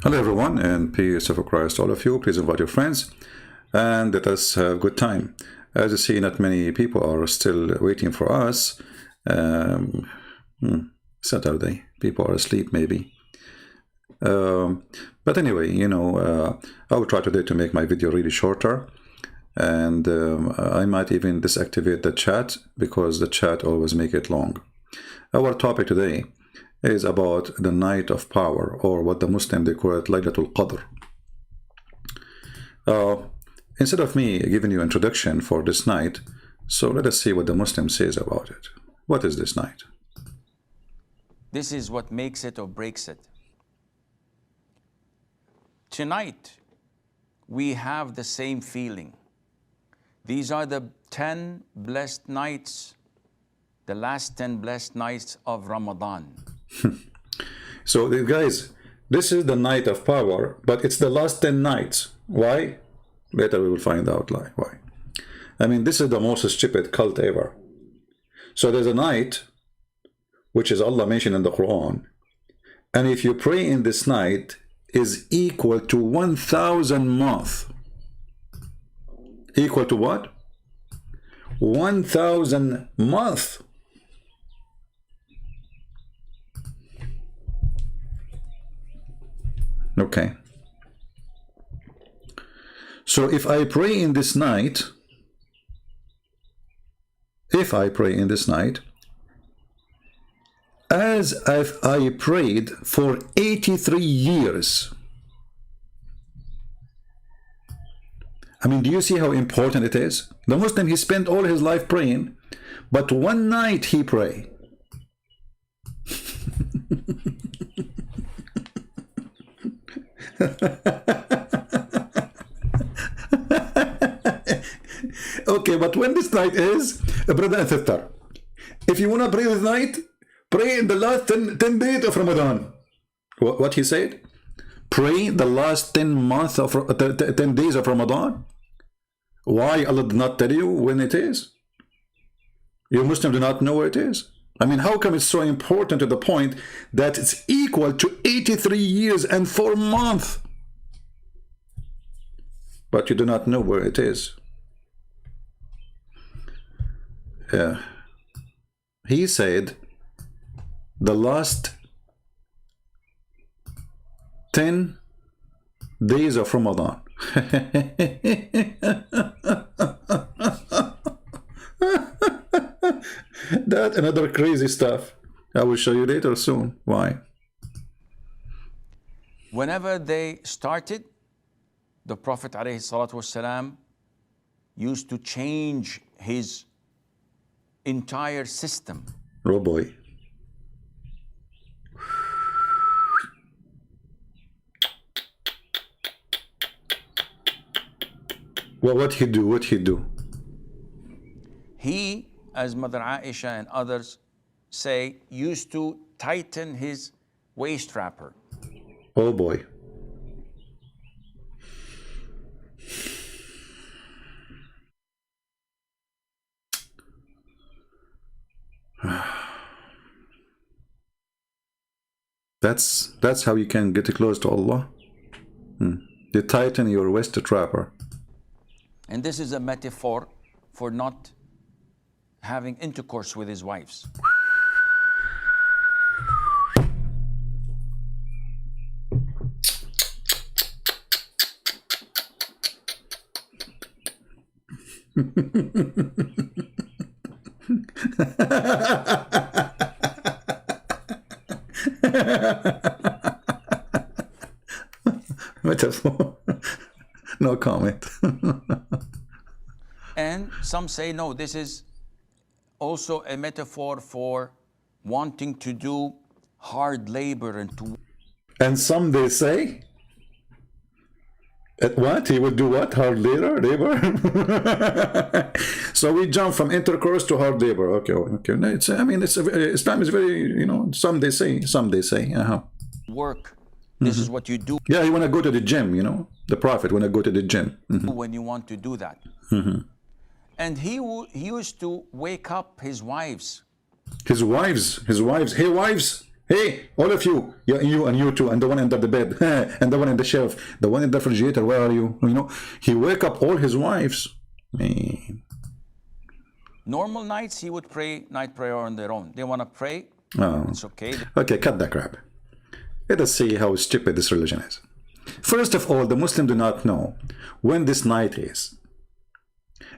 Hello everyone, and peace of Christ to all of you. Please invite your friends and let us have a good time. As you see, not many people are still waiting for us. Saturday, people are asleep maybe. But anyway, I will try today to make my video really shorter. And I might even deactivate the chat because the chat always make it long. Our topic today is about the night of power, or what the Muslim they call it Laylatul Qadr. Instead of me giving you introduction for this night, so let us see what the Muslim says about it. What is this night? This is what makes it or breaks it. Tonight, we have the same feeling. These are the 10 blessed nights, the last 10 blessed nights of Ramadan. So guys, this is the night of power, but it's the last 10 nights. Why? Later we will find out why. I mean, this is the most stupid cult ever. So there's a night, which is Allah mentioned in the Quran, and if you pray in this night, is equal to 1,000 months. Equal to what? 1,000 months. Okay. So if I pray in this night, as if I prayed for 83 years. I mean, do you see how important it is? The Muslim, he spent all his life praying, but one night he pray. Okay, but when this night is, brother and sister, if you want to pray this night, pray in the last 10 days of Ramadan. What he said? Pray the last 10 days of Ramadan. Why Allah did not tell you when it is? You Muslims do not know where it is. I mean, how come it's so important to the point that it's equal to 83 years and 4 months? But you do not know where it is. He said the last 10 days of Ramadan. That another crazy stuff. I will show you later soon. Why? Whenever they started, the Prophet ﷺ used to change his entire system. Oh boy. Well, what he do? He, as Mother Aisha and others say, used to tighten his waist wrapper. Oh boy. That's how you can get close to Allah. You tighten your waist wrapper. And this is a metaphor for not having intercourse with his wives. Metaphor. No comment. And some say, no, this is also a metaphor for wanting to do hard labor and to... And some they say, what? He would do what? Hard labor? So we jump from intercourse to hard labor. Okay. No, Islam is very, some they say. Work. This is what you do. Yeah, you want to go to the gym, The Prophet want to go to the gym. When you want to do that. And he used to wake up his wives. His wives. Hey, wives, Hey, all of you, you and you too, and the one under the bed, and the one in the shelf, the one in the refrigerator, where are you? You know, he wake up all his wives. Man. Normal nights, he would pray night prayer on their own. They want to pray, it's okay. Okay, cut that crap. Let us see how stupid this religion is. First of all, the Muslims do not know when this night is.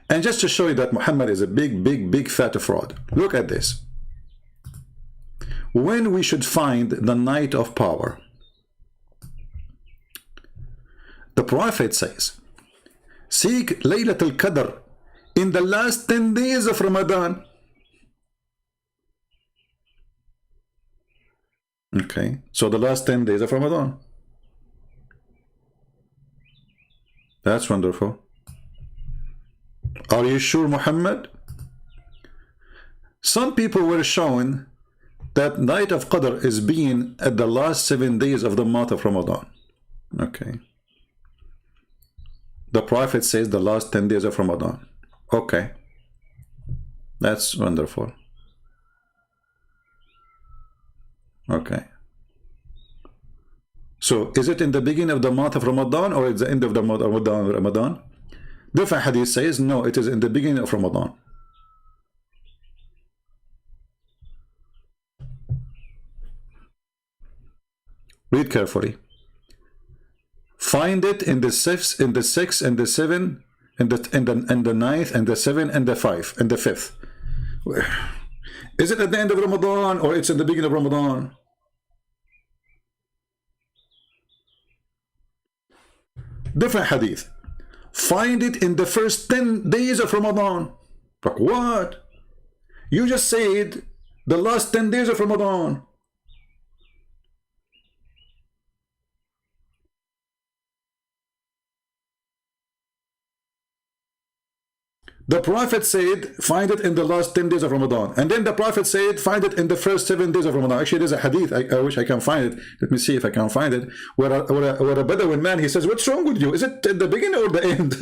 And just to show you that Muhammad is a big fat fraud, look at this. When we should find the night of power, the Prophet says, seek Laylat al-Qadr in the last 10 days of Ramadan. Okay, so the last 10 days of Ramadan. That's wonderful. Are you sure, Muhammad? Some people were shown that night of Qadr is being at the last 7 days of the month of Ramadan. Okay. The Prophet says the last 10 days of Ramadan. Okay. That's wonderful. Okay. So, is it in the beginning of the month of Ramadan or at the end of the month of Ramadan? Different hadith says, no, it is in the beginning of Ramadan. Read carefully. Find it in the 6, in the 6, and the 7, and the 9th, and the 7, and the 5, and the 5th. Is it at the end of Ramadan or it's in the beginning of Ramadan? Different hadith. Find it in the first 10 days of Ramadan. Like what? You just said the last 10 days of Ramadan. The Prophet said, find it in the last 10 days of Ramadan. And then the Prophet said, find it in the first 7 days of Ramadan. Actually, there's a hadith. I wish I can find it. Let me see if I can find it. Where a Bedouin man, he says, what's wrong with you? Is it at the beginning or the end?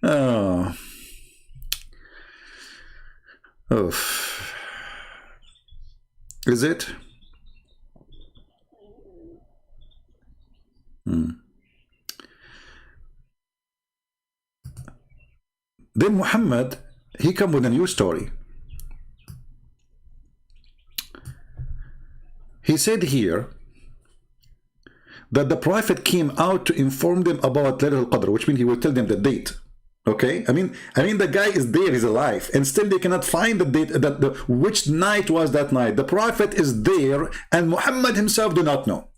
Oh. Oof. Is it? Then Muhammad, he come with a new story. He said here that the Prophet came out to inform them about Laylat al-Qadr, which means he will tell them the date. Okay, I mean the guy is there, he's alive, and still they cannot find the date, which night was that night. The Prophet is there, and Muhammad himself do not know.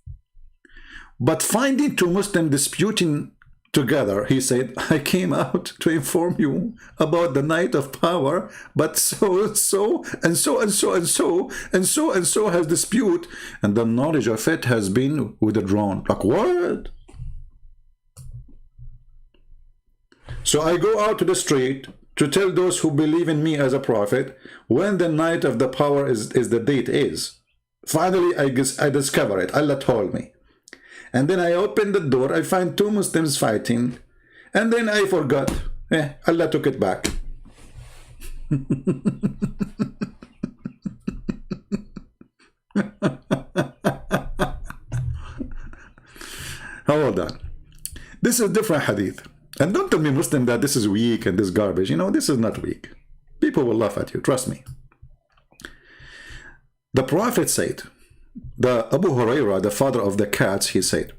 But finding two Muslims disputing together, he said, I came out to inform you about the night of power, but so has dispute, and the knowledge of it has been withdrawn. Like what? So I go out to the street to tell those who believe in me as a prophet when the night of the power is the date is. Finally, I discover it. Allah told me. And then I open the door, I find two Muslims fighting, and then I forgot. Allah took it back. Hold on. This is different hadith. And don't tell me, Muslim, that this is weak and this garbage. You know, this is not weak. People will laugh at you, trust me. The Prophet said, the Abu Huraira, the father of the cats, he said,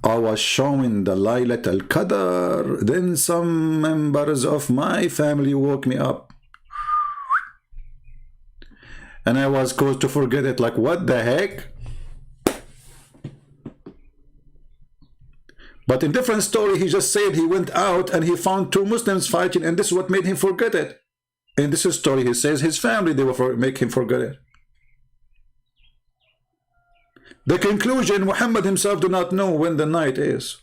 I was showing the Laylat al-Qadr, then some members of my family woke me up. And I was caused to forget it, like, what the heck? But in different story, he just said he went out and he found two Muslims fighting, and this is what made him forget it. In this story, he says his family, they will make him forget it. The conclusion, Muhammad himself do not know when the night is.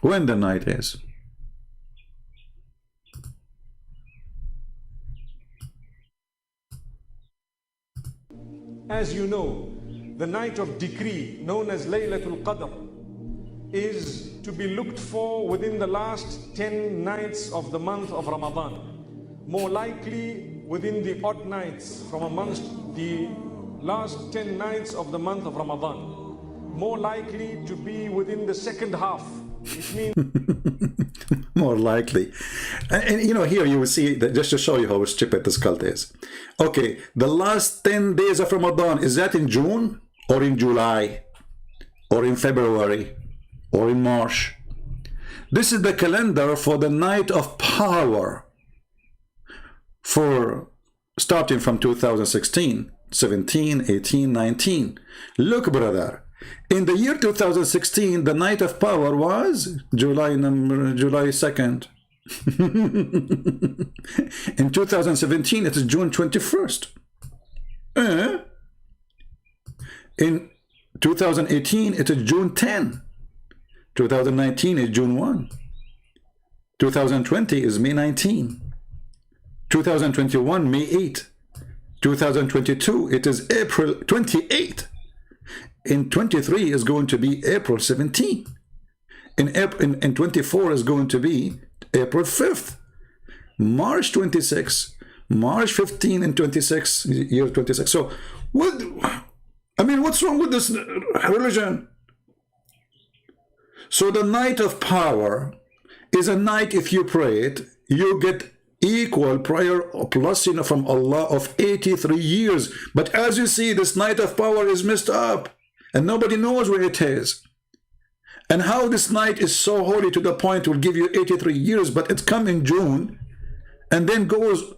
When the night is. As you know, the night of decree, known as Laylatul Qadr, is to be looked for within the last 10 nights of the month of Ramadan. More likely within the odd nights from amongst the last 10 nights of the month of Ramadan. More likely to be within the second half, which means more likely. And you know, here you will see that, just to show you how stupid this cult is. Okay, the last 10 days of Ramadan, is that in June or in July or in February or in March? This is the calendar for the night of power, for starting from 2016, 17, 18, 19. Look, brother, in the year 2016, the night of power was July 2nd. In 2017, it is June 21st. In 2018, it is June 10. 2019 is June 1. 2020 is May 19. 2021, May 8. 2022, it is April 28. In 23 is going to be April 17. In 24 is going to be April 5th. March 26, March 15 and 26, year 26. So, what? I mean, what's wrong with this religion? So the night of power is a night, if you pray it, you get equal prayer plus, you know, from Allah of 83 years. But as you see, this night of power is messed up and nobody knows where it is. And how this night is so holy to the point it will give you 83 years, but it's come in June and then goes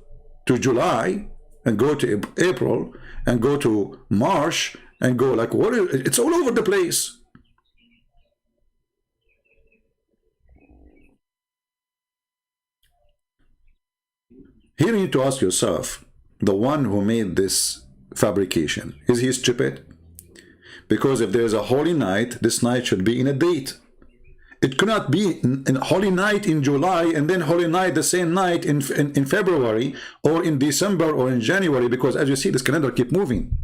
to July and go to April and go to March and go like, what is, it's all over the place. Here you need to ask yourself, the one who made this fabrication, is he stupid? Because if there's a holy night, this night should be in a date. It cannot be a holy night in July and then holy night the same night in February or in December or in January, because as you see, this calendar keep moving.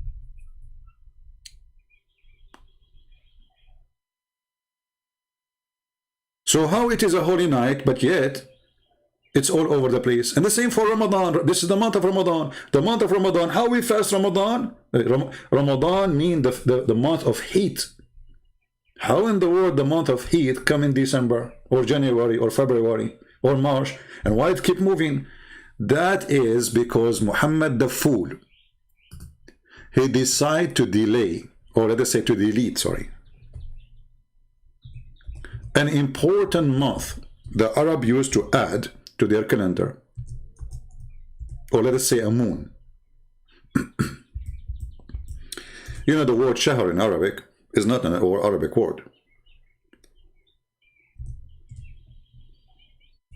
So how it is a holy night, but yet it's all over the place? And the same for Ramadan. This is the month of Ramadan. The month of Ramadan, how we fast Ramadan? Ramadan means the month of heat. How in the world the month of heat come in December or January or February or March? And why it keep moving? That is because Muhammad the fool, he decided to delay, or let us say to delete, sorry, an important month the Arab used to add to their calendar, or let us say a moon. You know, the word shahr in Arabic is not an Arabic word.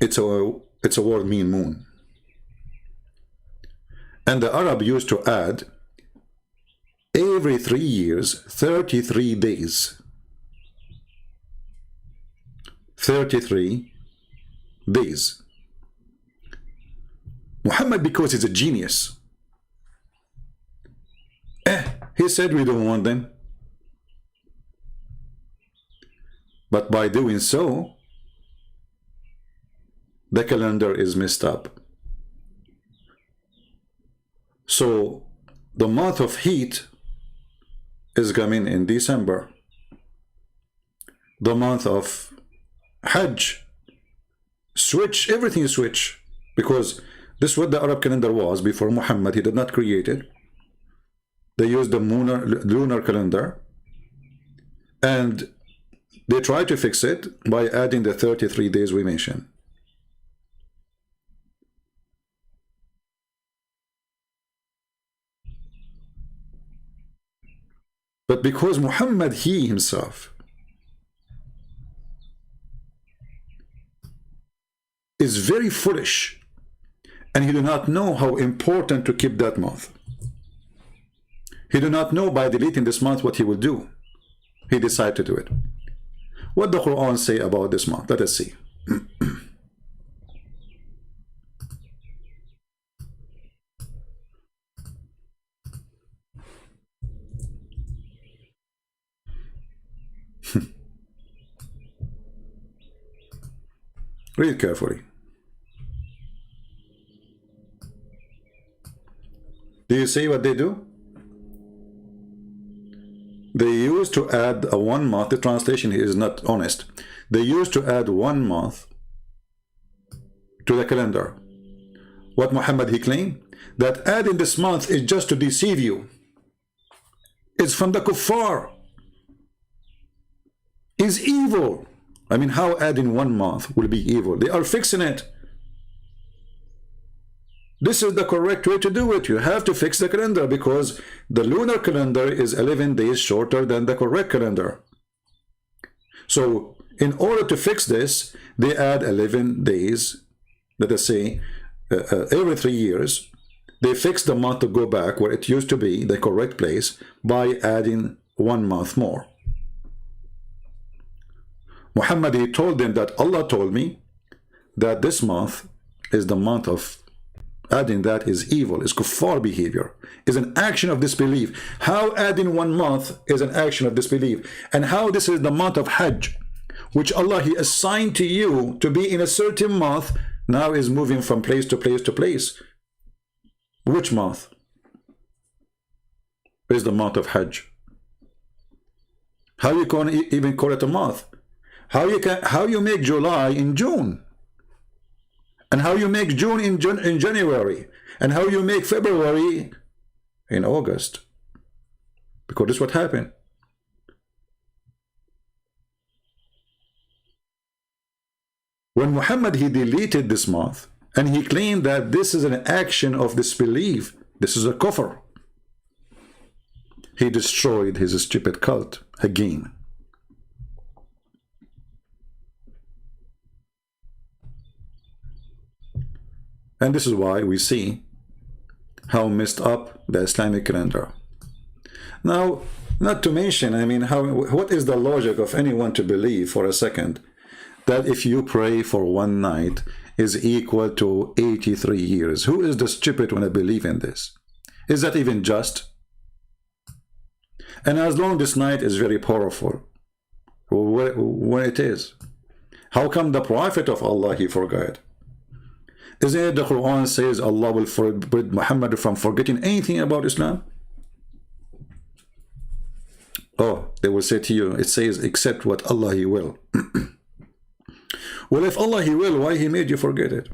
It's a word mean moon. And the Arab used to add every 3 years 33 days. 33 days. Muhammad, because he's a genius, he said we don't want them. But by doing so, the calendar is messed up. So the month of heat is coming in December. The month of Hajj, switch, everything is switch, because this is what the Arab calendar was before Muhammad. He did not create it. They used the lunar calendar, and they tried to fix it by adding the 33 days we mentioned. But because Muhammad, he himself, is very foolish, and he do not know how important to keep that month. He do not know by deleting this month what he will do. He decided to do it. What the Quran say about this month? Let us see. Read carefully. Do you see what they do? They used to add a 1 month. The translation here is not honest. They used to add 1 month to the calendar. What Muhammad he claimed? That adding this month is just to deceive you. It's from the kuffar. Is evil. I mean, how adding 1 month will be evil? They are fixing it. This is the correct way to do it. You have to fix the calendar because the lunar calendar is 11 days shorter than the correct calendar. So in order to fix this, they add 11 days, let us say, every 3 years. They fix the month to go back where it used to be, the correct place, by adding 1 month more. Muhammad, he told them that Allah told me that this month is the month of adding that is evil, is kuffar behavior, is an action of disbelief. How adding 1 month is an action of disbelief, and how this is the month of Hajj, which Allah he assigned to you to be in a certain month, now is moving from place to place to place. Which month is the month of Hajj? How you can even call it a month? How you make July in June? And how you make June in January? And how you make February in August? Because this is what happened. When Muhammad he deleted this month and he claimed that this is an action of disbelief, this is a kufr, he destroyed his stupid cult again. And this is why we see how messed up the Islamic calendar. Now, not to mention, I mean, what is the logic of anyone to believe for a second that if you pray for 1 night is equal to 83 years? Who is the stupid when I believe in this? Is that even just? And as long this night is very powerful, when it is, how come the Prophet of Allah he forgot? Isn't it the Quran says Allah will forbid Muhammad from forgetting anything about Islam? Oh, they will say to you, it says except what Allah he will. Well, if Allah he will, why he made you forget it?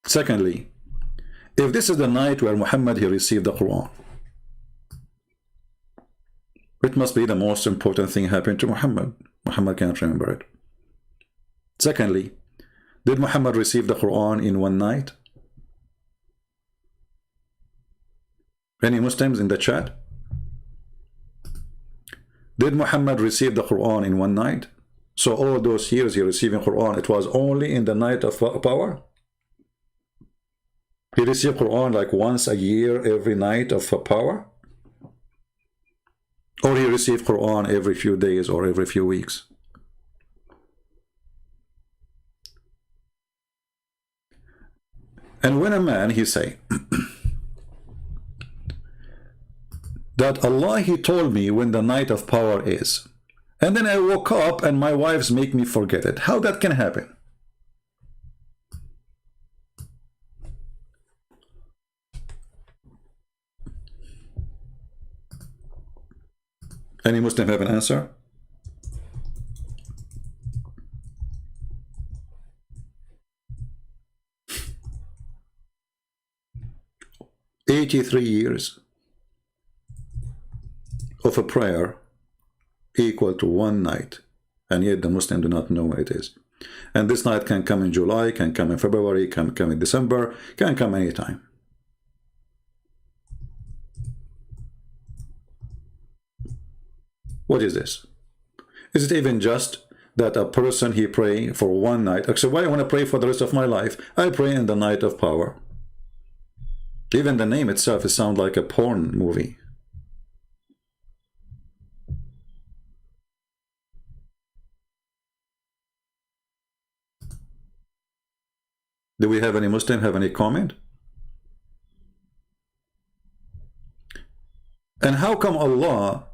Secondly, if this is the night where Muhammad he received the Quran, it must be the most important thing happened to Muhammad. Muhammad can't remember it. Secondly, did Muhammad receive the Quran in 1 night? Any Muslims in the chat? Did Muhammad receive the Quran in 1 night? So all those years he receiving Quran, it was only in the night of power? He received Quran like once a year, every night of power? Or he received Quran every few days or every few weeks? And when a man, he say, that Allah, he told me when the night of power is, and then I woke up and my wives make me forget it. How that can happen? Any Muslim have an answer? "83 years of a prayer equal to 1 night," and yet the Muslim do not know what it is. And this night can come in July, can come in February, can come in December, can come anytime. What is this? Is it even just that a person he pray for 1 night? So why I want to pray for the rest of my life? I pray in the night of power. Even the name itself, it sounds like a porn movie. Do we have any Muslim have any comment? And how come Allah,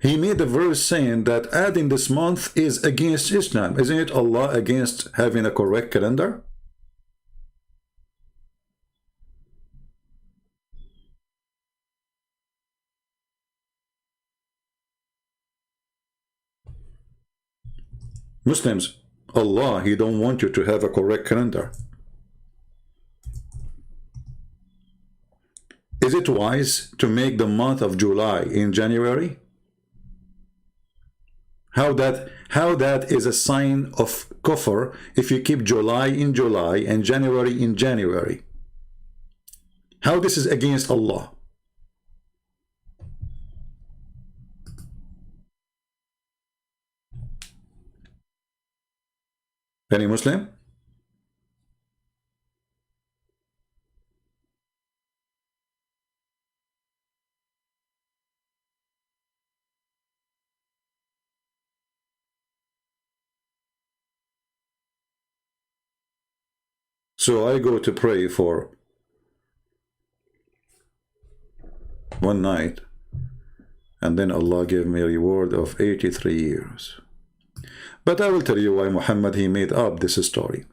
He made a verse saying that adding this month is against Islam. Isn't it Allah against having a correct calendar? Muslims, Allah, He don't want you to have a correct calendar. Is it wise to make the month of July in January? How that is a sign of kufr if you keep July in July and January in January? How this is against Allah? Any Muslim? So I go to pray for one night, and then Allah gave me a reward of 83 years. But I will tell you why Muhammad, he made up this story.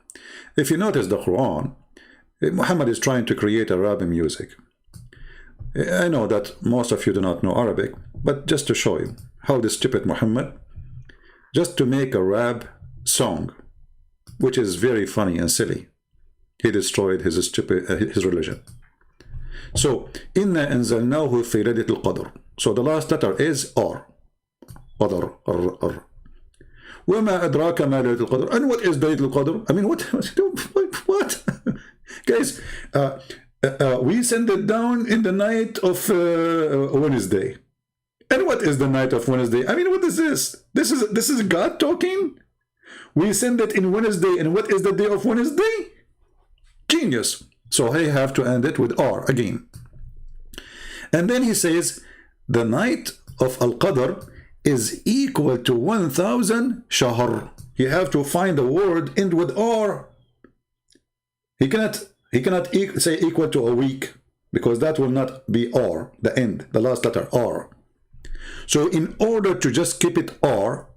If you notice the Quran, Muhammad is trying to create a rap music. I know that most of you do not know Arabic, but just to show you how this stupid Muhammad, just to make a rap song, which is very funny and silly, he destroyed his religion. So, إِنَّا أَنزَلْنَاهُ فِي لَيْلَةِ الْقَدْرِ. So the last letter is R. Qadr, R. وَمَا أَدْرَاكَ مَا لَيْلَةُ الْقَدْرِ. And what is Laylatul Qadr? I mean, what? Guys, we send it down in the night of Wednesday. And what is the night of Wednesday? I mean, what is this? This is God talking? We send it in Wednesday, and what is the day of Wednesday? Genius. So I have to end it with R again. And then he says, the night of Al-Qadr is equal to 1,000 shahr. You have to find the word end with R. He cannot say equal to a week, because that will not be R, the end, the last letter R. So in order to just keep it R,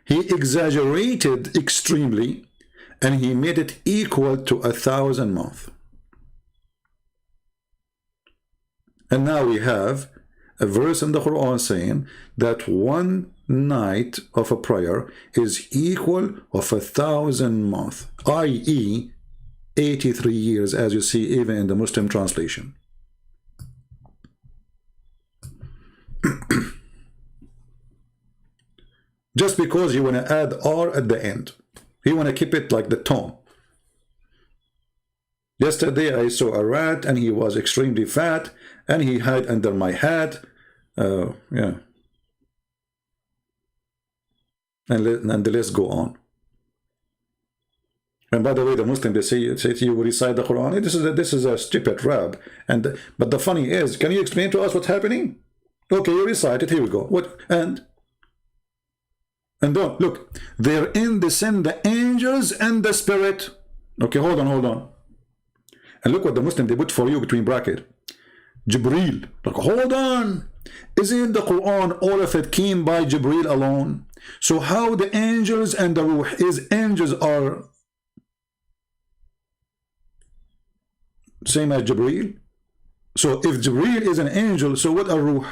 he exaggerated extremely, and he made it equal to 1,000 months. And now we have a verse in the Quran saying that one night of a prayer is equal of 1,000 months, i.e. 83 years, as you see even in the Muslim translation. Just because you want to add R at the end. You want to keep it like the tone. Yesterday I saw a rat and he was extremely fat and he hid under my hat. Yeah. And the list go on. And by the way, the Muslim, they say to you, recite the Quran. This is a stupid rap. But the funny is, can you explain to us what's happening? Okay, you recite it. Here we go. What? And don't look. Therein descend the angels and the spirit. Okay, hold on. And look what the Muslim they put for you between bracket. Jibreel. Like, hold on. Isn't the Quran all of it came by Jibreel alone? So how the angels and the ruh is angels are same as Jibreel? So if Jibreel is an angel, so what are ruh?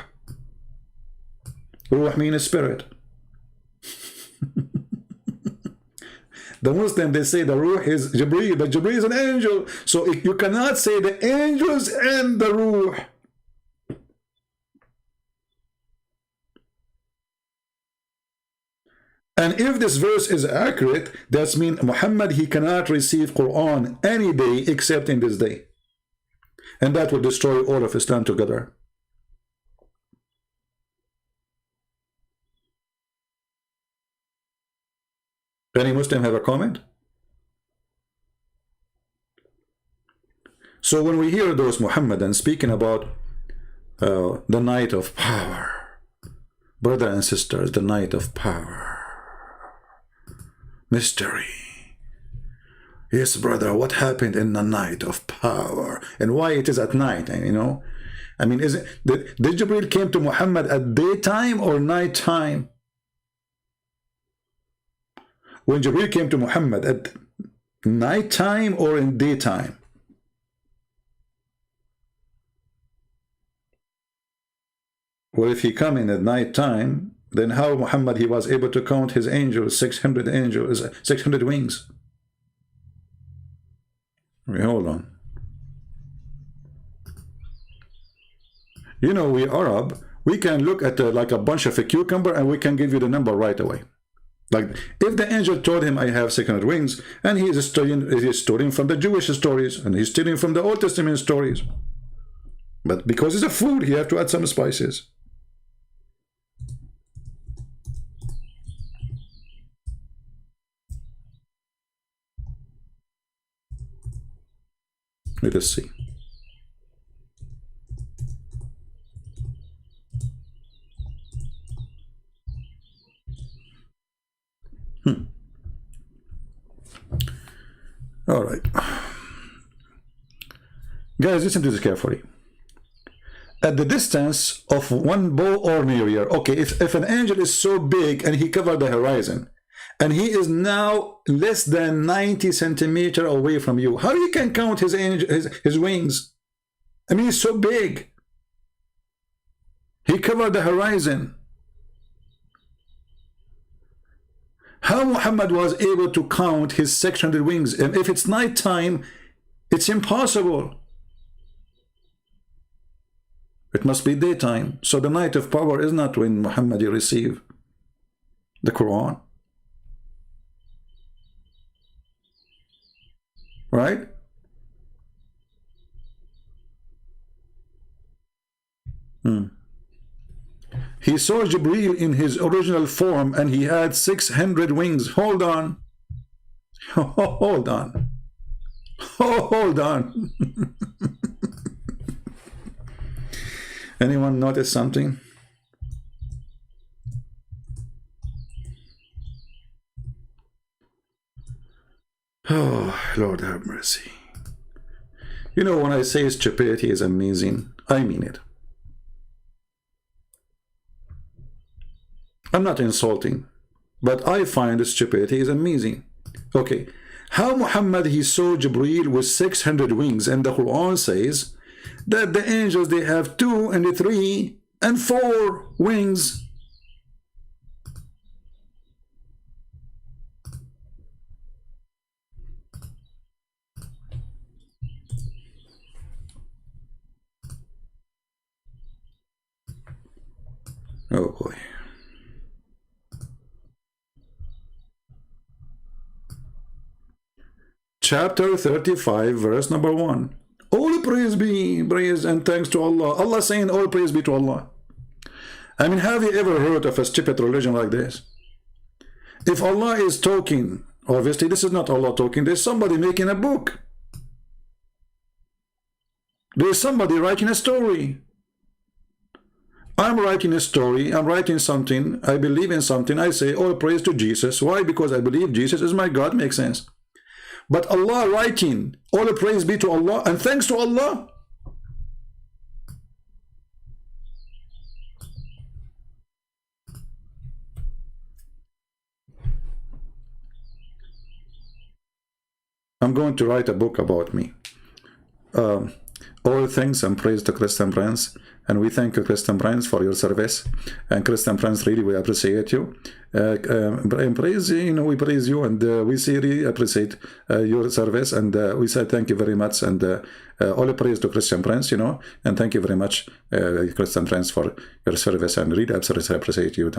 Ruh means spirit. The Muslim, they say the ruh is Jibreel, but Jibreel is an angel. So you cannot say the angels and the ruh. And if this verse is accurate, that means Muhammad, he cannot receive Quran any day except in this day. And that will destroy all of Islam together. Any Muslim have a comment? So when we hear those Muhammadans speaking about the night of power, brother and sisters, the night of power, mystery. Yes, brother, what happened in the night of power? And why it is at night, you know? I mean, is it did Jibreel came to Muhammad at daytime or night time? When Jibreel came to Muhammad at night time or in daytime? Well, if he come in at night time, then how Muhammad he was able to count his angels, 600 angels, 600 wings? Wait, hold on. You know, we Arab, we can look at like a bunch of a cucumber and we can give you the number right away. Like if the angel told him I have 600 wings, and he is studying from the Jewish stories and he's studying from the Old Testament stories. But because it's a food, he have to add some spices. Let us see. All right. Guys, listen to this carefully. At the distance of one bow or nearer. Okay, if an angel is so big and he covered the horizon, and he is now less than 90 centimeters away from you, how you can count his wings? I mean, he's so big. He covered the horizon. How Muhammad was able to count his 600 wings? And if it's night time, it's impossible. It must be daytime. So the night of power is not when Muhammad received the Quran. Right? He saw Jibreel in his original form and he had 600 wings. Hold on. Hold on. Hold on. Anyone notice something? Oh, Lord have mercy. You know, when I say stupidity is amazing, I mean it. I'm not insulting, but I find stupidity is amazing. Okay, how Muhammad he saw Jibreel with 600 wings, and the Quran says that the angels they have 2 and 3 and 4 wings. Oh boy. Chapter 35, verse number 1. All praise be, praise and thanks to Allah. Allah saying all praise be to Allah. I mean, have you ever heard of a stupid religion like this? If Allah is talking, obviously this is not Allah talking, there's somebody making a book. There's somebody writing a story. I'm writing a story, I'm writing something, I believe in something, I say all praise to Jesus. Why? Because I believe Jesus is my God, makes sense. But Allah writing, all praise be to Allah and thanks to Allah. I'm going to write a book about me. All thanks and praise to Christian Prince. And we thank you, Christian Prince, for your service. And Christian Prince, really, we appreciate you. And praise, you know, we praise you, and we really appreciate your service. And we say thank you very much. And all praise to Christian Prince, you know. And thank you very much, Christian Prince, for your service. And really appreciate you.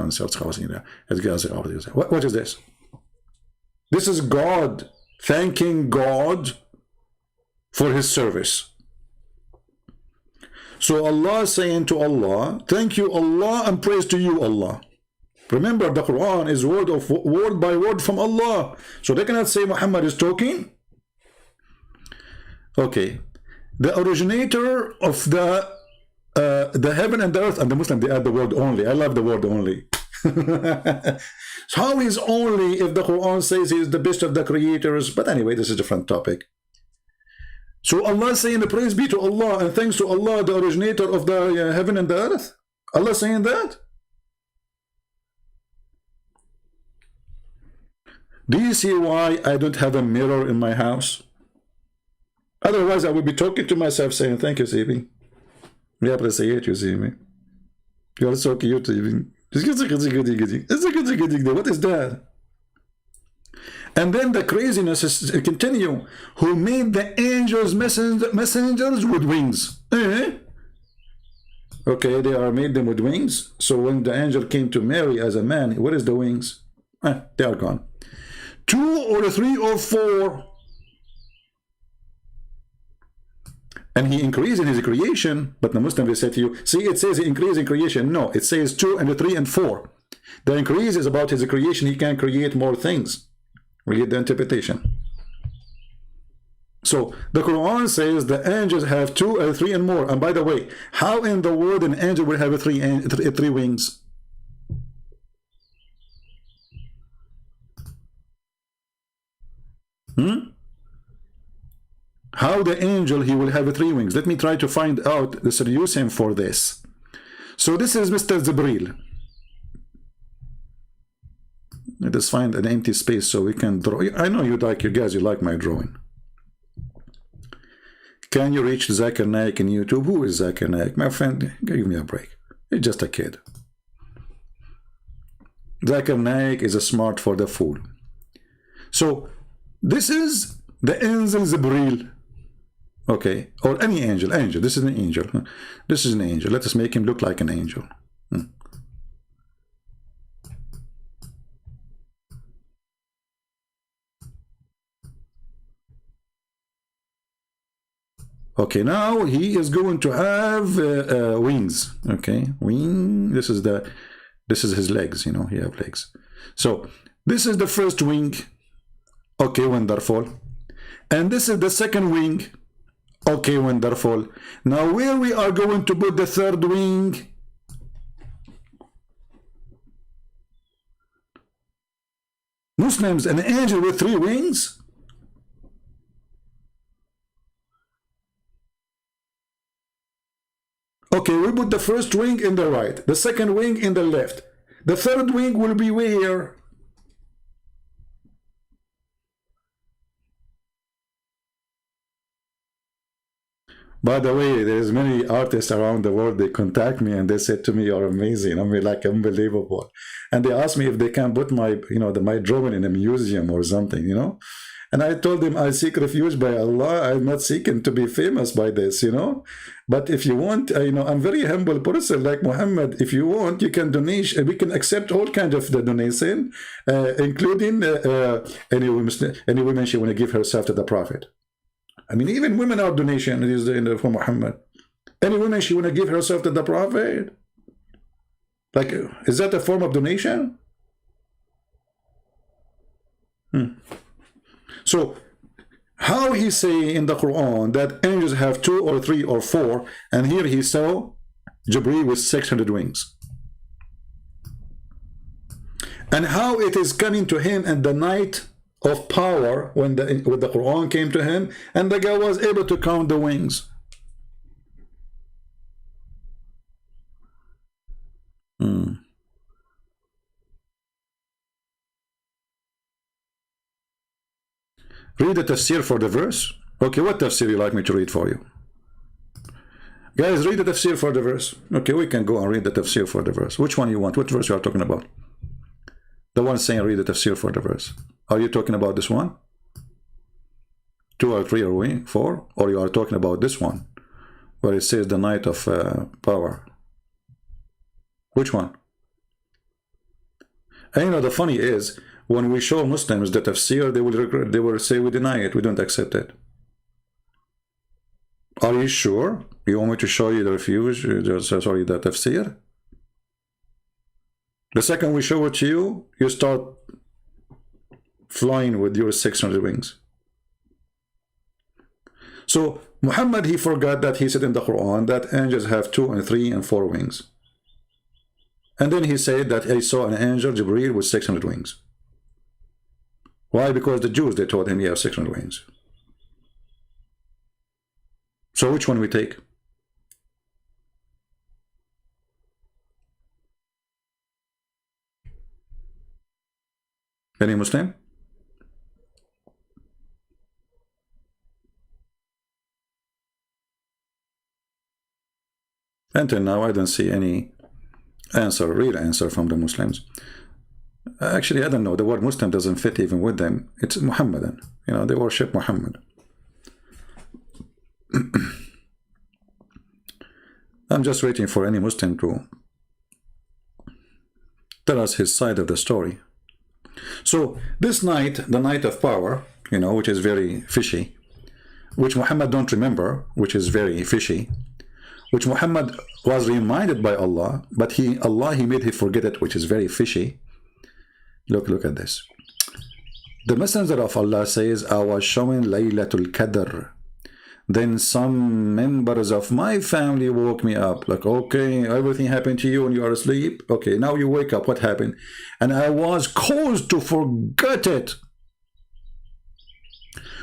What is this? This is God thanking God for his service. So Allah saying to Allah, thank you Allah and praise to you Allah. Remember, the Quran is word by word from Allah. So they cannot say Muhammad is talking. Okay. The originator of the heaven and the earth, and the Muslim, they add the word only. I love the word only. So how is only if the Quran says he is the best of the creators? But anyway, this is a different topic. So Allah saying praise be to Allah and thanks to Allah, the originator of the heaven and the earth? Allah saying that? Do you see why I don't have a mirror in my house? Otherwise, I would be talking to myself saying, thank you, CB. We appreciate you, CB. You are so cute, CB. What is that? And then the craziness is continue. Who made the angels messengers with wings? Okay, they are made them with wings. So when the angel came to Mary as a man, where is the wings? They are gone. 2 or 3 or 4. And he increased in his creation, but the Muslim will say to you, see, it says he increased in creation. No, it says 2 and 3 and 4. The increase is about his creation. He can create more things. Read the interpretation. So the Quran says the angels have 2 and 3 and more. And by the way, how in the world an angel will have three wings? How the angel he will have 3 wings? Let me try to find out the solution for this. So this is Mr. Jibreel. Let us find an empty space so we can draw. I know you guys, you like my drawing. Can you reach Zakir Naik in YouTube? Who is Zakir Naik? My friend, give me a break. He's just a kid. Zakir Naik is a smart for the fool. So this is the angel Jibreel. Okay, or any angel. This is an angel. This is an angel. Let us make him look like an angel. Okay, now he is going to have wings. Okay, wing. This is his legs. You know, he have legs. So this is the first wing. Okay, wonderful. And this is the second wing. Okay, wonderful. Now where we are going to put the third wing? Muslims, an angel with 3 wings? Okay, we put the first wing in the right, the second wing in the left. The third wing will be where? By the way, there's many artists around the world, they contact me and they said to me, you're amazing. I mean, like, unbelievable. And they asked me if they can put my, my drawing in a museum or something, And I told them, I seek refuge by Allah. I'm not seeking to be famous by this, But if you want, I'm very humble person like Mohammed. If you want, you can donate. We can accept all kinds of the donation, including any woman she want to give herself to the Prophet. I mean, even women are donation for Muhammad. Any woman she want to give herself to the Prophet? Like, is that a form of donation? So, how he say in the Quran that angels have 2 or 3 or 4, and here he saw Jibreel with 600 wings. And how it is coming to him in the night of power when the Quran came to him, and the guy was able to count the wings. Read the tafsir for the verse. Okay, what tafsir you like me to read for you? Guys, read the tafsir for the verse. Okay, we can go and read the tafsir for the verse. Which one you want? What verse you are talking about? The one saying read the tafsir for the verse. Are you talking about this one? 2 or 3 or 4? Or you are talking about this one, where it says the night of power? Which one? And the funny is, when we show Muslims the tafsir, they will say we deny it, we don't accept it. Are you sure? You want me to show you the refuge, the tafsir? The second we show it to you, you start flying with your 600 wings. So Muhammad, he forgot that he said in the Quran that angels have 2 and 3 and 4 wings. And then he said that he saw an angel, Jibreel, with 600 wings. Why? Because the Jews, they told him he has 600 wings. So which one we take? Any Muslim? Until now, I don't see any answer, real answer from the Muslims. Actually, I don't know. The word Muslim doesn't fit even with them. It's Muhammadan. You know, they worship Muhammad. I'm just waiting for any Muslim to tell us his side of the story. So this night, the night of power, you know, which is very fishy, which Muhammad don't remember, which is very fishy, which Muhammad was reminded by Allah, but he made him forget it, which is very fishy. Look at this. The Messenger of Allah says, I was showing Laylatul Qadr. Then some members of my family woke me up. Like, okay, everything happened to you and you are asleep. Okay, now you wake up. What happened? And I was caused to forget it.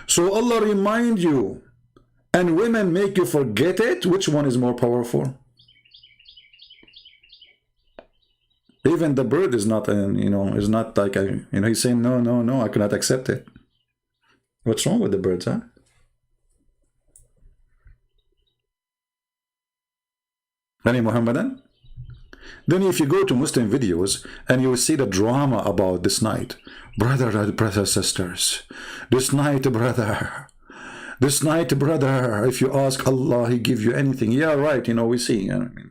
So Allah remind you, and women make you forget it. Which one is more powerful? Even the bird is not, you know, is not like, you know, he's saying, no, I cannot accept it. What's wrong with the birds, huh? Any Muhammadan? Then if you go to Muslim videos and you will see the drama about this night. Brothers, sisters, this night, brother, if you ask Allah, He give you anything. Yeah, right, you know, we see, you know, I mean,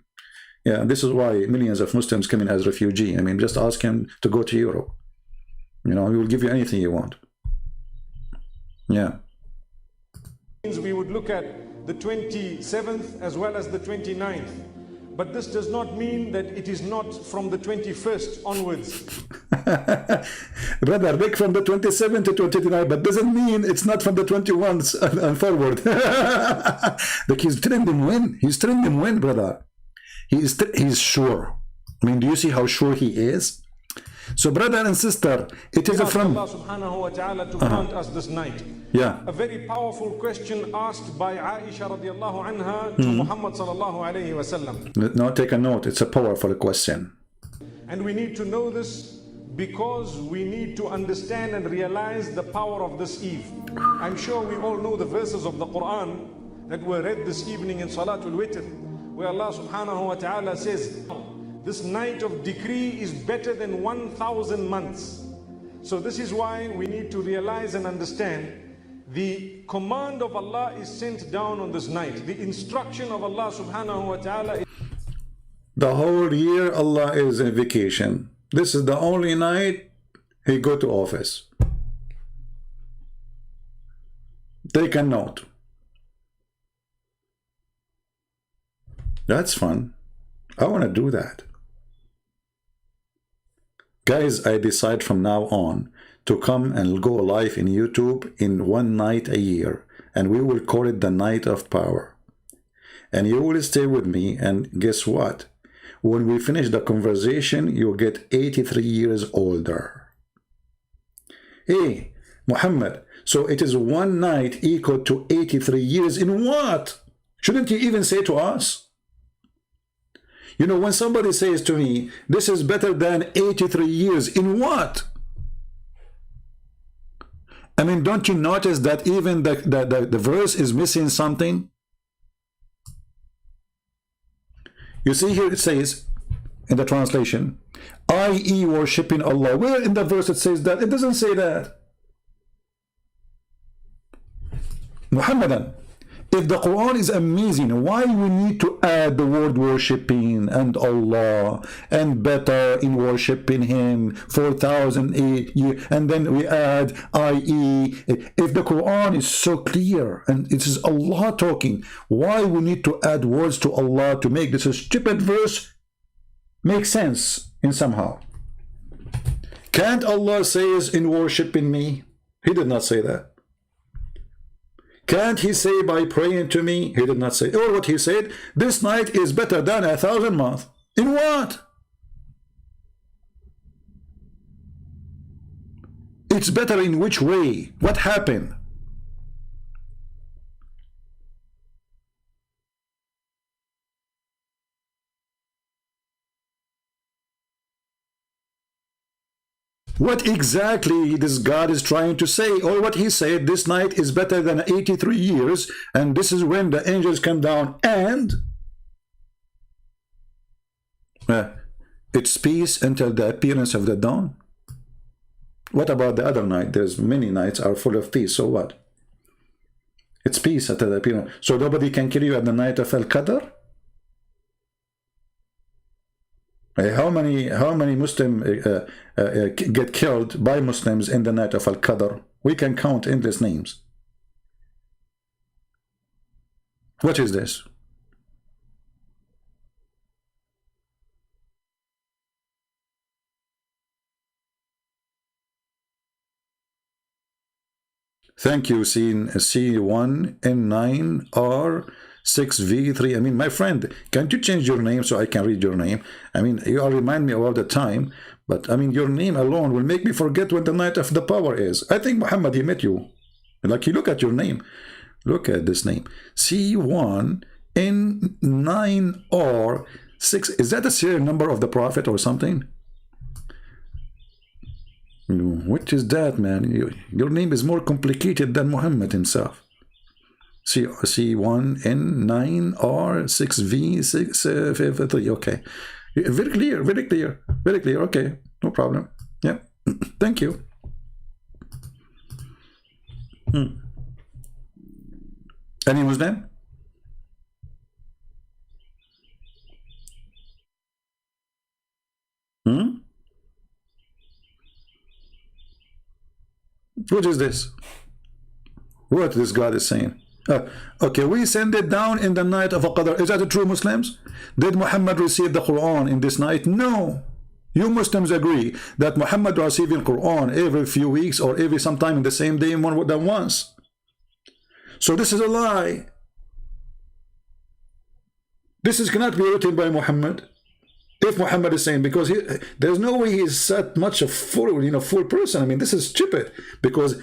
yeah, this is why millions of Muslims come in as refugee. I mean, just ask him to go to Europe. You know, he will give you anything you want. Yeah. We would look at the 27th as well as the 29th. But this does not mean that it is not from the 21st onwards. Brother, make from the 27th to 29, but doesn't mean it's not from the 21st and forward. Like he's telling them when. He's telling them when, brother. He's sure. I mean, do you see how sure he is? So, brother and sister, it is from Allah subhanahu wa ta'ala to grant us this night. Yeah. A very powerful question asked by Aisha radiallahu anha to Muhammad sallallahu alayhi wa sallam. No, take a note. It's a powerful question. And we need to know this because we need to understand and realize the power of this eve. I'm sure we all know the verses of the Quran that were read this evening in Salatul Witr, where Allah subhanahu wa ta'ala says, this night of decree is better than 1,000 months. So this is why we need to realize and understand the command of Allah is sent down on this night. The instruction of Allah subhanahu wa ta'ala. The whole year Allah is in vacation. This is the only night He go to office. Take a note. That's fun. I want to do that. Guys, I decide from now on to come and go live in YouTube in one night a year, and we will call it the Night of Power. And you will stay with me, and guess what? When we finish the conversation, you'll get 83 years older. Hey, Muhammad, so it is one night equal to 83 years in what? Shouldn't you even say to us? You know, when somebody says to me, this is better than 83 years, in what? I mean, don't you notice that even the verse is missing something? You see here it says, in the translation, i.e. worshipping Allah. Where in the verse it says that? It doesn't say that. Muhammadan, if the Quran is amazing, why we need to add the word worshipping and Allah and better in worshipping Him 4,000 years, and then we add i.e. If the Quran is so clear and it is Allah talking, why we need to add words to Allah to make this a stupid verse make sense in somehow? Can't Allah says in worshipping me? He did not say that. Can't He say by praying to me? He did not say. Or what He said, this night is better than 1,000 months. In what? It's better in which way? What happened? what exactly this God is trying to say, or what he said, this night is better than 83 years, and this is when the angels come down, and it's peace until the appearance of the dawn. What about the other night? There's many nights are full of peace, so what? It's peace until the appearance. So nobody can kill you at the night of Al-Qadr? How many Muslims get killed by Muslims in the night of Al-Qadr? We can count endless names. What is this? Thank you, C1N9R6V3. I mean, my friend, can't you change your name so I can read your name? I mean, you all remind me all the time, but I mean, your name alone will make me forget when the night of the power is. I think Muhammad, he met you. Like, you look at your name. Look at this name. C1N9R6. Is that the serial number of the Prophet or something? What is that, man? Your name is more complicated than Muhammad himself. C1N9R6V653. Okay, very clear, very clear, very clear. Okay, no problem. Yeah, thank you. Any Muslim? What is this? What this God is saying? Okay, we send it down in the night of Al-Qadr. Is that the true Muslims? Did Muhammad receive the Quran in this night? No. You Muslims agree that Muhammad receiving Quran every few weeks or every sometime in the same day more than once. So this is a lie. This cannot be written by Muhammad. If Muhammad is saying, because there's no way he's that much a full person. I mean, this is stupid, because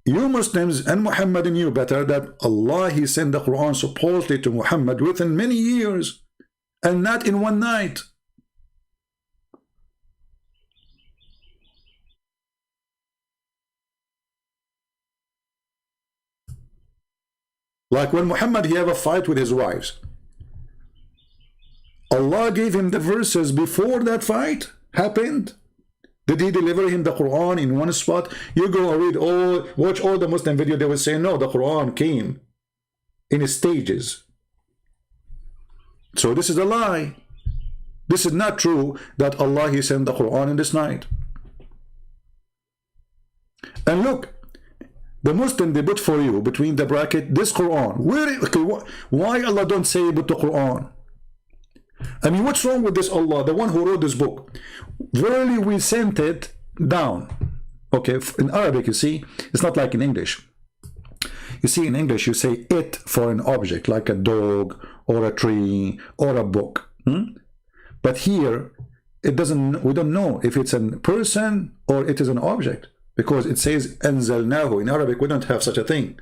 you Muslims and Muhammad knew better that Allah, he sent the Quran supposedly to Muhammad within many years and not in one night. Like when Muhammad, he have a fight with his wives. Allah gave him the verses before that fight happened. Did he deliver him the Quran in one spot? You go and read watch all the Muslim video, they will say, no, the Quran came in stages. So this is a lie. This is not true that Allah, he sent the Quran in this night. And look, the Muslim, they put for you between the bracket this Quran. Why Allah don't say but the Quran? I mean, what's wrong with this Allah, the one who wrote this book? Verily we sent it down. Okay, in Arabic, you see, it's not like in English. You see, in English, you say it for an object, like a dog or a tree or a book. But here, we don't know if it's a person or it is an object, because it says anzalnahu. In Arabic, we don't have such a thing.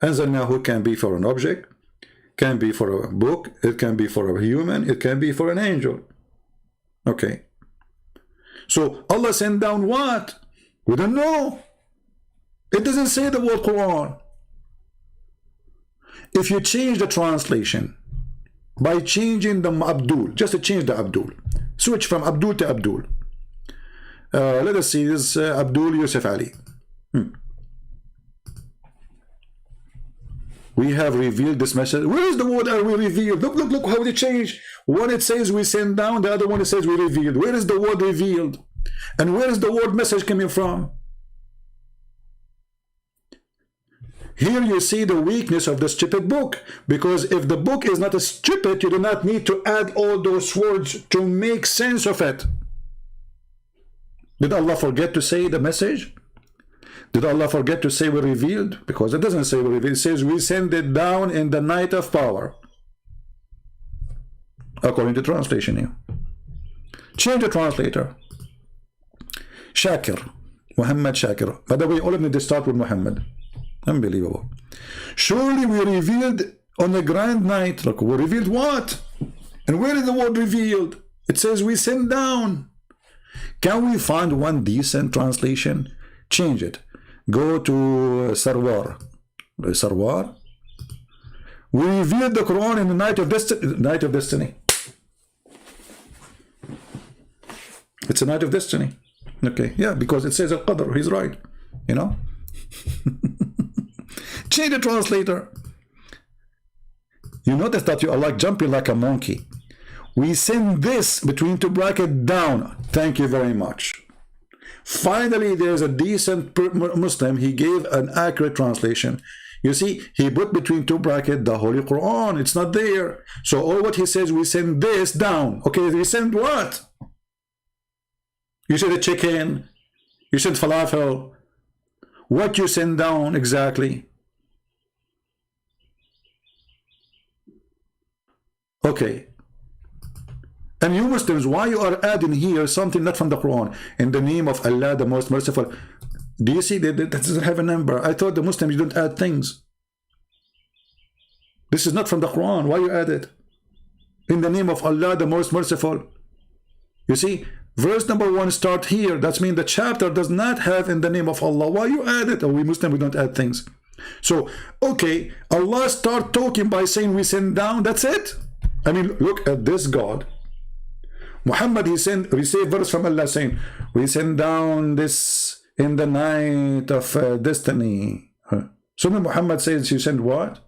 Anzalnahu can be for an object, can be for a book, it can be for a human, it can be for an angel. Okay. So Allah sent down what? We don't know. It doesn't say the word Quran. If you change the translation by changing the Abdul, just to change the Abdul, switch from Abdul to Abdul. Let us see this Abdul Yusuf Ali. We have revealed this message. Where is the word are we revealed? Look how they change. One it says we send down, the other one it says we revealed. Where is the word revealed? And where is the word message coming from? Here you see the weakness of the stupid book, because if the book is not a stupid, you do not need to add all those words to make sense of it. Did Allah forget to say the message? Did Allah forget to say we revealed? Because it doesn't say we revealed. It says we send it down in the night of power. According to translation here. Change the translator. Shakir. Muhammad Shakir. By the way, all of them, they start with Muhammad. Unbelievable. Surely we revealed on the grand night. Look, we revealed what? And where is the word revealed? It says we send down. Can we find one decent translation? Change it. Go to Sarwar. Sarwar. We revealed the Quran in the night of destiny. Night of destiny. It's a night of destiny. Okay, yeah, because it says Al-Qadr. He's right. You know? Change the translator. You notice that you are like jumping like a monkey. We send this between two brackets down. Thank you very much. Finally, there's a decent Muslim. He gave an accurate translation. You see, he put between two brackets the Holy Quran. It's not there. So all what he says, we send this down. Okay, we send what? You said a chicken. You said falafel. What you send down exactly? Okay. And you Muslims, why you are adding here something not from the Quran? In the name of Allah, the most merciful. Do you see that doesn't have a number? I thought the Muslims don't add things. This is not from the Quran. Why you add it? In the name of Allah, the most merciful. You see, verse number 1 start here. That means the chapter does not have in the name of Allah. Why you add it? Oh, we Muslims, we don't add things. So, okay, Allah start talking by saying we send down. That's it. I mean, look at this God. Muhammad, he received verse from Allah saying, we send down this in the night of destiny. So when Muhammad says you send what?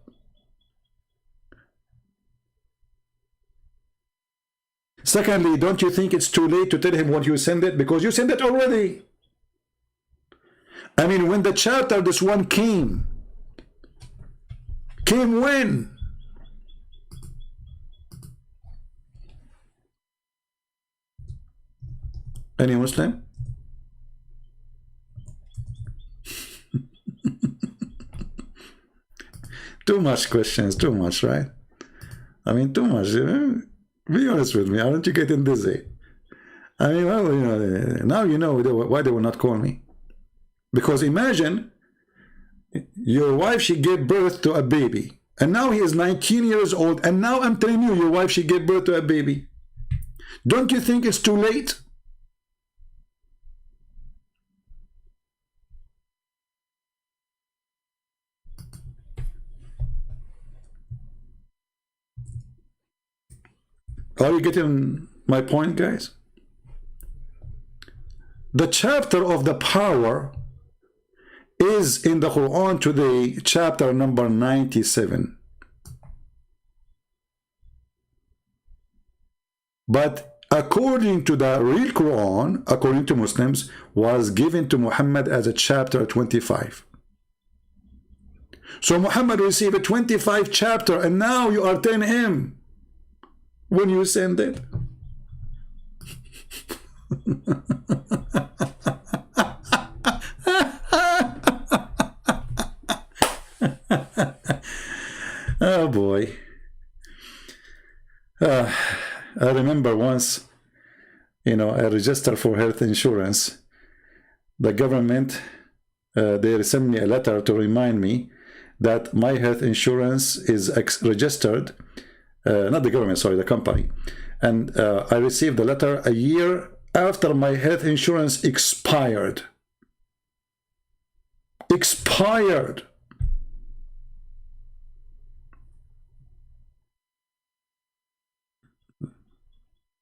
Secondly, don't you think it's too late to tell him what you send it? Because you send it already. I mean, when the chapter, this one came when? Any Muslim? Too much questions, too much, right? I mean, too much. Be honest with me. Aren't you getting dizzy? I mean, well, you know, now you know why they will not call me. Because imagine your wife, she gave birth to a baby. And now he is 19 years old. And now I'm telling you, your wife, she gave birth to a baby. Don't you think it's too late? Are you getting my point, guys? The chapter of the power is in the Quran today, chapter number 97. But according to the real Quran, according to Muslims, was given to Muhammad as a chapter 25. So Muhammad received a 25 chapter, and now you are telling him when you send it. Oh boy. I remember once, you know, I registered for health insurance. The government, they sent me a letter to remind me that my health insurance is registered. Not the government, sorry, the company. And I received the letter a year after my health insurance expired. Expired.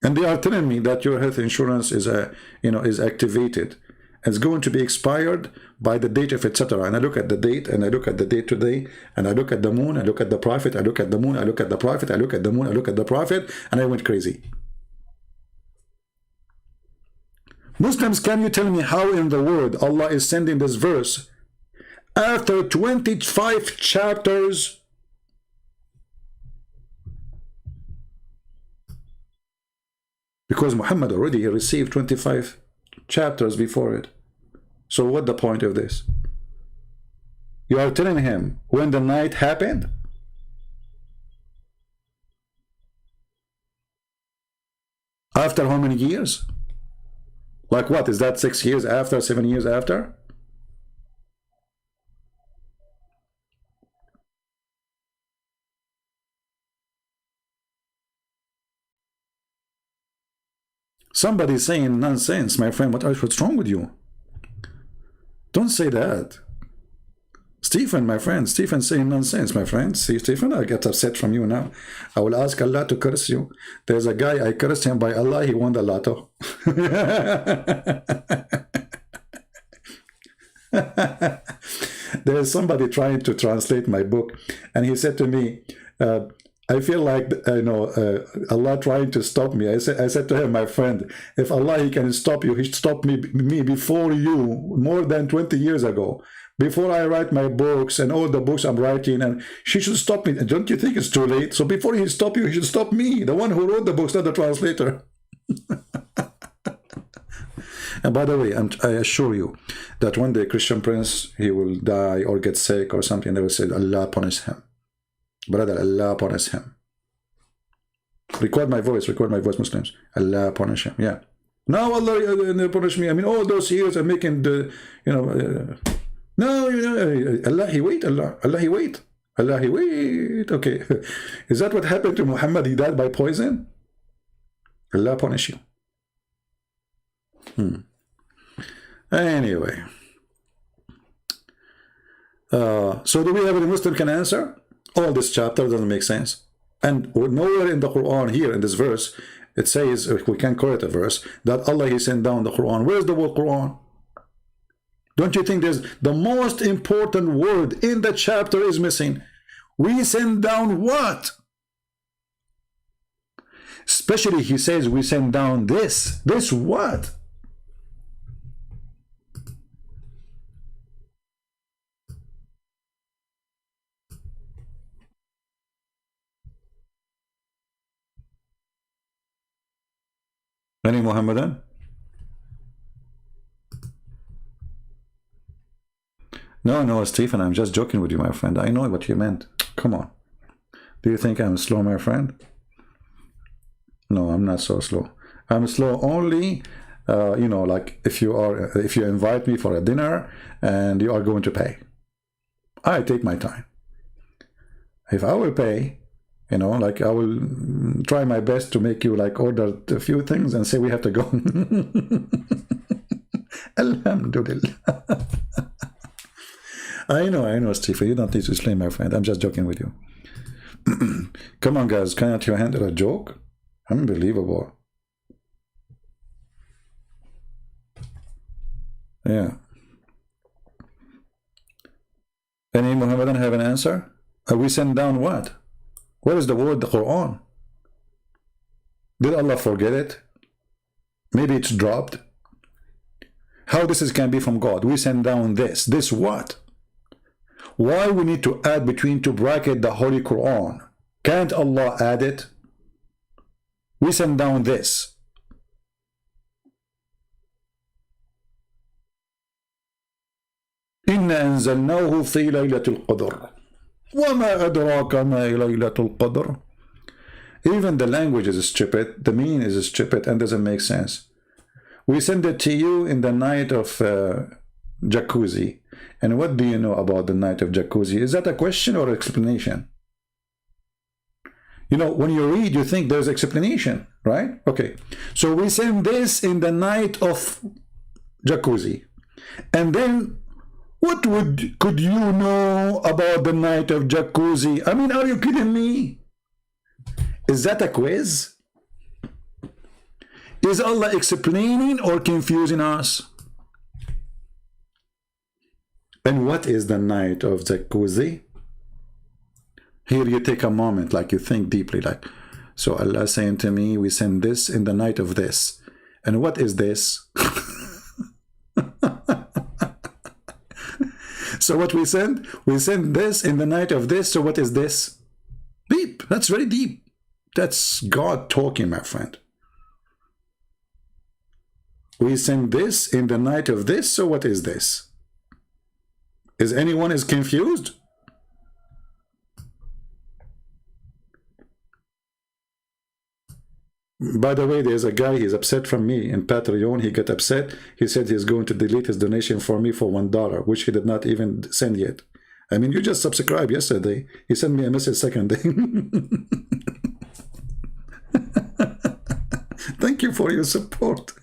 And they are telling me that your health insurance is is activated. It's going to be expired by the date of etc. And I look at the date, and I look at the date today, and I look at the moon, I look at the prophet, I look at the moon, I look at the prophet, I look at the moon, I look at the prophet, and I went crazy. Muslims, can you tell me how in the world Allah is sending this verse after 25 chapters? Because Muhammad already received 25 chapters before it. So what the point of this? You are telling him when the night happened? After how many years? Like what? Is that 6 years after, 7 years after? Somebody's saying nonsense, my friend. What's wrong with you? Don't say that. Stephen, my friend, Stephen saying nonsense, my friend. See, Stephen, I get upset from you now. I will ask Allah to curse you. There's a guy, I cursed him by Allah, he won the lotto. There's somebody trying to translate my book, and he said to me, I feel like, Allah trying to stop me. I said to him, my friend, if Allah, he can stop you, he stopped me before you, more than 20 years ago. Before I write my books and all the books I'm writing, and she should stop me. Don't you think it's too late? So before he stop you, he should stop me, the one who wrote the books, not the translator. And by the way, I assure you that one day Christian Prince, he will die or get sick or something, they will say, Allah punish him. Brother, Allah punish him. Record my voice, Muslims. Allah punish him. Yeah. Now Allah punish me. I mean, all those years I'm making the, no, Allah, he wait, Allah, he wait. Allah, he wait. Okay. Is that what happened to Muhammad? He died by poison? Allah punish you. Anyway. So do we have any Muslim can answer? All this chapter doesn't make sense. And nowhere in the Quran here, in this verse, it says, if we can correct a verse, that Allah, he sent down the Quran. Where's the word Quran? Don't you think there's the most important word in the chapter is missing? We send down what? Especially he says we send down this. This what? Any Mohammedan? No, Stephen, I'm just joking with you, my friend. I know what you meant. Come on. Do you think I'm slow, my friend? No, I'm not so slow. I'm slow only, like if you invite me for a dinner and you are going to pay. I take my time. If I will pay, like I will try my best to make you like order a few things and say we have to go. Alhamdulillah. I know, Stephen. You don't need to explain, my friend. I'm just joking with you. Come on, guys. Cannot you handle a joke? Unbelievable. Yeah. Any Muhammadan have an answer? We send down what? Where is the word, the Quran? Did Allah forget it? Maybe it's dropped. How this can be from God? We send down this. This what? Why we need to add between two brackets the Holy Quran? Can't Allah add it? We send down this. إِنَّا أَنزَلْنَاهُ فِي لَيْلَةِ الْقَدْرِ وَمَا أَدْرَاكَ مَا لَيْلَةُ الْقَدْرِ. Even the language is stupid, the meaning is stupid and doesn't make sense. We send it to you in the night of jacuzzi. And what do you know about the night of jacuzzi? Is that a question or explanation? When you read, you think there's explanation, right? Okay. So we send this in the night of jacuzzi. And then what could you know about the night of jacuzzi? I mean, are you kidding me? Is that a quiz? Is Allah explaining or confusing us? And what is the night of jacuzzi? Here you take a moment, like you think deeply, like, so Allah saying to me, we send this in the night of this. And what is this? So what we send this in the night of this. So what is this? Deep. That's very deep. That's God talking, my friend. We send this in the night of this. So what is this? Is anyone confused? By the way, there's a guy, he's upset from me in Patreon. He got upset. He said he's going to delete his donation for me for $1, which he did not even send yet. I mean, you just subscribed yesterday. He sent me a message second day. Thank you you for your support.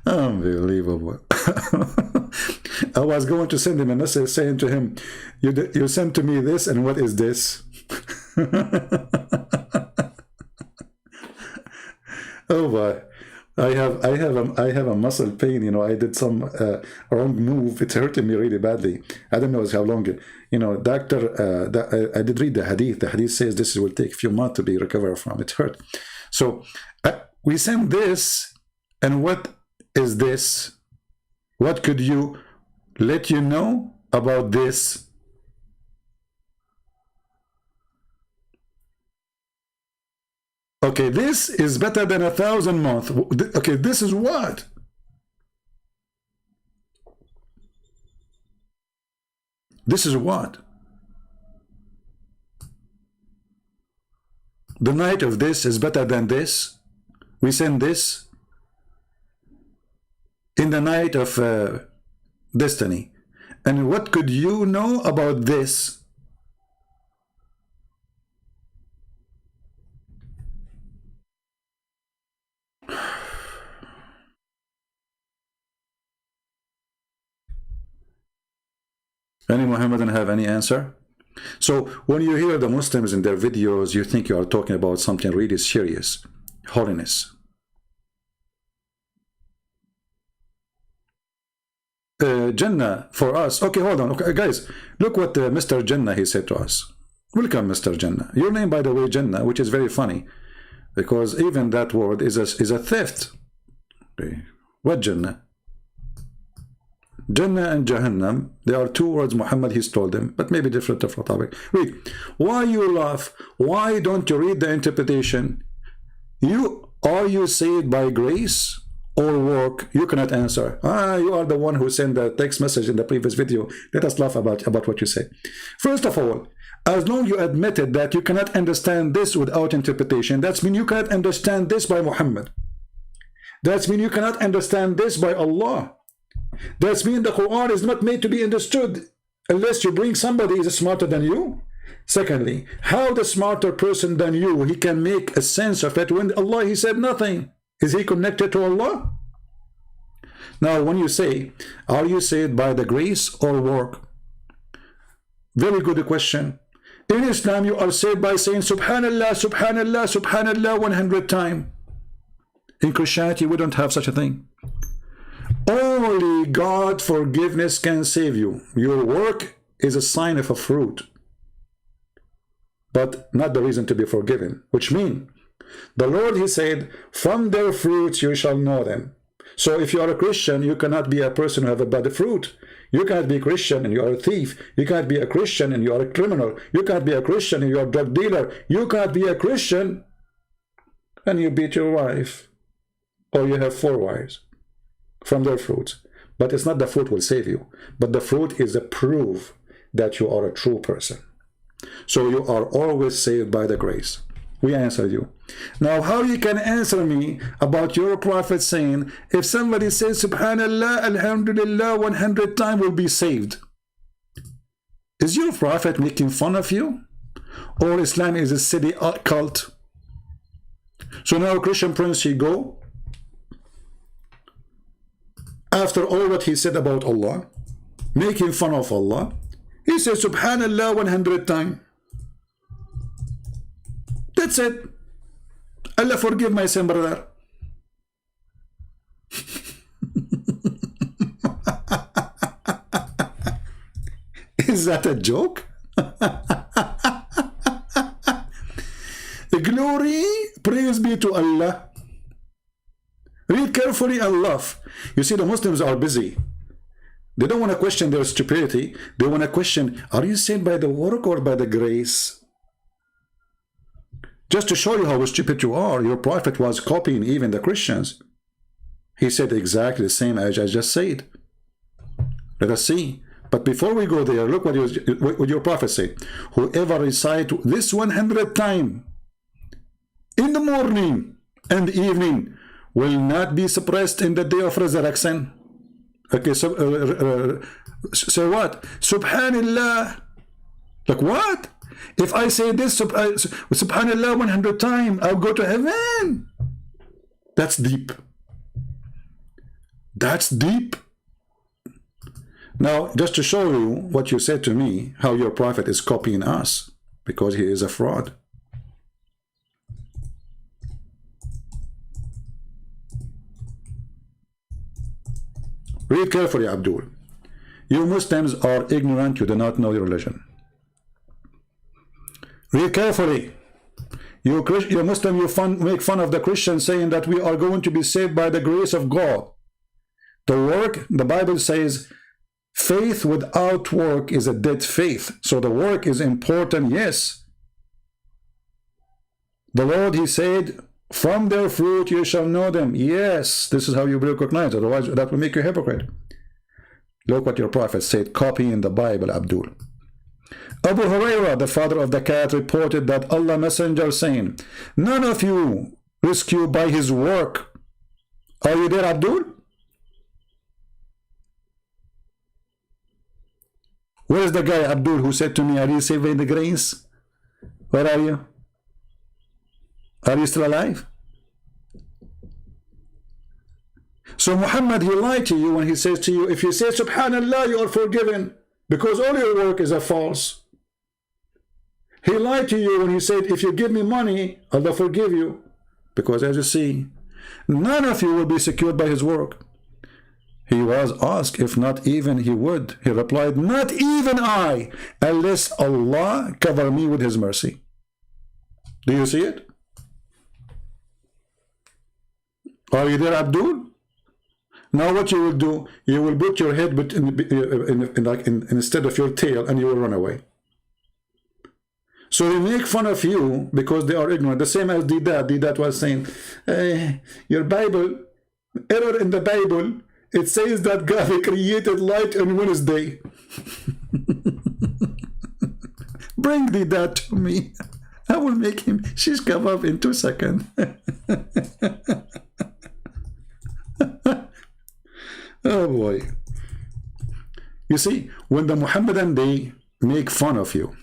Unbelievable. I was going to send him a message saying to him, you sent to me this, and what is this? Oh boy. I have a muscle pain. You know, I did some wrong move. It's hurting me really badly. I don't know how long. You know, doctor. I did read the hadith. The hadith says this will take a few months to be recovered from. It hurt. So we send this, and what is this? What could you let you know about this? Okay, this is better than 1,000 months. Okay, this is what? This is what? The night of this is better than this. We send this in the night of destiny. And what could you know about this? Any Mohammedan have any answer? So when you hear the Muslims in their videos, you think you are talking about something really serious. Holiness. Jannah for us. Okay, hold on. Okay, guys, look what Mr. Jannah, he said to us. Welcome, Mr. Jannah. Your name, by the way, Jannah, which is very funny, because even that word is a theft. Okay. What Jannah? Jannah and Jahannam, they are two words Muhammad he's told them, but maybe different topic. Wait, why you laugh? Why don't you read the interpretation? Are you saved by grace or work? You cannot answer. You are the one who sent the text message in the previous video. Let us laugh about what you say. First of all, as long as you admitted that you cannot understand this without interpretation, that means you cannot understand this by Muhammad. That means you cannot understand this by Allah. That means the Quran is not made to be understood unless you bring somebody who is smarter than you. Secondly, how the smarter person than you, he can make a sense of it when Allah, he said nothing. Is he connected to Allah? Now, when you say, are you saved by the grace or work? Very good question. In Islam, you are saved by saying Subhanallah, Subhanallah, Subhanallah 100 times. In Christianity, we don't have such a thing. Only God forgiveness can save you. Your work is a sign of a fruit, but not the reason to be forgiven. Which means, the Lord, he said, from their fruits you shall know them. So if you are a Christian, you cannot be a person who have a bad fruit. You cannot be a Christian and you are a thief. You cannot be a Christian and you are a criminal. You cannot be a Christian and you are a drug dealer. You cannot be a Christian and you beat your wife, or you have 4 wives. From their fruits. But it's not the fruit will save you, but the fruit is a proof that you are a true person. So you are always saved by the grace. We answered you. Now how you can answer me about your prophet saying, if somebody says Subhanallah, Alhamdulillah 100 times will be saved? Is your prophet making fun of you? Or Islam is a silly cult? So now Christian Prince, he go, after all what he said about Allah, making fun of Allah, he says Subhanallah 100 times. That's it. Allah forgive my sin, brother. Is that a joke? Glory, praise be to Allah. Read carefully and laugh. You see, the Muslims are busy. They don't want to question their stupidity. They want to question, are you saved by the work or by the grace? Just to show you how stupid you are, your prophet was copying even the Christians. He said exactly the same as I just said. Let us see. But before we go there, look what your prophet said. Whoever recite this 100 times in the morning and evening will not be suppressed in the day of resurrection. Okay, so what? Subhanallah. Like what? If I say this, subhanallah 100 times, I'll go to heaven. That's deep. That's deep. Now, just to show you what you said to me, how your prophet is copying us, because he is a fraud. Read carefully, Abdul. You Muslims are ignorant, you do not know your religion. Read carefully. You Muslim, make fun of the Christians saying that we are going to be saved by the grace of God. The work, the Bible says, faith without work is a dead faith. So the work is important, yes. The Lord, he said, from their fruit you shall know them. Yes, this is how you recognize. Otherwise, that will make you a hypocrite. Look what your prophet said, copy in the Bible, Abdul. Abu Hurairah, the father of the cat, reported that Allah Messenger saying, none of you rescued by his work. Are you there, Abdul? Where is the guy, Abdul, who said to me, are you saving the grace? Where are you? Are you still alive? So Muhammad, he lied to you when he says to you, if you say subhanallah, you are forgiven, because all your work is a false. He lied to you when he said, if you give me money, Allah forgive you, because as you see, none of you will be secured by his work. He was asked if not even he would. He replied, not even I, unless Allah cover me with his mercy. Do you see it? Are you there, Abdul? Now what you will do, you will put your head instead of your tail, and you will run away. So they make fun of you because they are ignorant. The same as Didat. Didat was saying, your Bible, error in the Bible, it says that God created light on Wednesday. Bring Didat to me. I will make him shish kebab in 2 seconds. Oh boy. You see, when the Muhammadan, they make fun of you,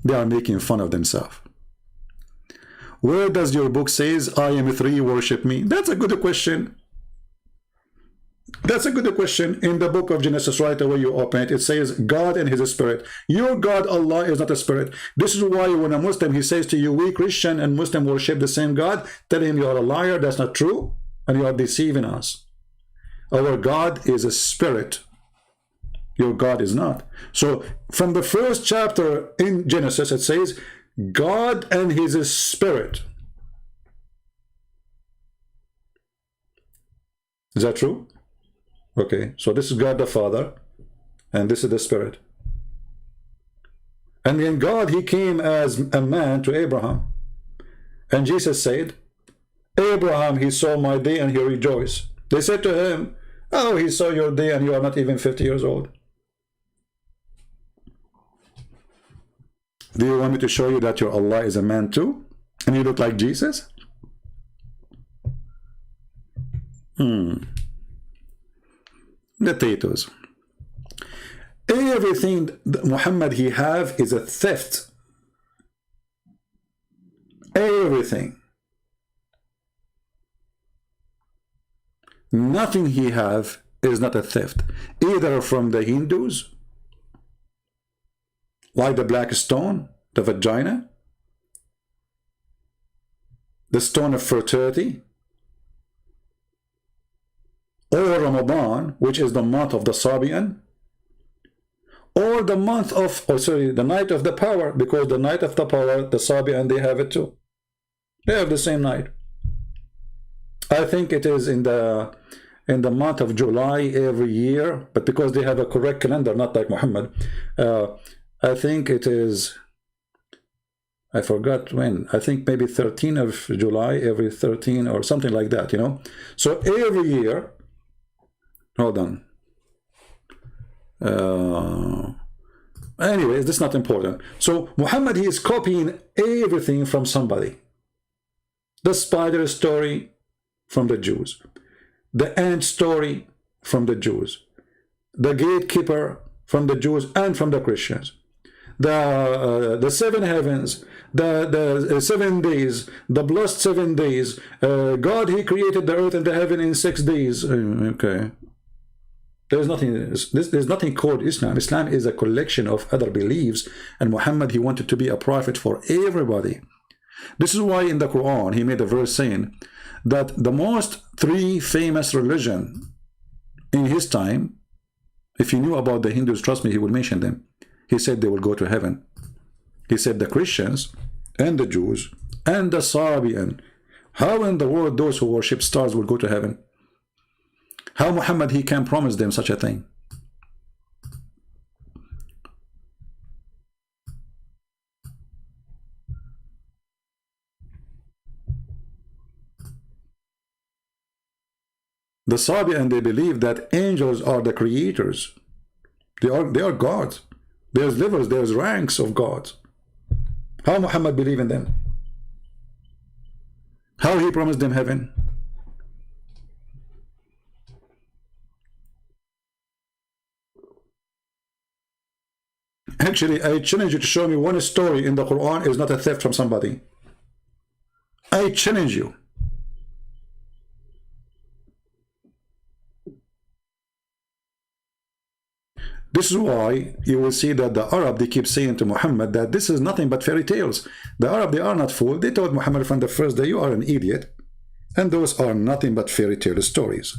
they are making fun of themselves. Where does your book says, I am three, worship me? That's a good question. That's a good question. In the book of Genesis, right away you open it, it says God and his spirit. Your God, Allah, is not a spirit. This is why when a Muslim, he says to you, we Christian and Muslim worship the same God, tell him you are a liar, that's not true, and you are deceiving us. Our God is a spirit. Your God is not. So from the first chapter in Genesis, it says God and his spirit. Is that true? Okay, so this is God the Father, and this is the Spirit. And then God, he came as a man to Abraham. And Jesus said, Abraham, he saw my day and he rejoiced. They said to him, oh, he saw your day and you are not even 50 years old. Do you want me to show you that your Allah is a man too? And you look like Jesus? Potatoes. Everything that Muhammad he have is a theft. Everything. Nothing he have is not a theft. Either from the Hindus, like the black stone, the vagina, the stone of fertility, or Ramadan, which is the month of the Sabian, or the month of, the night of the power, because the night of the power, the Sabian, they have it too. They have the same night. I think it is in the month of July every year, but because they have a correct calendar, not like Muhammad, I think it is, I forgot when, I think maybe 13 of July, every 13 or something like that, you know. So every year, hold on. Anyways, this is not important. So Muhammad, he is copying everything from somebody. The spider story from the Jews. The ant story from the Jews. The gatekeeper from the Jews and from the Christians. the 7 heavens, the 7 days, the blessed 7 days. God, he created the earth and the heaven in 6 days. Okay. There's nothing called Islam. Islam is a collection of other beliefs, and Muhammad, he wanted to be a prophet for everybody. This is why in the Quran he made a verse saying that the most 3 famous religion in his time, if you knew about the Hindus, trust me, he would mention them. He said they will go to heaven. He said the Christians and the Jews and the Sabian. How in the world those who worship stars will go to heaven? How Muhammad, he can promise them such a thing? The Sabian, they believe that angels are the creators. They are gods. There's levels, there's ranks of gods. How Muhammad believe in them? How he promised them heaven? Actually, I challenge you to show me one story in the Quran is not a theft from somebody. I challenge you. This is why you will see that the Arab, they keep saying to Muhammad that this is nothing but fairy tales. The Arab, they are not fooled. They told Muhammad from the first day, you are an idiot. And those are nothing but fairy tale stories.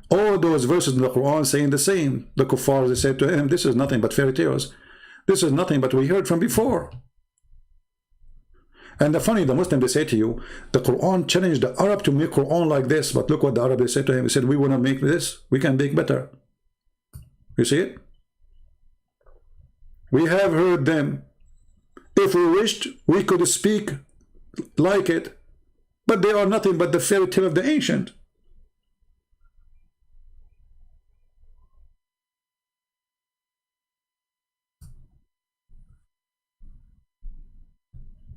All those verses in the Quran saying the same. The kuffar, they said to him, this is nothing but fairy tales. This is nothing but we heard from before. And the funny, the Muslim, they say to you, the Quran challenged the Arab to make Quran like this. But look what the Arab, they said to him. He said, we want to make this. We can make better. You see it? We have heard them. If we wished, we could speak like it. But they are nothing but the fairy tale of the ancient.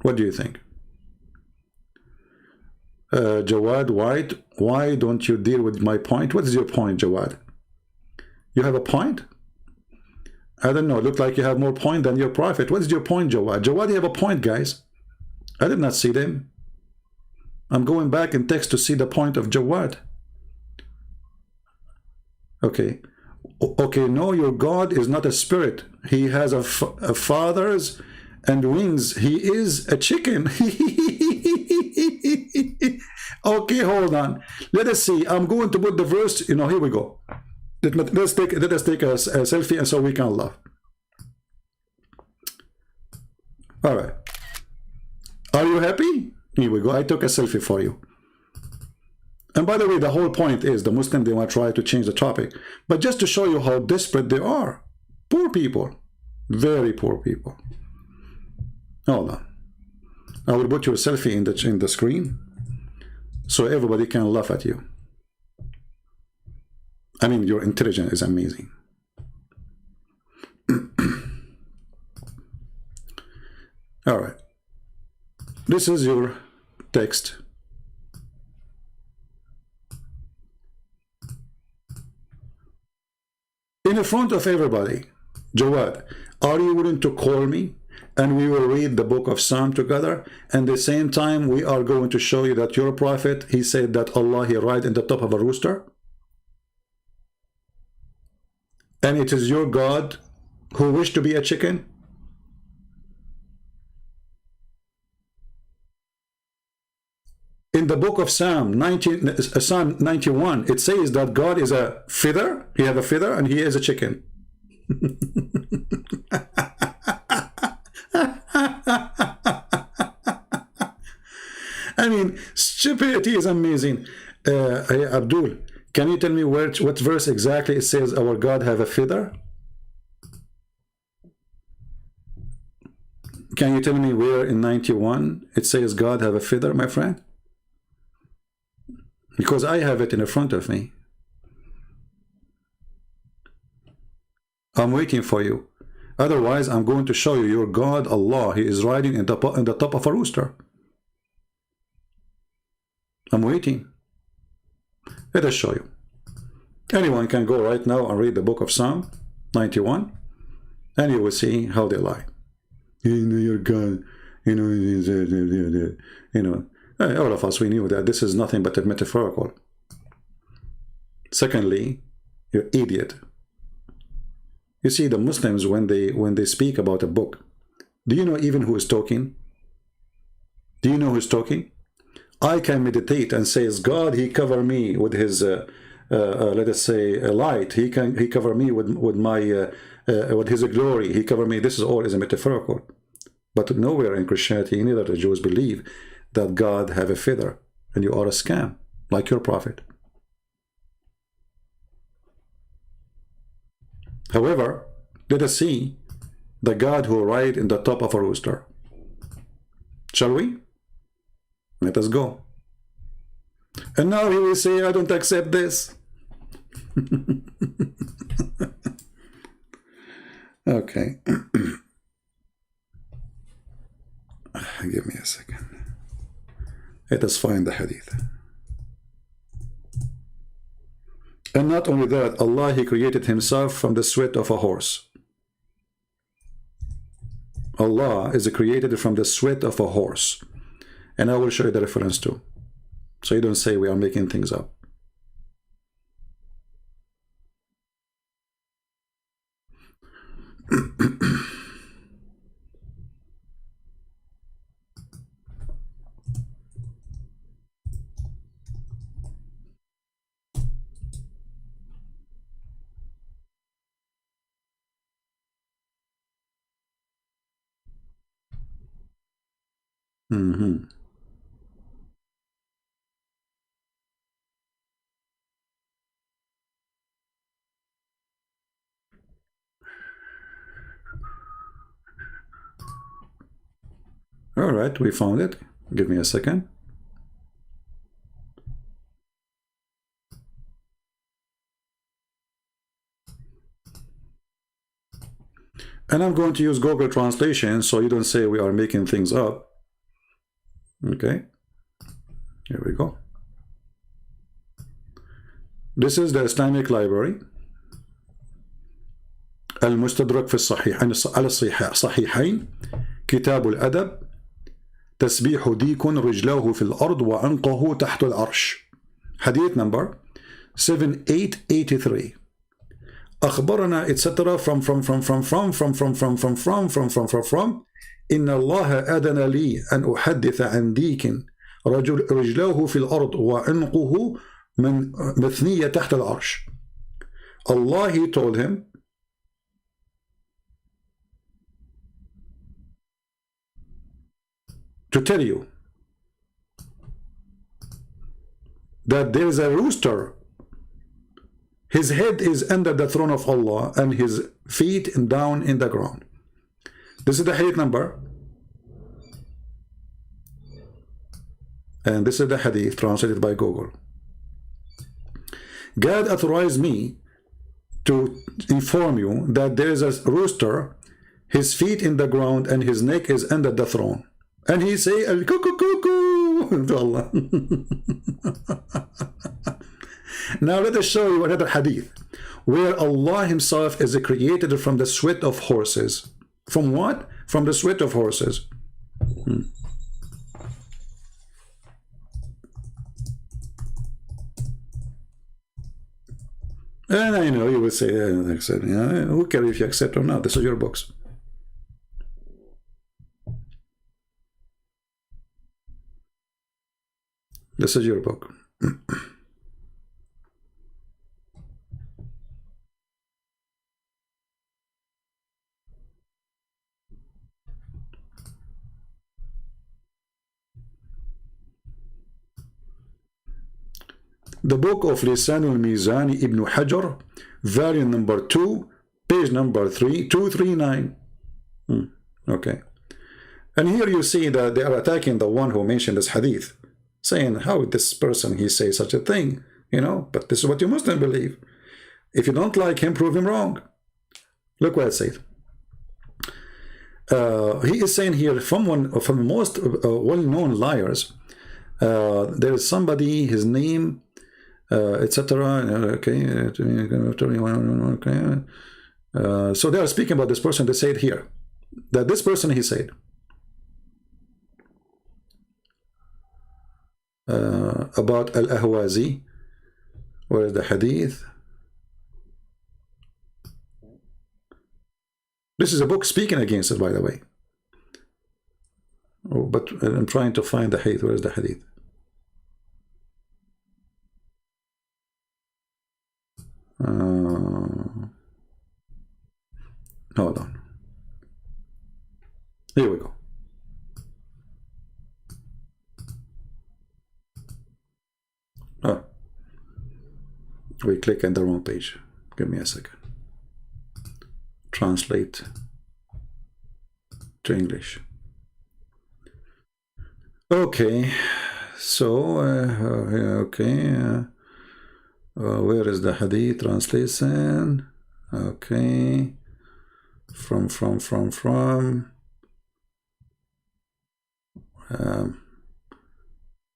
What do you think? Jawad White, why don't you deal with my point? What is your point, Jawad? You have a point? I don't know. Look like you have more point than your prophet. What is your point, Jawad? Jawad, you have a point, guys. I did not see them. I'm going back in text to see the point of Jawad. Okay. Okay, no, your God is not a spirit. He has a fathers and wings. He is a chicken. Okay, hold on. Let us see. I'm going to put the verse. You know, here we go. Let us take a selfie, and so we can laugh. All right. Are you happy? Here we go. I took a selfie for you. And by the way, the whole point is the Muslim, they want to try to change the topic. But just to show you how desperate they are. Poor people. Very poor people. Hold on. I will put your selfie in the screen so everybody can laugh at you. I mean, your intelligence is amazing. All right. This is your text. In front of everybody, Jawad, are you willing to call me and we will read the book of Psalm together? And at the same time, we are going to show you that your prophet, he said that Allah, he ride in the top of a rooster. And it is your God who wished to be a chicken? In the book of Psalm 91, it says that God is a feather. He has a feather and he is a chicken. I mean, stupidity is amazing. Abdul, can you tell me what verse exactly it says our God have a feather? Can you tell me where in 91 it says God have a feather, my friend? Because I have it in front of me. I'm waiting for you. Otherwise, I'm going to show you your God, Allah. He is riding in the top of a rooster. I'm waiting. Let us show you. Anyone can go right now and read the book of Psalm 91. And you will see how they lie. You know, you're God. You know, all of us, we knew that this is nothing but a metaphorical. Secondly, you're idiot. You see, the Muslims, when they speak about a book, do you know even who is talking? Do you know who's talking? I can meditate and says, God, he cover me with his, let us say, light. He cover me with my, with his glory. He cover me. This is all is a metaphorical. But nowhere in Christianity, neither the Jews believe that God have a feather and you are a scam, like your prophet. However, let us see the God who ride in the top of a rooster. Shall we? Let us go. And now he will say, I don't accept this. Okay. Give me a second. Let us find the hadith. And not only that, Allah, he created himself from the sweat of a horse. Allah is created from the sweat of a horse. And I will show you the reference too. So you don't say we are making things up. All right, we found it. Give me a second. And I'm going to use Google Translation so you don't say we are making things up. Okay, here we go. This is the Islamic library. المستدرك في الصحيحين على الصحيحين كتاب الأدب تسبيح ديك رجلاه في الأرض وعنقه تحت العرش. Hadith number 7883. أخبرنا etc. from إن الله أذن لي أن أحدث عن ديك رجلاه في الأرض وعنقه مثنية تحت العرش. Allah, he told him to tell you that there is a rooster. His head is under the throne of Allah and his feet down in the ground. This is the hadith number. And this is the hadith translated by Google. God authorized me to inform you that there is a rooster, his feet in the ground and his neck is under the throne. And he say, Al-Cuckoo to Allah. Now let us show you another hadith where Allah himself is created from the sweat of horses. From what? From the sweat of horses. And I know you will say, who cares if you accept or not? This is your books. This is your book. The book of Lisan al-Mizani Ibn Hajar, volume number 2, page number 239. Okay. And here you see that they are attacking the one who mentioned this hadith, saying, how this person, he say such a thing, but this is what you Muslim believe. If you don't like him, prove him wrong. Look what it says. He is saying here, from the most well-known liars, there is somebody, his name, etc. Okay, So they are speaking about this person. They say it here. That this person, he said, about Al-Ahwazi. Where is the hadith? This is a book speaking against it, by the way. Oh, but I'm trying to find the hadith. Where is the hadith? Hold on. Here we go. Oh. We click on the wrong page. Give me a second. Translate to English. Okay. So, okay. Where is the hadith translation? Okay. From.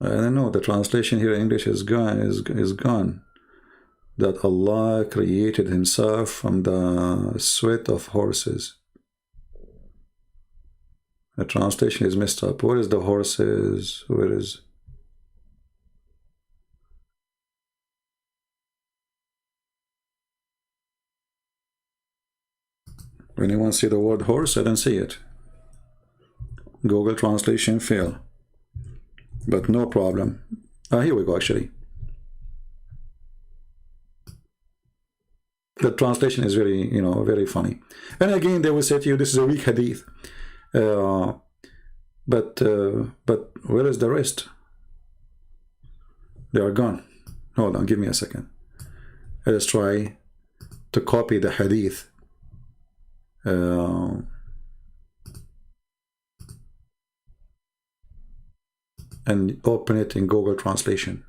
I don't know. The translation here in English is gone. Is gone. That Allah created Himself from the sweat of horses. The translation is messed up. Where is the horses? Where is? Anyone see the word horse? I don't see it. Google translation fail. But no problem. Here we go, actually. The translation is very, very funny. And again, they will say to you, this is a weak hadith. But where is the rest? They are gone. Hold on, give me a second. Let's try to copy the hadith. And open it in Google Translation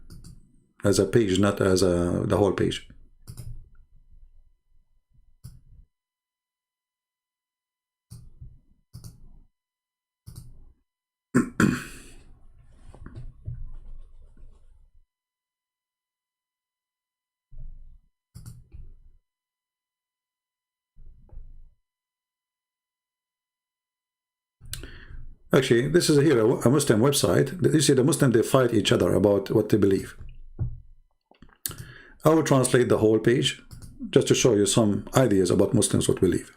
as a page, not as the whole page. Actually, this is here a Muslim website. You see, the Muslims, they fight each other about what they believe. I will translate the whole page just to show you some ideas about Muslims what believe.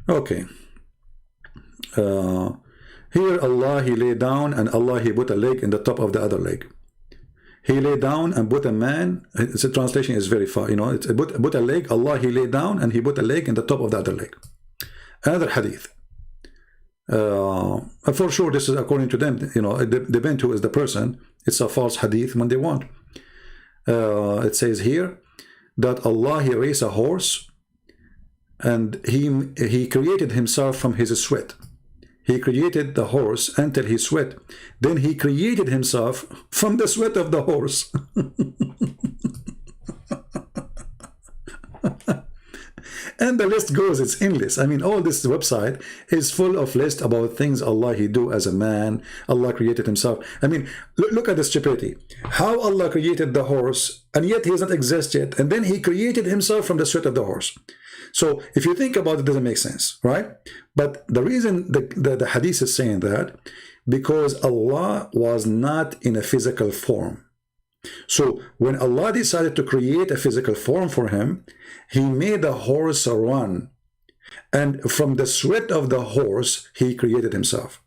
Okay. Here Allah, He lay down, and Allah, He put a leg in the top of the other leg. He lay down and put a man. The translation is very far. It's put a leg. Allah, He lay down and He put a leg in the top of the other leg. Another hadith. For sure, this is according to them. It depends who is the person. It's a false hadith when they want. It says here that Allah, He raised a horse, and He created Himself from His sweat. He created the horse until He sweat. Then He created Himself from the sweat of the horse. And the list goes, it's endless. I mean, all this website is full of lists about things Allah, He do as a man. Allah created Himself. I mean, look at the stupidity. How Allah created the horse, and yet He does not exist yet. And then He created Himself from the sweat of the horse. So if you think about it, it doesn't make sense, right? But the reason the hadith is saying that, because Allah was not in a physical form. So when Allah decided to create a physical form for Him, He made the horse run, and from the sweat of the horse He created Himself.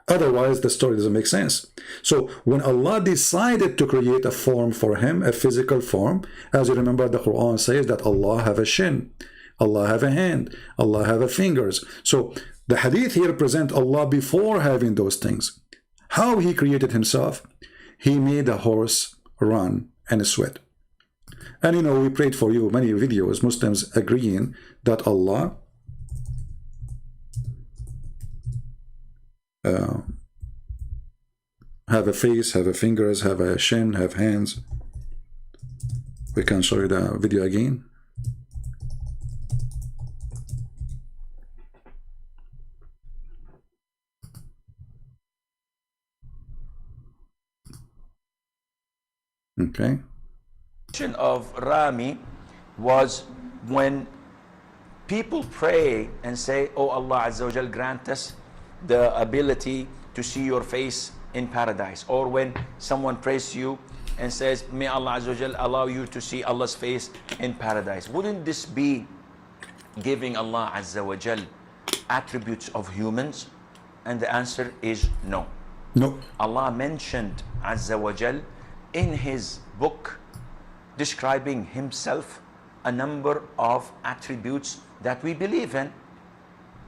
Otherwise the story doesn't make sense. So when Allah decided to create a form for Him, a physical form, as you remember, the Quran says that Allah have a shin, Allah have a hand, Allah have a fingers. So the hadith here present Allah before having those things. How He created Himself? He made a horse run and sweat. And we prayed for you many videos, Muslims agreeing that Allah have a face, have a fingers, have a shin, have hands. We can show you the video again. Okay. Of Rami was when people pray and say, oh Allah Azza wa Jal, grant us the ability to see your face in paradise. Or when someone prays to you and says, may Allah Azza wa Jal allow you to see Allah's face in paradise. Wouldn't this be giving Allah Azza wa Jal attributes of humans? And the answer is no. No. Allah mentioned Azza wa Jal in his book describing himself a number of attributes that we believe in.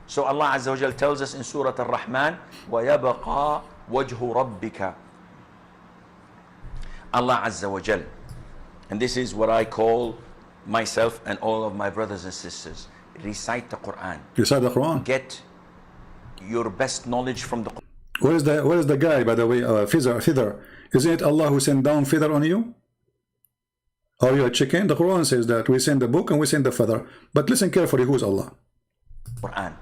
So Allah Azza wa Jal tells us in Surah Ar-Rahman, وَيَبَقَى وَجْهُ رَبِّكَ. Allah Azza wa Jal, and this is what I call myself and all of my brothers and sisters, recite the Quran. Recite the Quran. Get your best knowledge from the Quran. Where is the guy, by the way, feather? Isn't it Allah who sent down feather on you? Are you a chicken? The Quran says that we send the book and we send the feather. But listen carefully, who is Allah? Quran.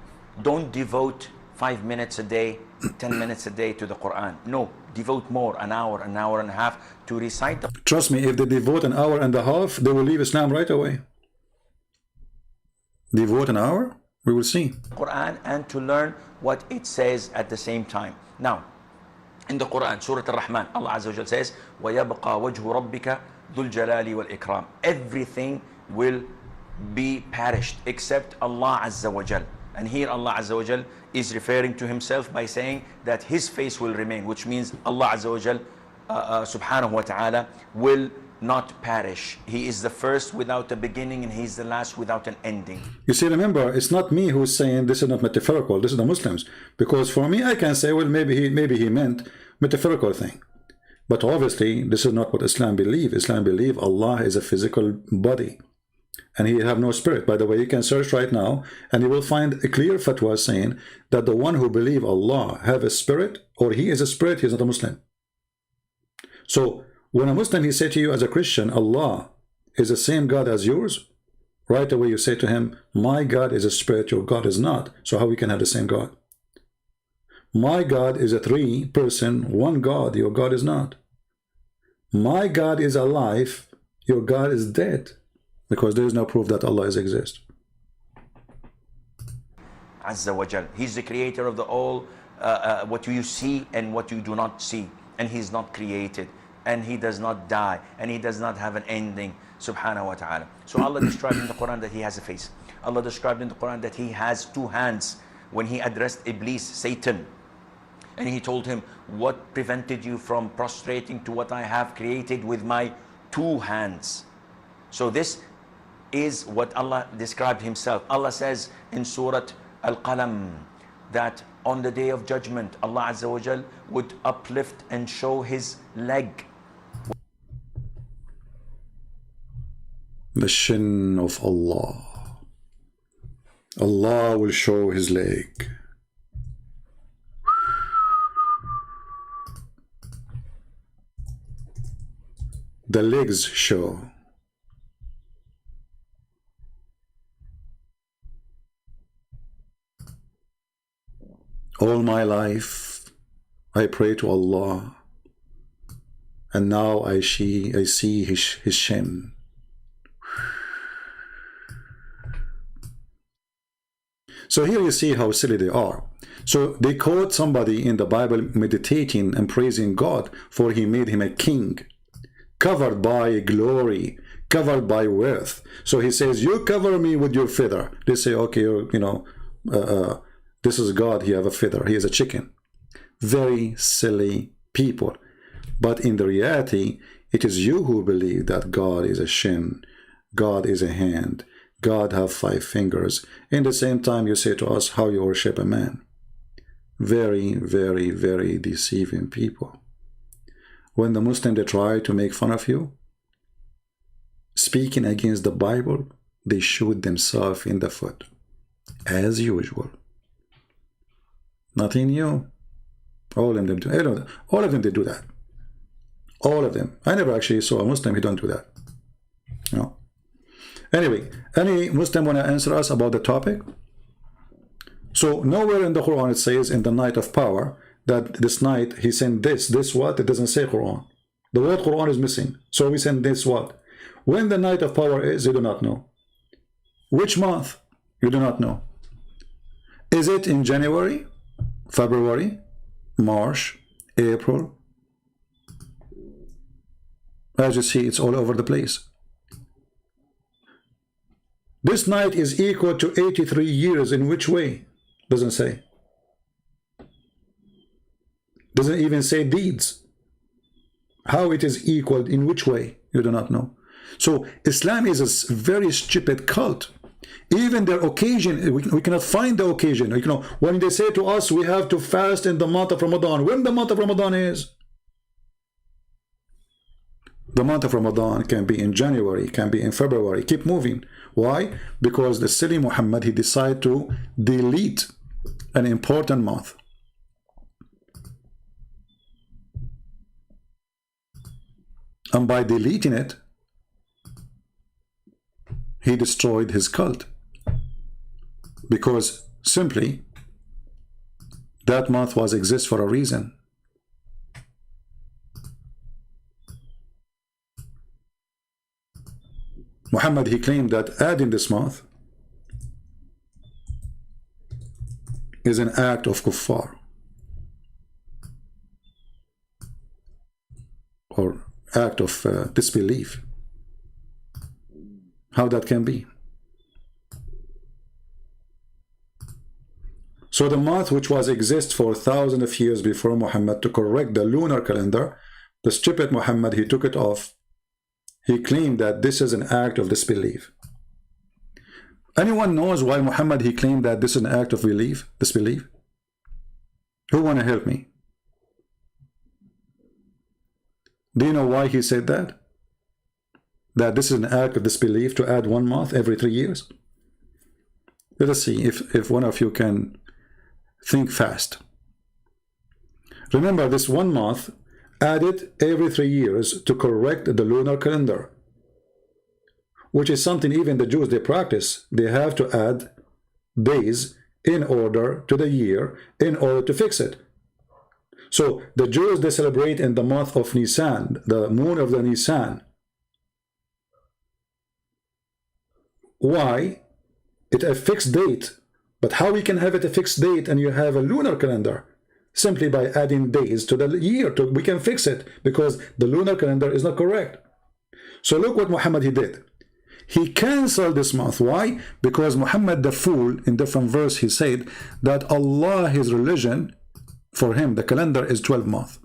Don't devote 5 minutes a day, 10 minutes a day to the Quran. No, devote more, an hour and a half to recite the Trust me, if they devote an hour and a half, they will leave Islam right away. Devote an hour? We will see. Quran and to learn what it says at the same time. Now, in the Quran, Surah Ar-Rahman, Allah Azza wa Jal says, وَيَبْقَى وَجْهُ رَبِّكَ ذُو الْجَلَالِ وَالْإِكْرَامِ. Everything will be perished except Allah Azza wa Jal. And here Allah Azza wa Jal is referring to himself by saying that his face will remain, which means Allah Azza wa Jal subhanahu wa ta'ala will not perish. He is the first without a beginning and he is the last without an ending. You see, remember, it's not me who's saying this is not metaphorical. This is the Muslims. Because for me, I can say, well, maybe he meant metaphorical thing. But obviously, this is not what Islam believe. Islam believe Allah is a physical body. And he have no spirit. By the way, you can search right now and you will find a clear fatwa saying that the one who believe Allah have a spirit or he is a spirit, he is not a Muslim. So when a Muslim, he say to you as a Christian, Allah is the same God as yours, right away you say to him, my God is a spirit, your God is not. So how we can have the same God? My God is a 3-person, one God, your God is not. My God is alive, your God is dead. Because there is no proof that Allah exists. Azza wa Jal. He's the creator of the all, what you see and what you do not see. And he's not created. And he does not die. And he does not have an ending. Subhanahu wa ta'ala. So Allah described in the Quran that he has a face. Allah described in the Quran that he has 2 hands. When he addressed Iblis, Satan. And he told him, what prevented you from prostrating to what I have created with my 2 hands? So this is what Allah described himself. Allah says in Surah Al-Qalam that on the day of judgment, Allah Azza wa Jal would uplift and show his leg. The shin of Allah. Allah will show his leg. The legs show. All my life, I pray to Allah, and now I see his shin. So here you see how silly they are. So they quote somebody in the Bible meditating and praising God for he made him a king, covered by glory, covered by worth. So he says, you cover me with your feather. They say, okay, this is God, he have a feather, he is a chicken. Very silly people. But in the reality, it is you who believe that God is a shin, God is a hand, God have 5 fingers. In the same time, you say to us how you worship a man. Very, very, very deceiving people. When the Muslims, they try to make fun of you, speaking against the Bible, they shoot themselves in the foot. As usual. Nothing new. All of them do. All of them, they do that. All of them. I never actually saw a Muslim who don't do that. No. Anyway, any Muslim want to answer us about the topic? So nowhere in the Quran it says in the night of power that this night he sent this what? It doesn't say Quran. The word Quran is missing. So we send this what? When the night of power is, you do not know. Which month? You do not know. Is it in January, February, March, April? As you see, it's all over the place. This night is equal to 83 years. In which way? Doesn't say. Doesn't even say deeds. How it is equal, in which way? You do not know. So Islam is a very stupid cult. Even their occasion, we cannot find the occasion. You know, when they say to us, we have to fast in the month of Ramadan. When the month of Ramadan is? The month of Ramadan can be in January, can be in February. Keep moving. Why? Because the silly Muhammad, he decided to delete an important month. And by deleting it, he destroyed his cult. Because simply, that month was exist for a reason. Muhammad, he claimed that adding this month is an act of kuffar, or act of disbelief. How that can be? So the month which was exist for thousands of years before Muhammad to correct the lunar calendar, the stupid Muhammad, he took it off. He claimed that this is an act of disbelief. Anyone knows why Muhammad, he claimed that this is an act of disbelief? Who want to help me? Do you know why he said that? That this is an act of disbelief to add one month every 3 years? Let us see if one of you can think fast. Remember, this 1 month added every 3 years to correct the lunar calendar, which is something even the Jews, they practice. They have to add days in order to the year in order to fix it. So the Jews, they celebrate in the month of Nisan, the moon of the Nisan. Why? It's a fixed date. But how we can have it a fixed date and you have a lunar calendar? Simply by adding days to the year. We can fix it because the lunar calendar is not correct. So look what Muhammad he did. He canceled this month. Why? Because Muhammad the fool, in different verse, he said that Allah, his religion, for him, the calendar is 12 months.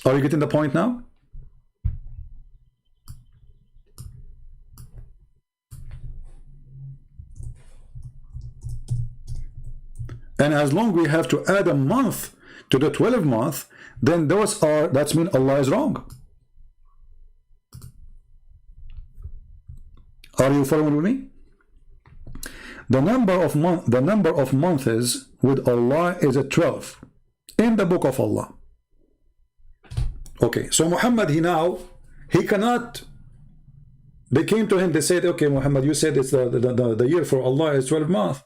Are you getting the point now? And as long we have to add a month to the 12 month, then that's mean Allah is wrong. Are you following with me? The number of months with Allah is a 12 in the book of Allah. Okay, so Muhammad, he cannot. They came to him, they said, okay, Muhammad, you said it's the year for Allah is 12 months.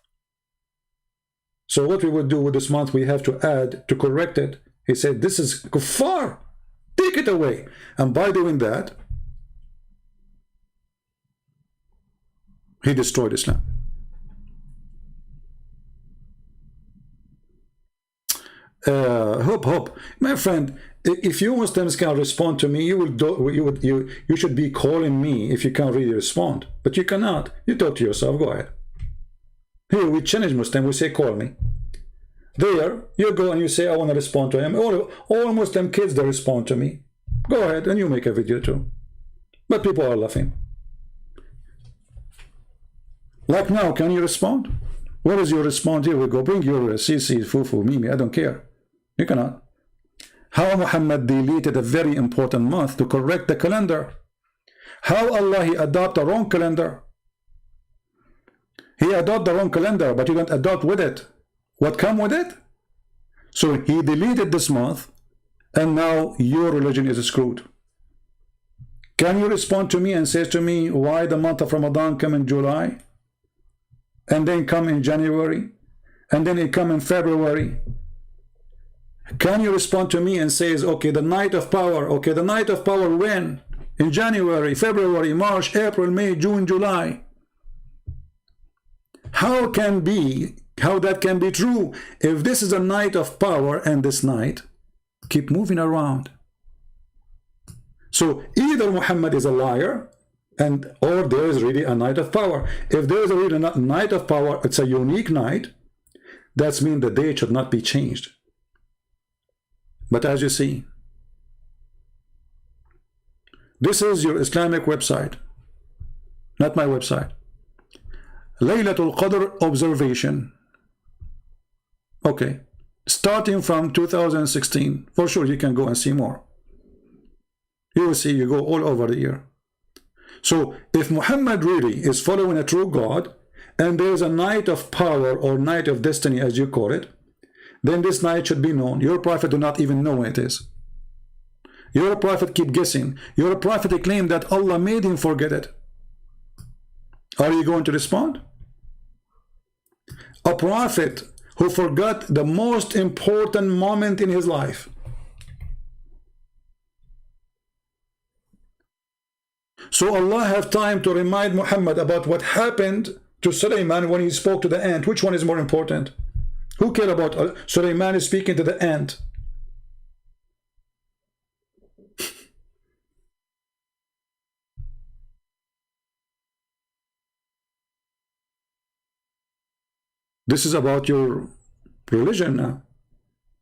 So what we would do with this month, we have to add to correct it. He said, this is kuffar. Take it away. And by doing that, he destroyed Islam. Hope, my friend. If you Muslims can respond to me, you should be calling me if you can't really respond. But you cannot. You talk to yourself. Go ahead. Here we challenge Muslim. We say, call me. There you go and you say, I want to respond to him. All Muslim kids, they respond to me. Go ahead and you make a video too. But people are laughing. Like now, can you respond? What is your response? Here we go. Bring your CC, Fufu, Mimi. I don't care. You cannot. How Muhammad deleted a very important month to correct the calendar. How Allah, he adopted the wrong calendar. He adopted the wrong calendar, but you don't adopt with it. What come with it? So he deleted this month, and now your religion is screwed. Can you respond to me and say to me why the month of Ramadan come in July, and then come in January, and then it come in February, Can you respond to me and says, okay, the night of power, okay, the night of power when? In January, February, March, April, May, June, July. How that can be true if this is a night of power and this night keep moving around? So either Muhammad is a liar or there is really a night of power. If there is a really night of power, it's a unique night. That means the date should not be changed. But as you see, this is your Islamic website, not my website. Laylatul Qadr observation. Okay, starting from 2016. For sure, you can go and see more. You will see, you go all over the year. So if Muhammad really is following a true God, and there is a night of power or night of destiny, as you call it, then this night should be known. Your prophet do not even know when it is. Your prophet keep guessing. Your prophet claim that Allah made him forget it. Are you going to respond? A prophet who forgot the most important moment in his life. So Allah have time to remind Muhammad about what happened to Sulaiman when he spoke to the ant. Which one is more important? Who cares about Sulaiman is speaking to the ant? This is about your religion now.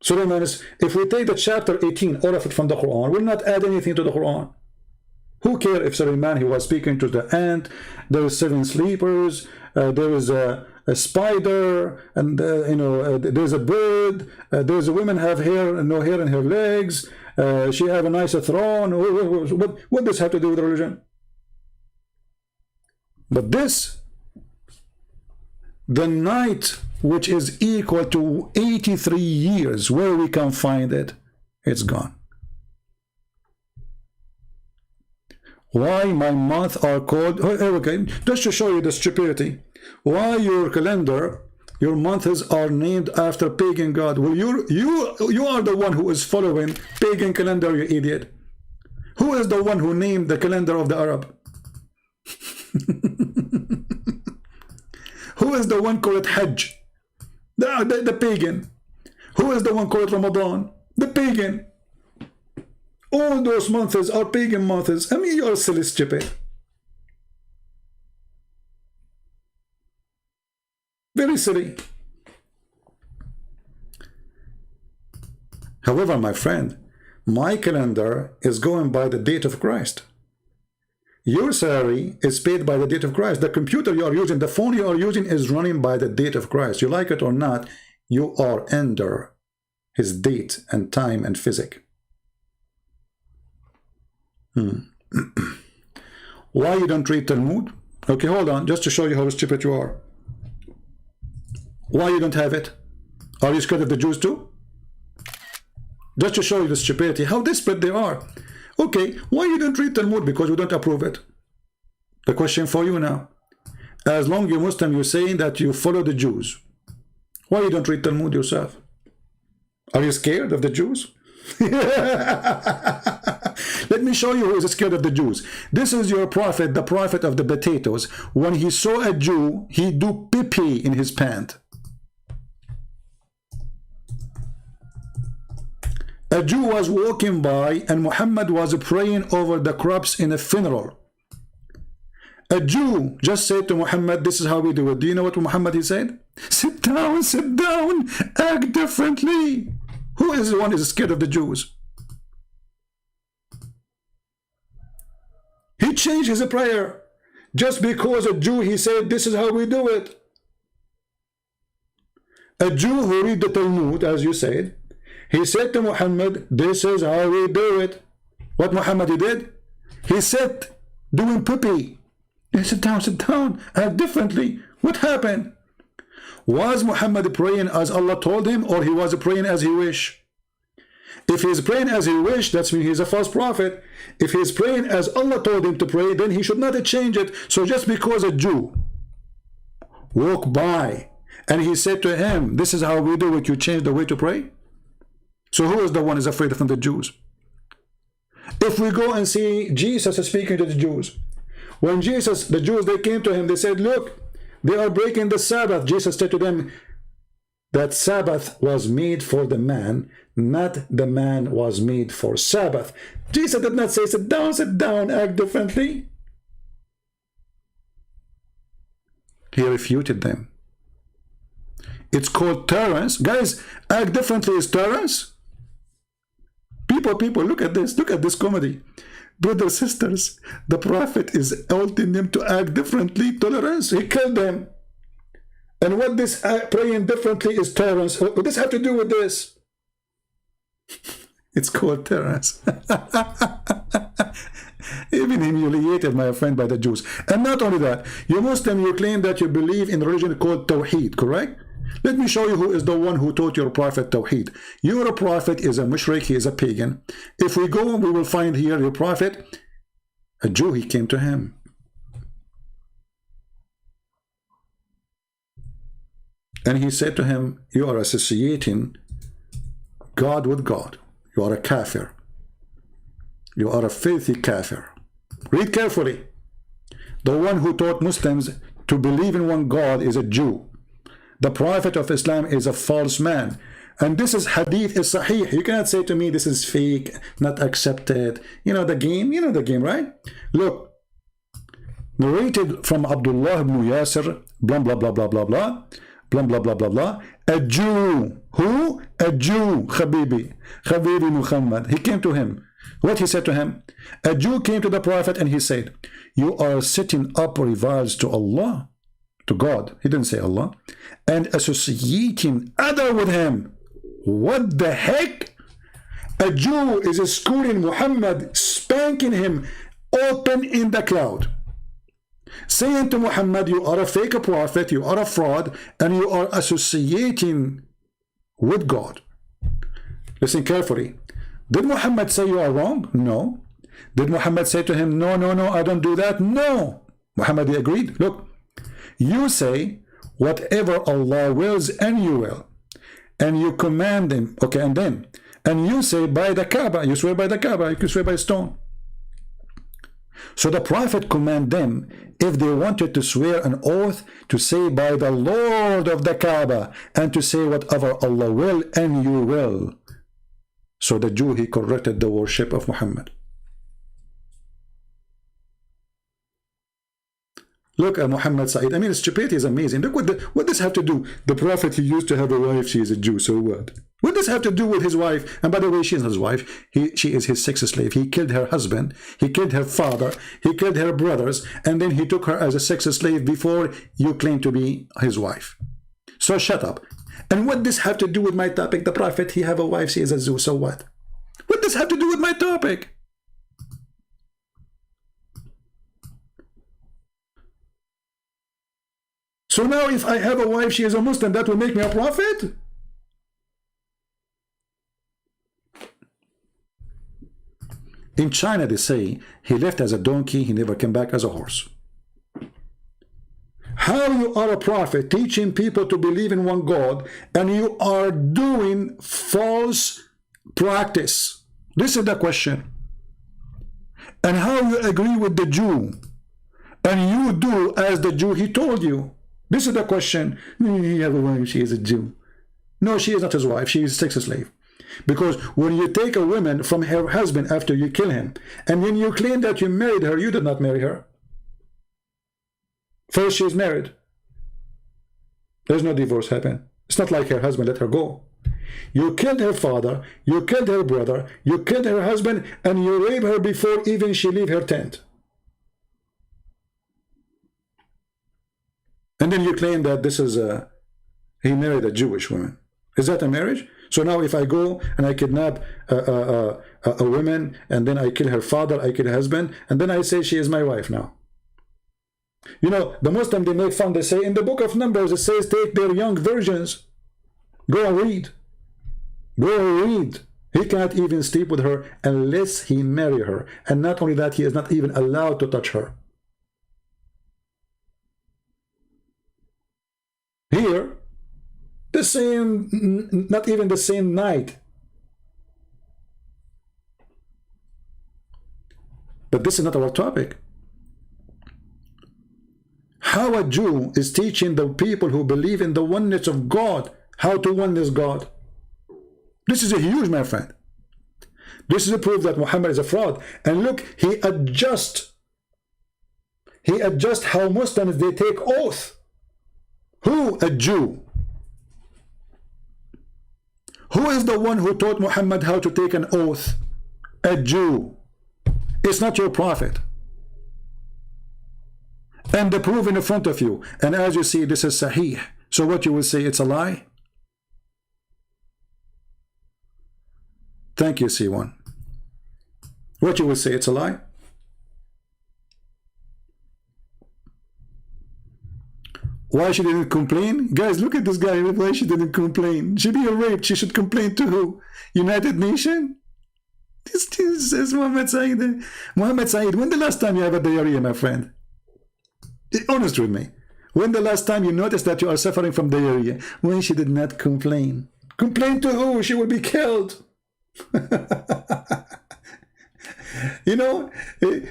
Sulaiman is, if we take the chapter 18, all of it from the Quran, we'll not add anything to the Quran. Who cares if Sulaiman, he was speaking to the ant, there is 7 sleepers, there is a spider, and there's a bird, there's a woman have hair and no hair in her legs, she have a nicer throne. What does have to do with religion? But this, the night which is equal to 83 years, where we can find it, it's gone. Why my months are called, okay, just to show you the stupidity, why your calendar, your months are named after pagan god. Well, you are the one who is following pagan calendar, you idiot. Who is the one who named the calendar of the Arab? Who is the one called Hajj? The pagan. Who is the one called Ramadan? The pagan. All those months are pagan months. I mean, you are silly stupid. Very silly. However, my friend, my calendar is going by the date of Christ. Your salary is paid by the date of Christ. The computer you are using, the phone you are using is running by the date of Christ. You like it or not, you are under his date and time and physics. Why you don't read Talmud? Okay, hold on, just to show you how stupid you are. Why you don't have it? Are you scared of the Jews too? Just to show you the stupidity, how desperate they are. Okay, why you don't read Talmud? Because you don't approve it. The question for you now, as long as you're Muslim, you're saying that you follow the Jews. Why you don't read Talmud yourself? Are you scared of the Jews? Let me show you who is scared of the Jews. This is your prophet, the prophet of the potatoes. When he saw a Jew, he do pee-pee in his pant. A Jew was walking by and Muhammad was praying over the crops in a funeral. A Jew just said to Muhammad, this is how we do it. Do you know what Muhammad he said? Sit down, act differently. Who is the one who is scared of the Jews? He changed his prayer just because a Jew, he said, this is how we do it. A Jew who read the Talmud, as you said, he said to Muhammad, this is how we do it. What Muhammad he did? He said, doing pee-pee. He said, sit down, act differently. What happened? Was Muhammad praying as Allah told him, or he was praying as he wished? If he is praying as he wished, that means he is a false prophet. If he is praying as Allah told him to pray, then he should not change it. So just because a Jew walked by and he said to him, this is how we do it, you change the way to pray? So who is the one who is afraid from the Jews? If we go and see Jesus speaking to the Jews, when Jesus, the Jews, they came to him, they said, look, they are breaking the Sabbath. Jesus said to them that Sabbath was made for the man, not the man was made for Sabbath. Jesus did not say, sit down, act differently. He refuted them. It's called tolerance. Guys, act differently is tolerance. People, look at this comedy. Brothers, sisters, the Prophet is urging them to act differently, tolerance. He killed them. And what this praying differently is tolerance. What does this have to do with this? It's called tolerance. Even humiliated, my friend, by the Jews. And not only that, you Muslim, you claim that you believe in a religion called Tawheed, correct? Let me show you who is the one who taught your prophet Tawheed. Your prophet is a mushrik, he is a pagan. If we go, we will find here your prophet, a Jew, he came to him. And he said to him, you are associating God with God. You are a kafir. You are a filthy kafir. Read carefully. The one who taught Muslims to believe in one God is a Jew. The Prophet of Islam is a false man. And this is hadith is sahih. You cannot say to me this is fake, not accepted. You know the game, right? Look, narrated from Abdullah ibn Yasir, blah, blah, blah, blah, blah, blah, blah, blah, blah, blah, blah. A Jew. Who? A Jew. Habibi Muhammad. He came to him. What he said to him? A Jew came to the Prophet and he said, you are setting up rivals to Allah, to God. He didn't say Allah. And associating other with him. What the heck? A Jew is schooling Muhammad, spanking him open in the cloud, saying to Muhammad, you are a fake prophet, you are a fraud, and you are associating with God. Listen carefully. Did Muhammad say you are wrong? No. Did Muhammad say to him, no, I don't do that? No. Muhammad agreed. Look, you say whatever Allah wills, and you will, and you command him, okay, and you say by the Kaaba, you swear by the Kaaba, you swear by stone. So the Prophet commanded them, if they wanted to swear an oath, to say by the Lord of the Kaaba, and to say whatever Allah will, and you will. So the Jew, he corrected the worship of Muhammad. Look at Muhammad Sa'id. I mean, his stupidity is amazing. Look what does have to do? The Prophet, he used to have a wife, she is a Jew, so what? What does have to do with his wife? And by the way, she is not his wife. She is his sex slave. He killed her husband. He killed her father. He killed her brothers. And then he took her as a sex slave before you claim to be his wife. So shut up. And what does have to do with my topic? The Prophet, he have a wife, she is a Jew, so what? What does have to do with my topic? So now if I have a wife, she is a Muslim, that will make me a prophet? In China, they say, he left as a donkey, he never came back as a horse. How you are a prophet teaching people to believe in one God, and you are doing false practice? This is the question. And how you agree with the Jew, and you do as the Jew he told you? This is the question. You have a wife, she is a Jew. No, she is not his wife, she is a sex slave. Because when you take a woman from her husband after you kill him, and when you claim that you married her, you did not marry her. First, she is married. There's no divorce happen. It's not like her husband let her go. You killed her father, you killed her brother, you killed her husband, and you rape her before even she leave her tent. And then you claim that this is he married a Jewish woman. Is that a marriage? So now if I go and I kidnap a woman, and then I kill her father, I kill her husband, and then I say she is my wife now. You know, the Muslim, they make fun, they say, in the book of Numbers, it says, take their young virgins. Go and read. Go and read. He cannot even sleep with her unless he marry her. And not only that, he is not even allowed to touch her. Here, the same, not even the same night, But this is not our topic. How a Jew is teaching the people who believe in the oneness of God how to oneness God. This is a huge, my friend. This is a proof that Muhammad is a fraud. And look, he adjusts how Muslims, they take oath. Who? A Jew. Who is the one who taught Muhammad how to take an oath? A Jew. It's not your prophet. And the proof in front of you. And as you see, this is Sahih. So what you will say, it's a lie? Thank you, C1. What you will say, it's a lie? Why she didn't complain? Guys, look at this guy. Why she didn't complain? She be raped. She should complain to who? United Nations? This is Mohammed Said. Mohammed Said, when the last time you have a diarrhea, my friend? Be honest with me. When the last time you noticed that you are suffering from diarrhea? When she did not complain. Complain to who? She will be killed. You know,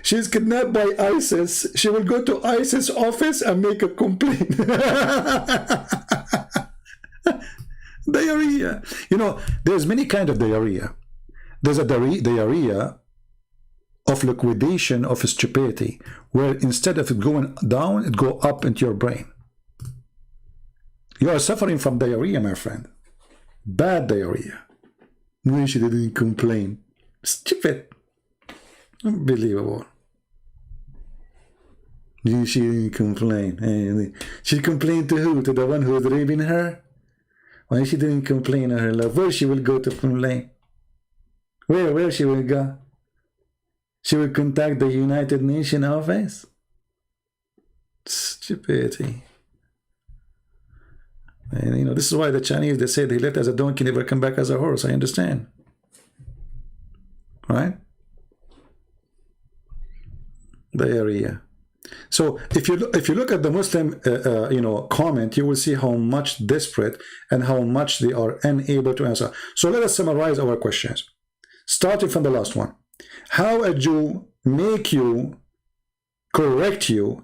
she's kidnapped by ISIS. She will go to ISIS office and make a complaint. Diarrhea. You know, there's many kinds of diarrhea. There's a diarrhea of liquidation of stupidity, where instead of it going down, it go up into your brain. You are suffering from diarrhea, my friend. Bad diarrhea. When she didn't complain. Stupid. Unbelievable. She didn't complain. She complained to who? To the one who was raping her? Why she didn't complain to her love? Where she will go to complain? Where she will go? She will contact the United Nations office? Stupidity. And you know, this is why the Chinese, they say they left as a donkey, never come back as a horse. I understand. Right? Diarrhea. So if you look at the Muslim comment, you will see how much desperate and how much they are unable to answer. So let us summarize our questions, starting from the last one. How a Jew make you correct your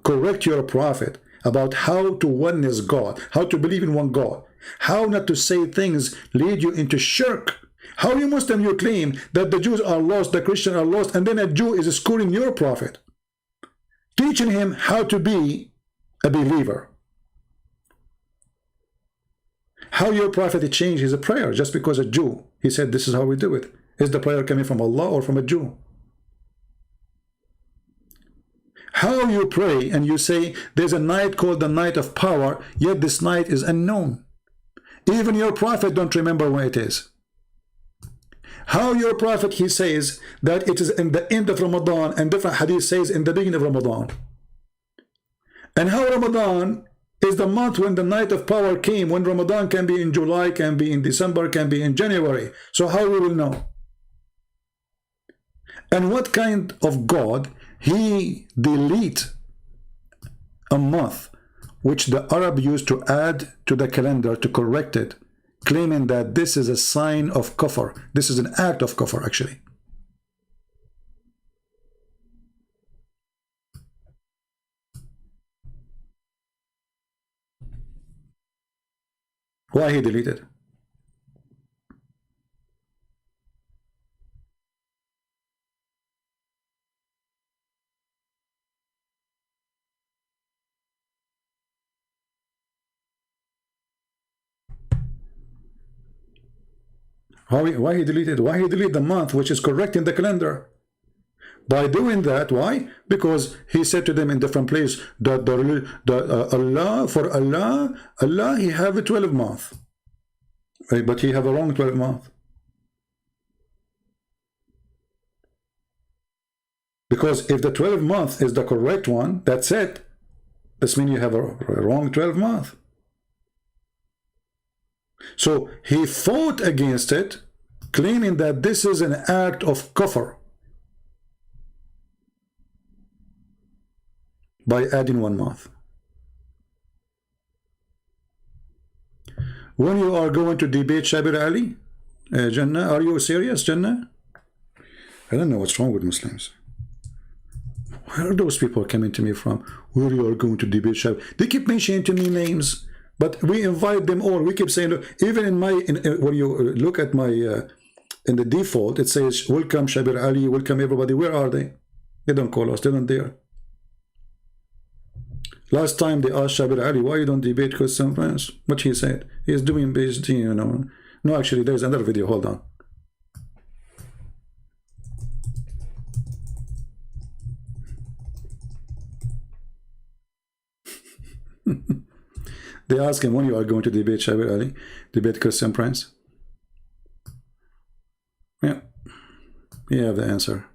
prophet about how to oneness God, how to believe in one God, how not to say things lead you into shirk. How you Muslim, you claim that the Jews are lost, the Christians are lost, and then a Jew is schooling your prophet, teaching him how to be a believer. How your prophet changed his prayer just because a Jew, he said this is how we do it. Is the prayer coming from Allah or from a Jew? How you pray and you say there's a night called the night of power, yet this night is unknown. Even your prophet don't remember when it is. How your prophet, he says that it is in the end of Ramadan, and different hadith says in the beginning of Ramadan. And how Ramadan is the month when the night of power came, when Ramadan can be in July, can be in December, can be in January. So how we will know? And what kind of God he delete a month which the Arab used to add to the calendar to correct it, claiming that this is a sign of kufr. This is an act of kufr, actually. Why he deleted? Why he deleted? Why he deleted the month which is correct in the calendar? By doing that, why? Because he said to them in different places that Allah, he have a 12 month, right? But he have a wrong 12 month. Because if the 12 month is the correct one, that's it. This means you have a wrong 12 month. So he fought against it, claiming that this is an act of kufr by adding 1 month. When you are going to debate Shabir Ali, Jannah, are you serious, Jannah? I don't know what's wrong with Muslims. Where are those people coming to me from? Where you are going to debate Shabir? They keep mentioning to me names, but we invite them all. We keep saying, look, even in my, when you look at my, in the default, it says, welcome Shabir Ali, welcome everybody. Where are they? They don't call us, they don't dare. Last time they asked Shabir Ali, why you don't debate Christian friends? What he said, he's doing PhD, you know. No, actually, there's another video, hold on. They ask him when you are going to debate Shabir Ali, debate Christian Prince. Yeah, you have the answer.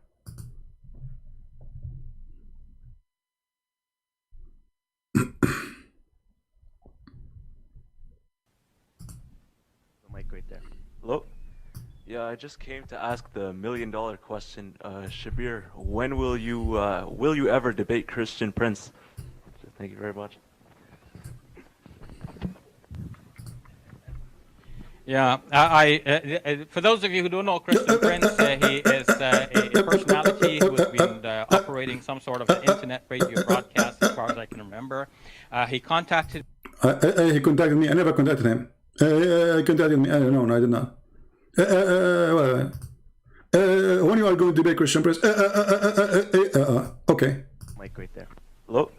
Mic right there. Hello? Yeah, I just came to ask the million-dollar question. Shabir, when will you ever debate Christian Prince? Thank you very much. Yeah, for those of you who don't know Christian Prince, he is a personality who has been operating some sort of an internet radio broadcast as far as I can remember. He contacted... he contacted me. I never contacted him. He contacted me. No, I did not. When you are going to debate Christian Prince? Okay. Mic right there. Hello?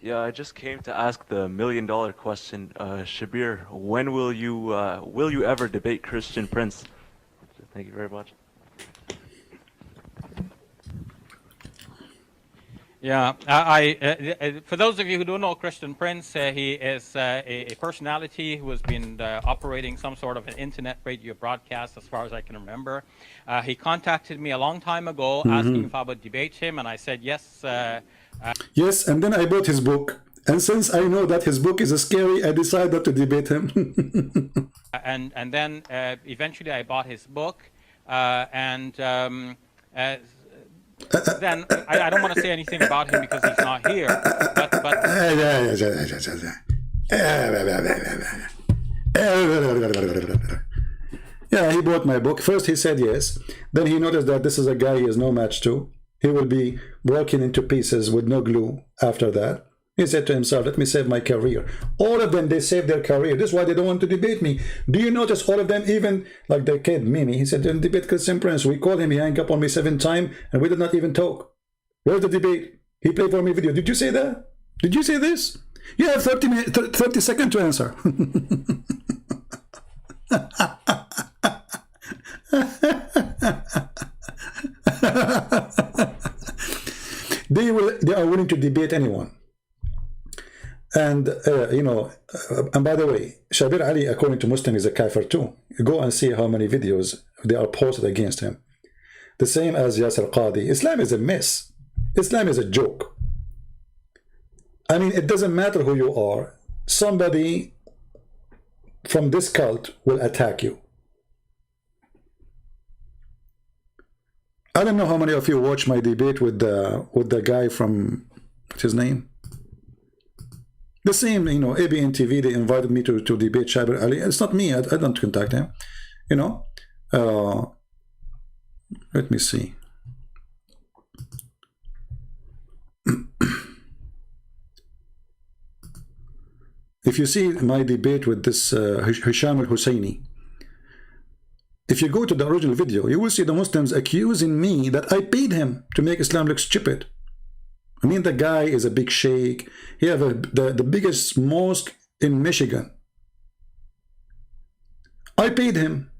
Yeah, I just came to ask the million-dollar question. Shabir, when will you ever debate Christian Prince? Thank you very much. Yeah, for those of you who don't know Christian Prince, he is a personality who has been operating some sort of an internet radio broadcast as far as I can remember. He contacted me a long time ago asking if I would debate him, and I said yes. Yes, and then I bought his book. And since I know that his book is scary, I decided to debate him. and then eventually I bought his book, then I don't want to say anything about him because he's not here. But yeah, he bought my book. First he said yes. Then he noticed that this is a guy he is no match to. He will be broken into pieces with no glue after that. He said to himself, let me save my career. All of them, they saved their career. This is why they don't want to debate me. Do you notice all of them, even like the kid, Mimi, he said, don't debate Christian Prince. We called him, he hung up on me 7 times, and we did not even talk. Where's the debate? He played for me video. Did you say that? Did you say this? You have 30 seconds to answer. They are willing to debate anyone. And and by the way, Shabir Ali, according to Muslim, is a kafir too. Go and see how many videos they are posted against him. The same as Yasir Qadi. Islam is a mess. Islam is a joke. I mean, it doesn't matter who you are. Somebody from this cult will attack you. I don't know how many of you watched my debate with the guy from, what's his name? The same, ABN TV, they invited me to debate Shabir Ali. It's not me, I don't contact him. Let me see. If you see my debate with this Hisham al-Husseini, if you go to the original video, you will see the Muslims accusing me that I paid him to make Islam look stupid. I mean, the guy is a big sheikh. He has the biggest mosque in Michigan. I paid him.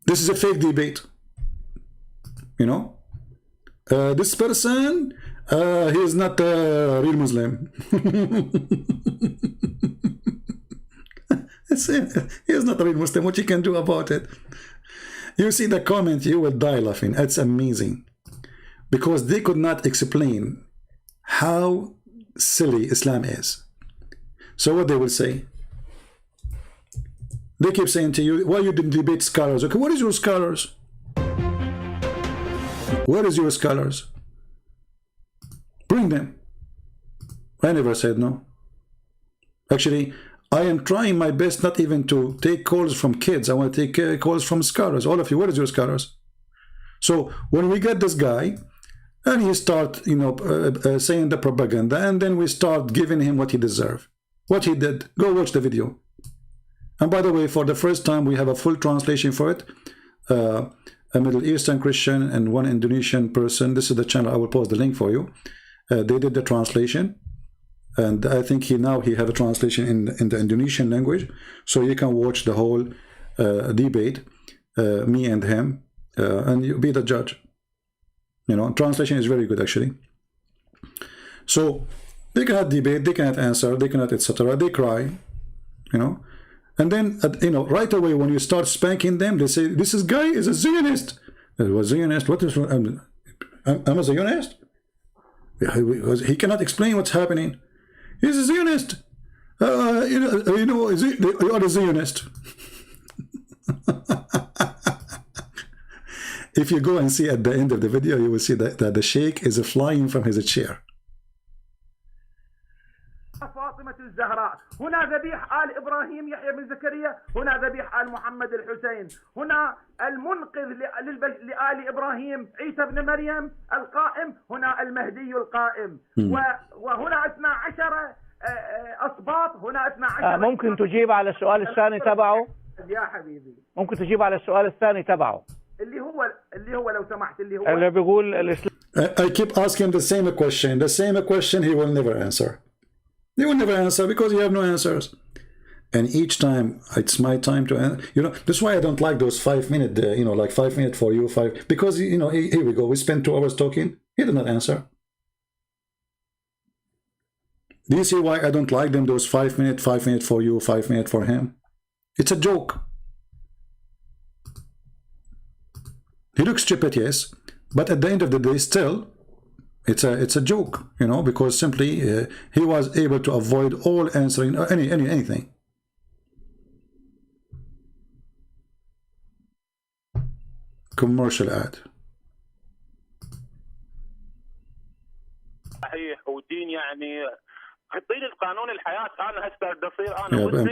This is a fake debate. This person, he is not a real Muslim. He is not a real Muslim. What you can do about it? You see the comment, you will die laughing. It's amazing. Because they could not explain how silly Islam is. So what they will say? They keep saying to you, why you didn't debate scholars? Okay, what is your scholars? Where is your scholars? Bring them. I never said no. Actually, I am trying my best not even to take calls from kids. I want to take calls from scholars. All of you, where is your scholars? So when we get this guy, and he start, you know, saying the propaganda, and then we start giving him what he deserves. What he did, go watch the video. And by the way, for the first time, we have a full translation for it. A Middle Eastern Christian and one Indonesian person. This is the channel. I will post the link for you. They did the translation, and I think now he have a translation in the Indonesian language, so you can watch the whole debate, me and him, and you be the judge. You know, translation is very good actually. So they cannot debate, they cannot answer, they cannot etc. They cry, you know, and then you know, right away when you start spanking them, they say this guy is a Zionist. It was Zionist. What is? I'm a Zionist. He cannot explain what's happening. He's a Zionist. You know, you are a Zionist. If you go and see at the end of the video, you will see that the sheikh is flying from his chair. فاطمة الزهراء، هنا ذبيح آل إبراهيم يحيى بن زكريا، هنا ذبيح آل محمد الحسين، هنا المنقذ لآل إبراهيم عيسى بن مريم القائم، هنا المهدي القائم، وهنا 12 أسباط، هنا 12. ممكن تجيب على السؤال الثاني تبعه؟ يا حبيبي ممكن تجيب على السؤال الثاني تبعه اللي هو لو سمحت اللي بيقول الإسلام. I keep asking the same question he will never answer. He will never answer because you have no answers. And each time it's my time to answer. You know, that's why I don't like those 5 minute, you know, like 5 minutes for you, because, you know, here we go. We spend 2 hours talking. He did not answer. Do you see why I don't like them, those 5 minutes for you, 5 minutes for him? It's a joke. He looks stupid, yes, but at the end of the day, still, it's a joke, you know, because simply he was able to avoid all answering anything. Commercial ad. صحيح ودين يعني حطين القانون الحياة أنا هسه بدي أصير أنا Yeah, and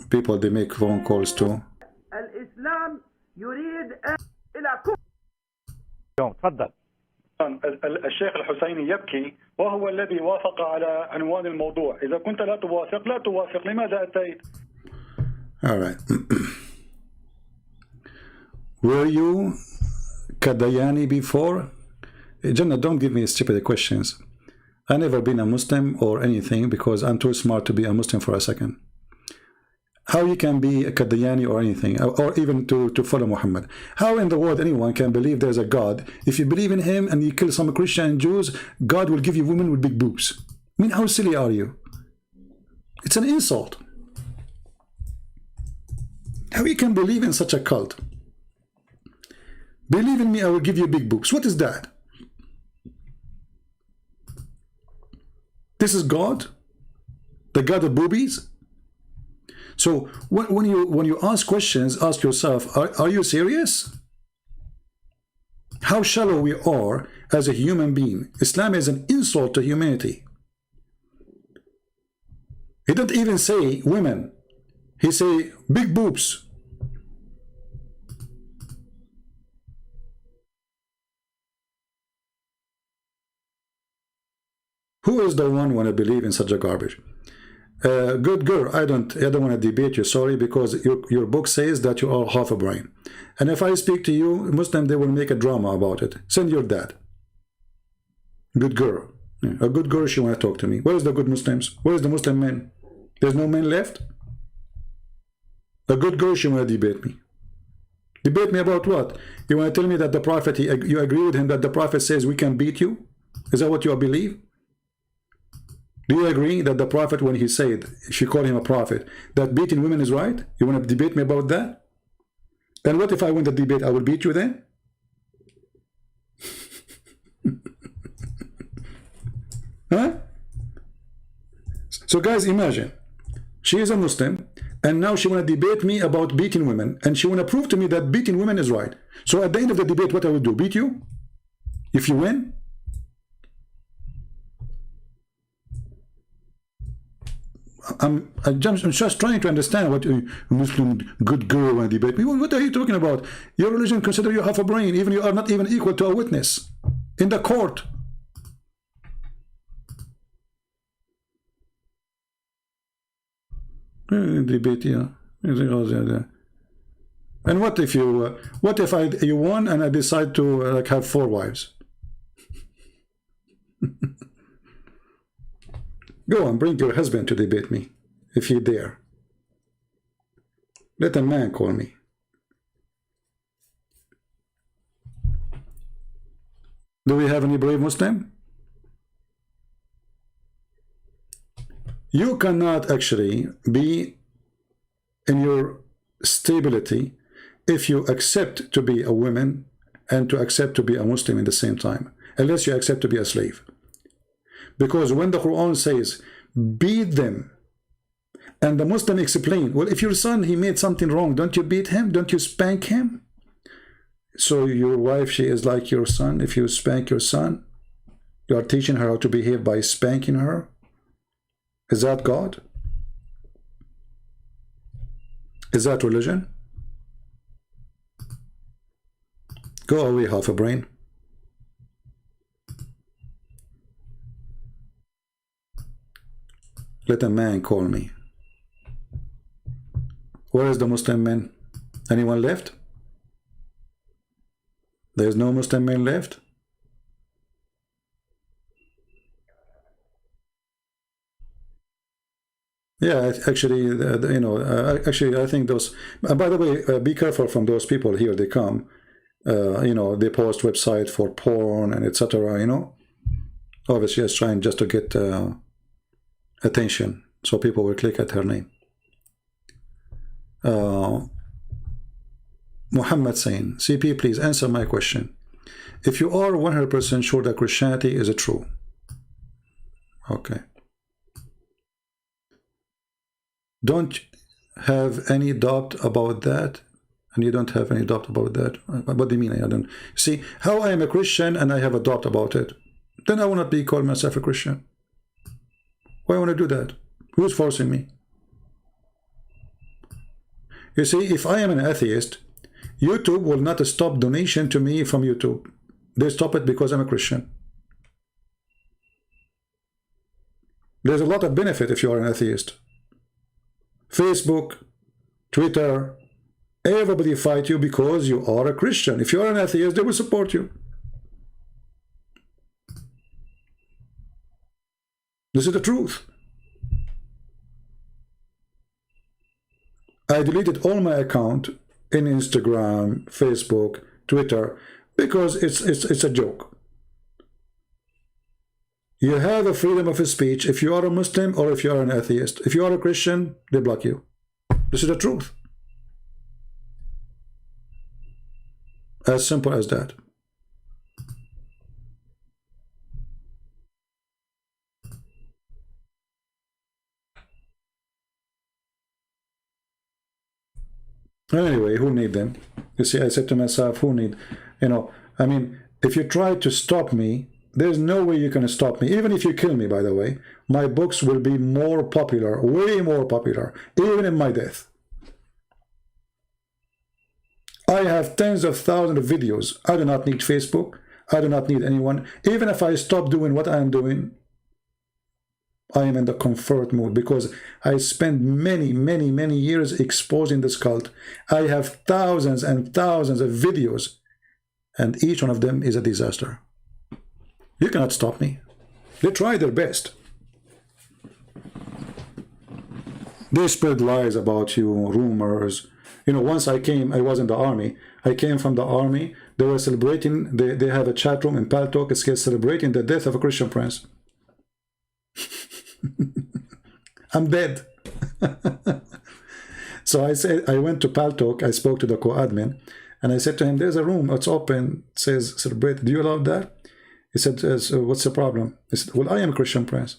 people they make phone calls too. الإسلام يريد إلى كفر. تفضل. الشيخ الحسيني يبكي وهو الذي وافق على عنوان الموضوع. إذا كنت لا توافق لماذا أتيت؟ All right. Were you Kadayani before? Jannah, don't give me stupid questions. I've never been a Muslim or anything because I'm too smart to be a Muslim for a second. How you can be a Kadayani or anything, or even to follow Muhammad? How in the world anyone can believe there's a God? If you believe in him and you kill some Christian and Jews, God will give you women with big boobs. I mean, how silly are you? It's an insult. How you can believe in such a cult? Believe in me, I will give you big boobs. What is that? This is God? The God of boobies? So when you ask questions, ask yourself, are you serious? How shallow we are as a human being. Islam is an insult to humanity. He didn't even say women. He say big boobs. Who is the one want to believe in such a garbage? Good girl, I don't want to debate you, sorry, because your book says that you are half a brain. And if I speak to you, Muslim, they will make a drama about it. Send your dad. Good girl. Yeah, a good girl, she want to talk to me. Where's the good Muslims? Where's the Muslim men? There's no men left? A good girl, she want to debate me. Debate me about what? You want to tell me that the Prophet, you agree with him that the Prophet says we can beat you? Is that what you believe? Do you agree that the Prophet, when he said, if you call him a prophet, that beating women is right? You want to debate me about that? And what if I win the debate? I will beat you then? Huh? So guys, imagine, she is a Muslim, and now she want to debate me about beating women, and she want to prove to me that beating women is right. So at the end of the debate, what I will do? Beat you? If you win? I'm just trying to understand what a Muslim good girl and debate me. What are you talking about? Your religion consider you half a brain, even you are not even equal to a witness in the court. Debate, yeah. And what if you you won and I decide to like have 4 wives? Go on, bring your husband to debate me if you dare. Let a man call me. Do we have any brave Muslim? You cannot actually be in your stability if you accept to be a woman and to accept to be a Muslim in the same time, unless you accept to be a slave. Because when the Quran says, beat them, and the Muslim explain, well, if your son, he made something wrong, don't you beat him? Don't you spank him? So your wife, she is like your son. If you spank your son, you are teaching her how to behave by spanking her. Is that God? Is that religion? Go away, half a brain. Let a man call me. Where is the Muslim man? Anyone left? There is no Muslim man left? Yeah, actually, you know, actually, I think those. By the way, be careful from those people here. They come, you know, they post website for porn and etc. You know, obviously, just trying just to get attention, so people will click at her name. Mohammed saying, CP, please answer my question. If you are 100% sure that Christianity is true, okay. Don't have any doubt about that, and you don't have any doubt about that. What do you mean? I don't see how I am a Christian and I have a doubt about it. Then I will not be called myself a Christian. Why want to do that? Who's forcing me? You see, if I am an atheist, YouTube will not stop donation to me from YouTube. They stop it because I'm a Christian. There's a lot of benefit if you are an atheist. Facebook, Twitter, everybody fight you because you are a Christian. If you are an atheist, they will support you. This is the truth. I deleted all my account in Instagram, Facebook, Twitter, because it's a joke. You have a freedom of speech if you are a Muslim or if you are an atheist. If you are a Christian, they block you. This is the truth. As simple as that. Anyway, who need them? You see, I said to myself, who need, you know, I mean, if you try to stop me, there's no way you can stop me. Even if you kill me, by the way, my books will be more popular, way more popular, even in my death. I have tens of thousands of videos. I do not need Facebook. I do not need anyone. Even if I stop doing what I am doing, I am in the comfort mood because I spent many years exposing this cult. I have thousands and thousands of videos, and each one of them is a disaster. You cannot stop me. They try their best. They spread lies about you, rumors. You know, once I was in the army. I came from the army. They were celebrating, they have a chat room in Paltalk. It's celebrating the death of a Christian prince. I'm dead. So I said, I went to Paltalk, I spoke to the co-admin, and I said to him, there's a room, it's open, it says celebrate, do you allow that? He said, so what's the problem? I said, well, I am a Christian prince.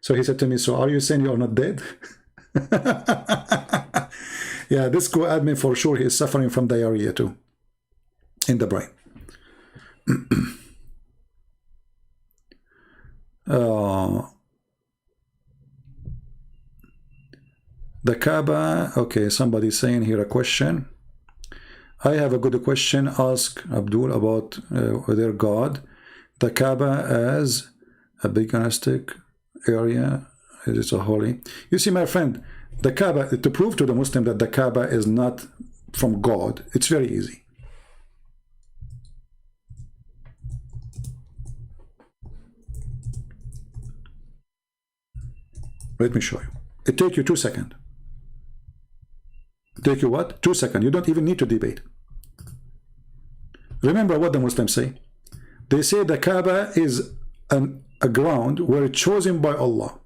So he said to me, so are you saying you are not dead? Yeah, this co-admin for sure, he is suffering from diarrhea too, in the brain. The Kaaba, okay, somebody's saying here a question. I have a good question. Ask Abdul about their God. The Kaaba as a paganistic area. It is a holy. You see, my friend, the Kaaba, to prove to the Muslim that the Kaaba is not from God, it's very easy. Let me show you. It takes you 2 seconds. Take you what? 2 seconds. You don't even need to debate. Remember what the Muslims say. They say the Kaaba is a ground where it's chosen by Allah.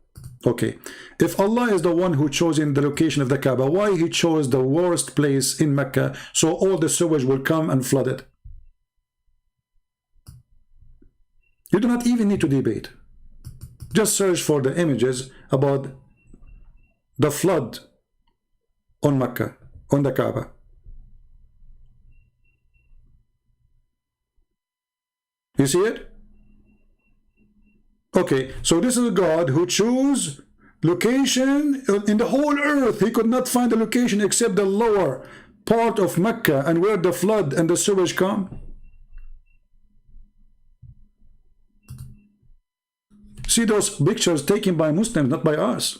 Okay. If Allah is the one who chose in the location of the Kaaba, why he chose the worst place in Mecca so all the sewage will come and flood it? You do not even need to debate. Just search for the images about the flood on Mecca, on the Kaaba. You see it? Okay, so this is a God who chose location in the whole earth. He could not find a location except the lower part of Mecca and where the flood and the sewage come. See those pictures taken by Muslims, not by us.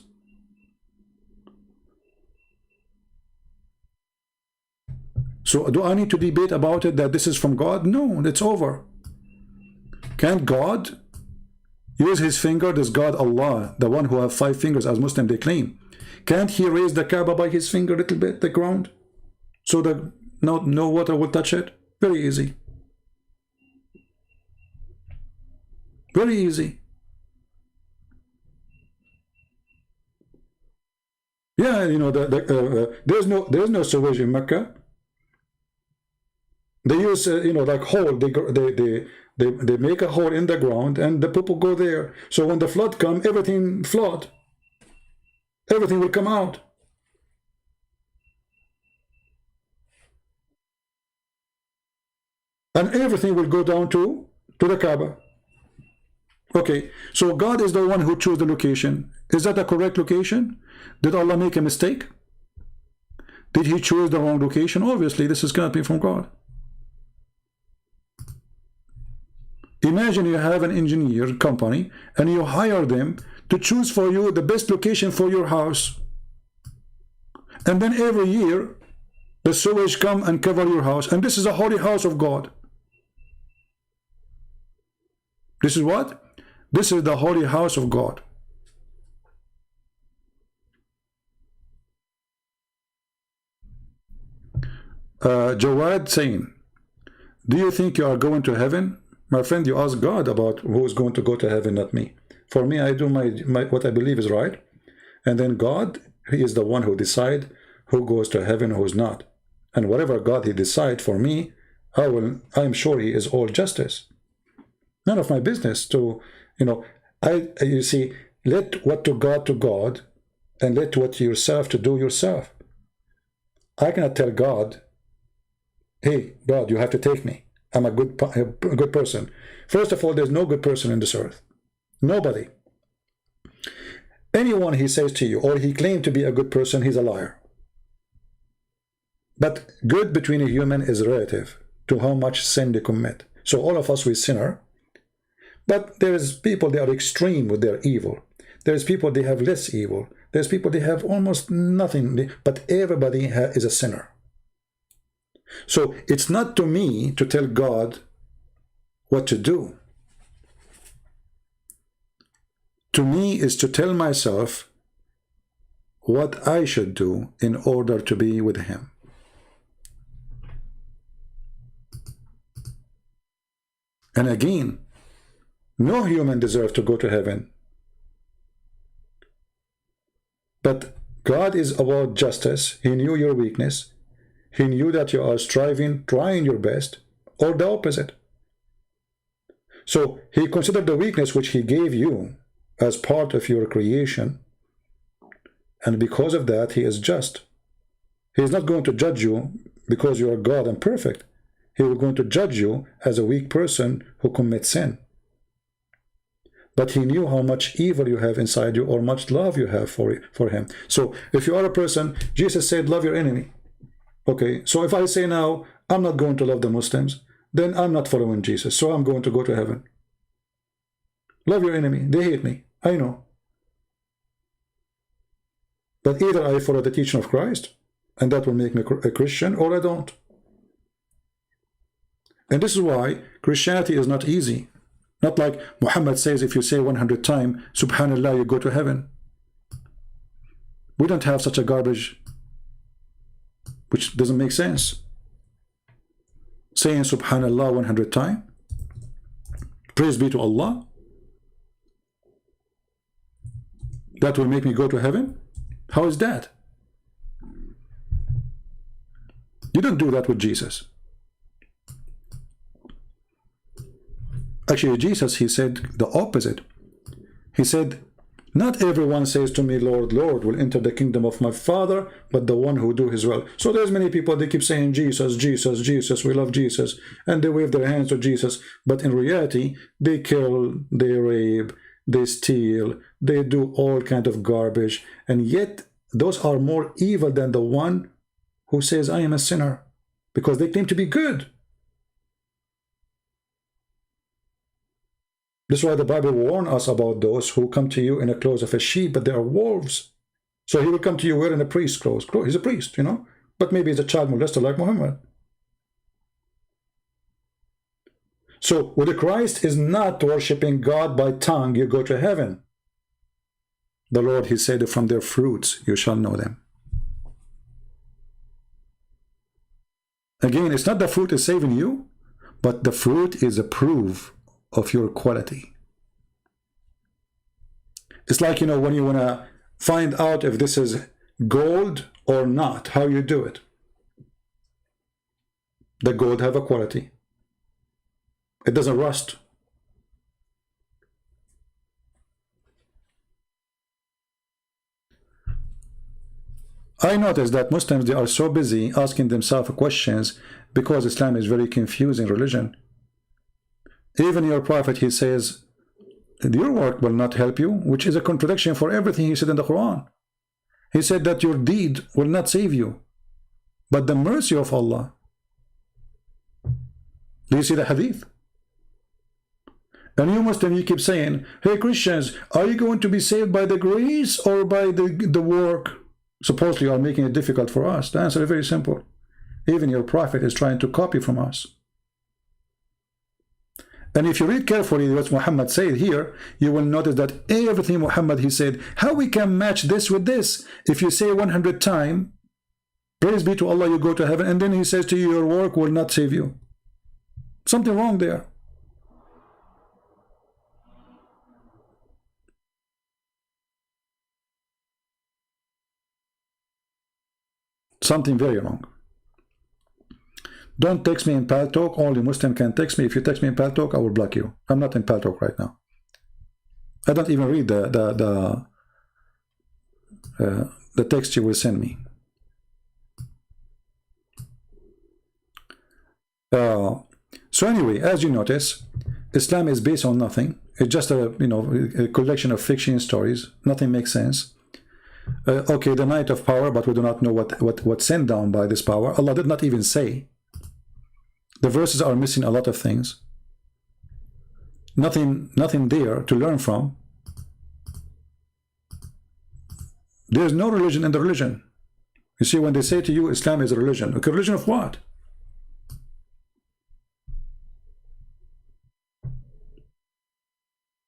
So do I need to debate about it that this is from God? No, it's over. Can't God use his finger? This God Allah, the one who have 5 fingers as Muslim they claim, can't he raise the Kaaba by his finger a little bit, the ground, so that no water will touch it? Very easy. Very easy. Yeah, you know, there's no sewage in Mecca. They use you know, like hole. They make a hole in the ground and the people go there. So when the flood comes, everything flood. Everything will come out. And everything will go down to the Kaaba. Okay, so God is the one who chose the location. Is that a correct location? Did Allah make a mistake? Did he choose the wrong location? Obviously, this is going to be from God. Imagine you have an engineer company and you hire them to choose for you the best location for your house. And then every year, the sewage come and cover your house. And this is a holy house of God. This is what? This is the holy house of God. Jawad saying, do you think you are going to heaven? My friend, you ask God about who is going to go to heaven, not me. For me, I do my what I believe is right. And then God, he is the one who decides who goes to heaven, who's not. And whatever God he decides for me, I'm sure he is all justice. None of my business to, you know, you see, let what to God, and let what yourself to do yourself. I cannot tell God, hey, God, you have to take me. I'm a good person. First of all, there's no good person in this earth. Nobody. Anyone he says to you, or he claims to be a good person, he's a liar. But good between a human is relative to how much sin they commit. So all of us, we sinner. But there's people, they are extreme with their evil. There's people, they have less evil. There's people, they have almost nothing. But everybody is a sinner. So it's not to me to tell God what to do. To me is to tell myself what I should do in order to be with him. And again, no human deserves to go to heaven. But God is about justice. He knew your weakness. He knew that you are striving, trying your best, or the opposite. So he considered the weakness which he gave you as part of your creation. And because of that, he is just. He is not going to judge you because you are God and perfect. He is going to judge you as a weak person who commits sin. but he knew how much evil you have inside you or much love you have for him. So if you are a person, Jesus said, love your enemy. Okay, so if I say now, I'm not going to love the Muslims, then I'm not following Jesus, so I'm going to go to heaven. Love your enemy. They hate me. I know. But either I follow the teaching of Christ, and that will make me a Christian, or I don't. And this is why Christianity is not easy. Not like Muhammad says, if you say 100 times, Subhanallah, you go to heaven. We don't have such a garbage, which doesn't make sense. Saying Subhanallah 100 times, praise be to Allah, that will make me go to heaven? How is that? You don't do that with Jesus. Actually, Jesus, he said the opposite. He said, not everyone says to me, Lord, Lord, will enter the kingdom of my Father, but the one who do his will. So there's many people, they keep saying, Jesus, Jesus, Jesus, we love Jesus, and they wave their hands to Jesus, but in reality, they kill, they rape, they steal, they do all kind of garbage, and yet those are more evil than the one who says, I am a sinner, because they claim to be good. This is why the Bible warns us about those who come to you in the clothes of a sheep, but they are wolves. So he will come to you wearing a priest's clothes. He's a priest, you know, but maybe he's a child molester like Muhammad. So with the Christ is not worshiping God by tongue, you go to heaven. The Lord, he said, from their fruits you shall know them. Again, it's not the fruit is saving you, but the fruit is a proof of your quality. It's like, you know, when you want to find out if this is gold or not, how you do it. The gold have a quality. It doesn't rust. I noticed that Muslims, they are so busy asking themselves questions because Islam is very confusing religion. Even your prophet, he says, your work will not help you, which is a contradiction for everything he said in the Quran. He said that your deed will not save you, but the mercy of Allah. Do you see the hadith? And you Muslim, you keep saying, hey Christians, are you going to be saved by the grace or by the work? Supposedly you are making it difficult for us. The answer is very simple. Even your prophet is trying to copy from us. And if you read carefully what Muhammad said here, you will notice that everything Muhammad, he said, how we can match this with this? If you say 100 times, praise be to Allah, you go to heaven, and then he says to you, your work will not save you. Something wrong there. Something very wrong. Don't text me in Paltalk. Only Muslim can text me. If you text me in Paltalk, I will block you. I'm not in Paltalk right now. I don't even read the text you will send me. So anyway, as you notice, Islam is based on nothing. It's just a collection of fiction stories. Nothing makes sense. Okay, the night of power, but we do not know what sent down by this power. Allah did not even say. The verses are missing a lot of things. Nothing there to learn from. There's no religion in the religion. You see, when they say to you, Islam is a religion. Okay, religion of what?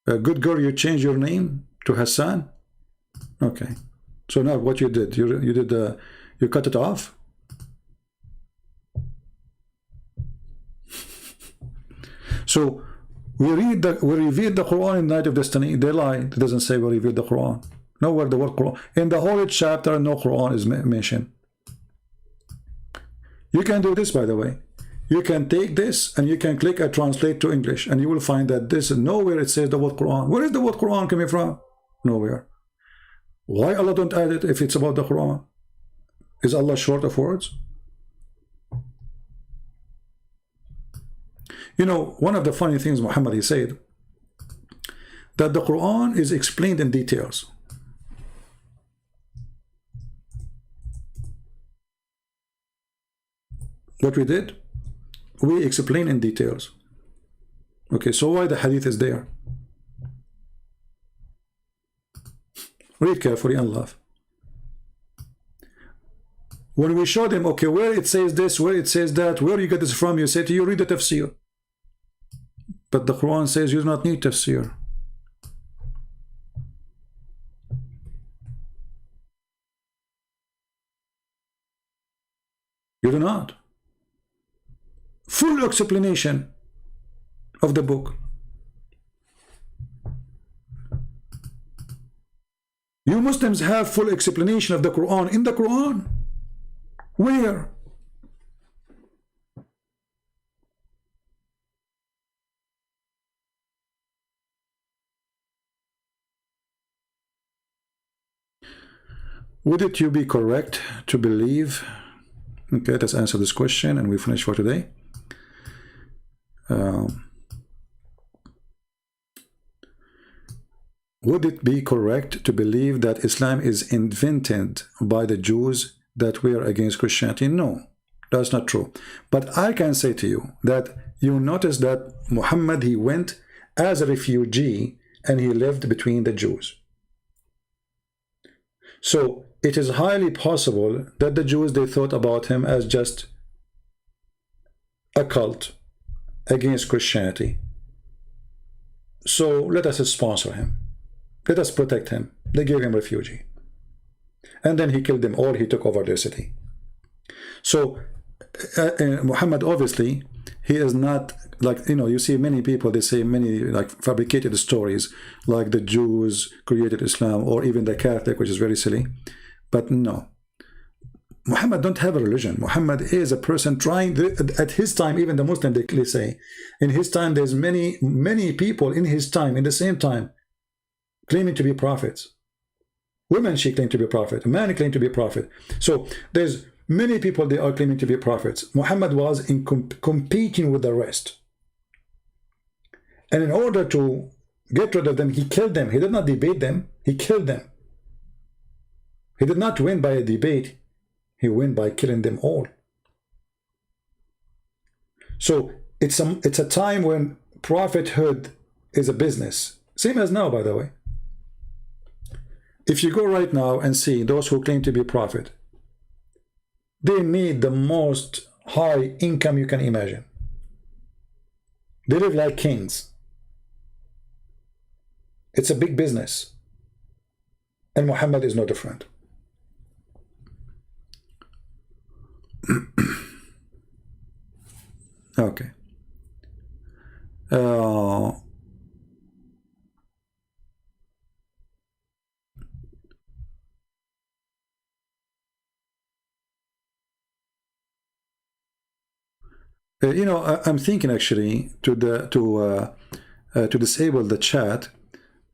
A good girl, you change your name to Hassan? Okay. So now what you did, you cut it off? So we revealed the Quran in Night of Destiny. They lie. It doesn't say we revealed the Quran. Nowhere the word Quran. In the whole chapter, no Quran is mentioned. You can do this, by the way. You can take this and you can click and translate to English, and you will find that this nowhere it says the word Quran. Where is the word Quran coming from? Nowhere. Why Allah don't add it if it's about the Quran? Is Allah short of words? You know, one of the funny things Muhammad, he said, that the Quran is explained in details. What we did, we explain in details. Okay, so why the hadith is there? Read carefully and laugh. When we show them, okay, where it says this, where it says that, where you get this from, you say to you, read the tafsir. But the Quran says you do not need tafsir. You do not. Full explanation of the book. You Muslims have full explanation of the Quran in the Quran. Where? Would it you be correct to believe? Okay, let's answer this question and we finish for today. Would it be correct to believe that Islam is invented by the Jews that were against Christianity? No, that's not true. But I can say to you that you notice that Muhammad, he went as a refugee and he lived between the Jews. So it is highly possible that the Jews, they thought about him as just a cult against Christianity. So let us sponsor him. Let us protect him. They gave him refugee. And then he killed them all. He took over their city. So Muhammad, obviously, he is not like, you know, you see many people, they say many like fabricated stories, like the Jews created Islam, or even the Catholic, which is very silly. But no, Muhammad don't have a religion. Muhammad is a person trying at his time, even the Muslim, they say, in his time, there's many people in his time, in the same time, claiming to be prophets. Women, she claimed to be a prophet. A man claimed to be a prophet. So there's many people, they are claiming to be prophets. Muhammad was in competing with the rest. And in order to get rid of them, he killed them. He did not debate them. He killed them. He did not win by a debate. He won by killing them all. So it's a time when prophethood is a business. Same as now, by the way. If you go right now and see those who claim to be prophet, they need the most high income you can imagine. They live like kings. It's a big business. And Muhammad is no different. Okay. You know, I'm thinking actually to disable the chat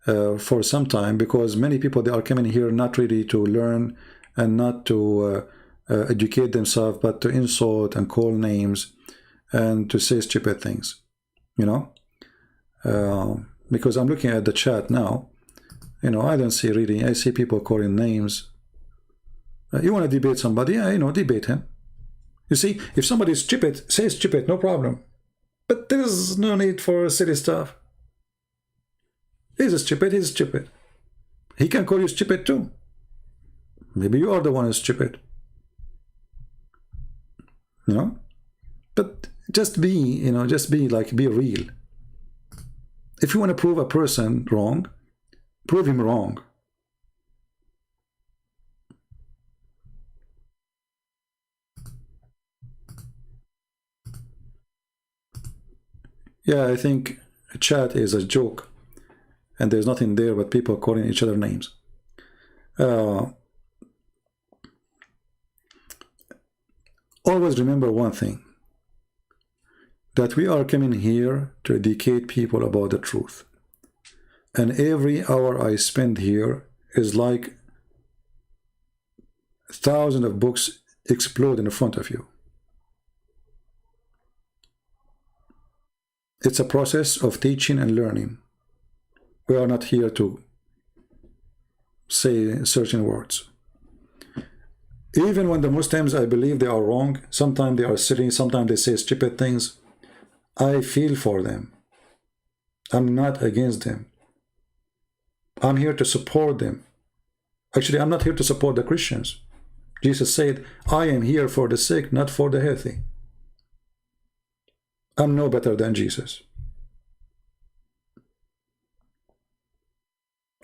for some time, because many people, they are coming here not ready to learn and not to educate themselves, but to insult and call names and to say stupid things, you know. Because I'm looking at the chat now, you know, I don't see really, I see people calling names. You want to debate somebody? Yeah, you know, debate him. You see, if somebody is stupid, say stupid, no problem. But there's no need for silly stuff. He's stupid, he's stupid. He can call you stupid too. Maybe you are the one who's stupid. You know? But just be, you know, just be like, be real. If you want to prove a person wrong, prove him wrong. Yeah, I think chat is a joke, and there's nothing there but people calling each other names. Always remember one thing, that we are coming here to educate people about the truth. And every hour I spend here is like thousands of books explode in front of you. It's a process of teaching and learning. We are not here to say certain words. Even when the Muslims, I believe they are wrong, sometimes they are silly, sometimes they say stupid things, I feel for them. I'm not against them. I'm here to support them. Actually, I'm not here to support the Christians. Jesus said, I am here for the sick, not for the healthy. I'm no better than Jesus.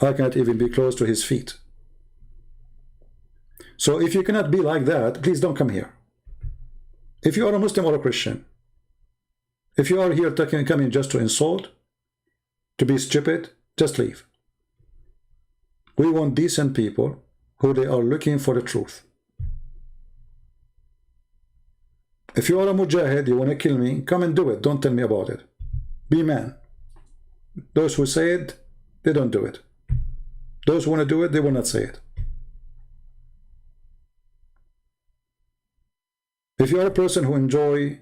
I cannot even be close to his feet. So if you cannot be like that, please don't come here. If you are a Muslim or a Christian, if you are here coming just to insult, to be stupid, just leave. We want decent people who they are looking for the truth. If you are a mujahid, you want to kill me, come and do it. Don't tell me about it. Be man. Those who say it, they don't do it. Those who want to do it, they will not say it. If you are a person who enjoy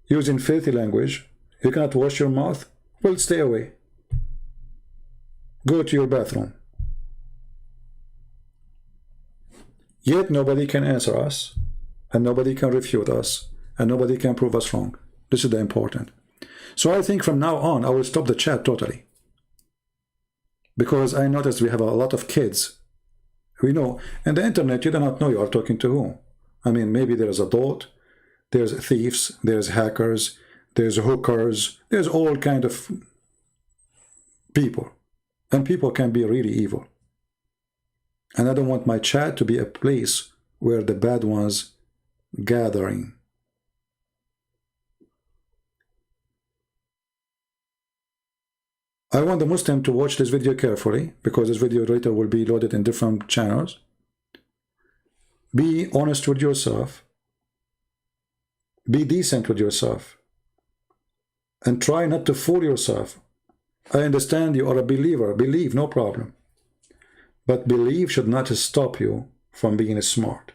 using filthy language, you cannot wash your mouth, well, stay away. Go to your bathroom. Yet nobody can answer us, and nobody can refute us, and nobody can prove us wrong. This is the important. So I think from now on, I will stop the chat totally. Because I noticed we have a lot of kids. We know, and the internet, you do not know you are talking to whom. I mean, maybe there's adult, there's thieves, there's hackers, there's hookers, there's all kind of people. And people can be really evil. And I don't want my chat to be a place where the bad ones gathering. I want the Muslim to watch this video carefully, because this video later will be loaded in different channels. Be honest with yourself. Be decent with yourself. And try not to fool yourself. I understand you are a believer. Believe, no problem. But belief should not stop you from being smart.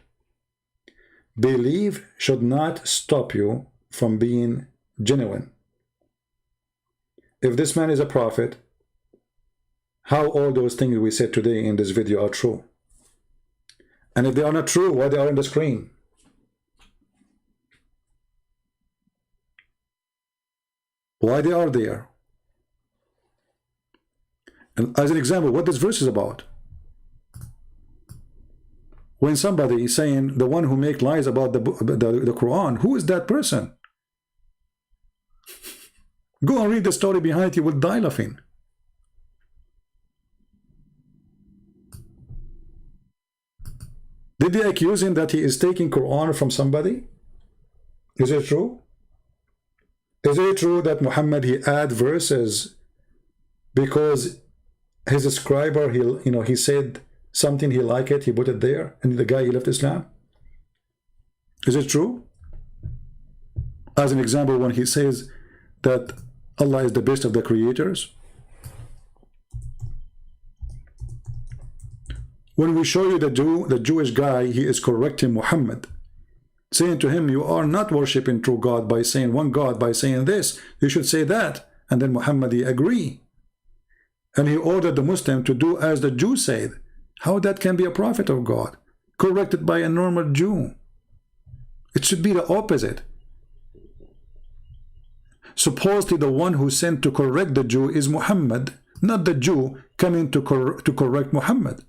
Belief should not stop you from being genuine. If this man is a prophet, how all those things we said today in this video are true? And if they are not true, why they are on the screen? Why they are there? And as an example, what this verse is about. When somebody is saying the one who makes lies about the Quran, who is that person? Go and read the story behind it, you will die laughing. Did they accuse him that he is taking Quran from somebody? Is it true? Is it true that Muhammad, he add verses because his scriber, he said something, he liked it, he put it there, and the guy, he left Islam? Is it true? As an example, when he says that Allah is the best of the creators. When we show you the Jewish guy, he is correcting Muhammad, saying to him, you are not worshipping true God by saying one God, by saying this, you should say that. And then Muhammad, he agree. And he ordered the Muslim to do as the Jew said. How that can be a prophet of God? Corrected by a normal Jew. It should be the opposite. Supposedly the one who sent to correct the Jew is Muhammad, not the Jew coming to correct Muhammad.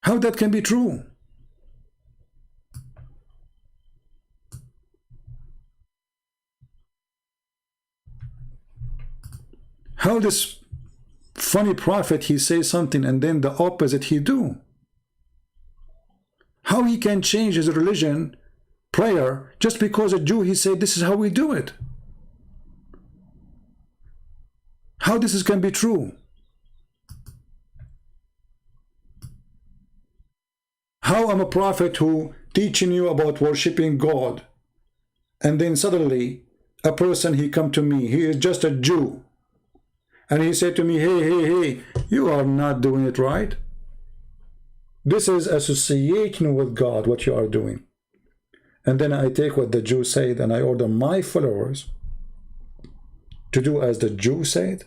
How that can be true? How this funny prophet, he says something and then the opposite he do? How he can change his religion, prayer, just because a Jew, he said this is how we do it? How this can be true? How I'm a prophet who teaching you about worshiping God, and then suddenly a person, he come to me, he is just a Jew, and he said to me, hey, you are not doing it right. This is association with God, what you are doing. And then I take what the Jew said and I order my followers to do as the Jew said.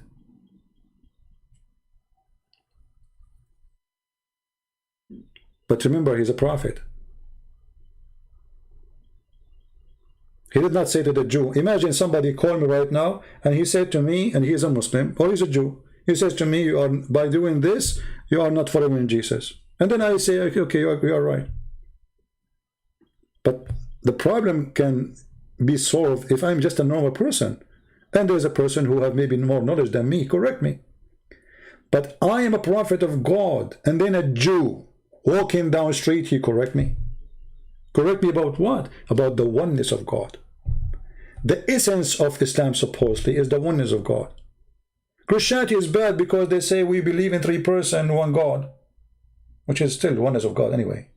But remember, he's a prophet. He did not say to the Jew, imagine somebody called me right now and he said to me, and he is a Muslim or he's a Jew, he says to me, you are, by doing this, you are not following Jesus. And then I say, okay, you are right. But the problem can be solved if I'm just a normal person and there's a person who have maybe more knowledge than me, correct me. But I am a prophet of God, and then a Jew walking down the street, he correct me. Correct me about what? About the oneness of God. The essence of Islam supposedly is the oneness of God. Christianity is bad because they say we believe in 3 persons, one God, which is still oneness of God anyway.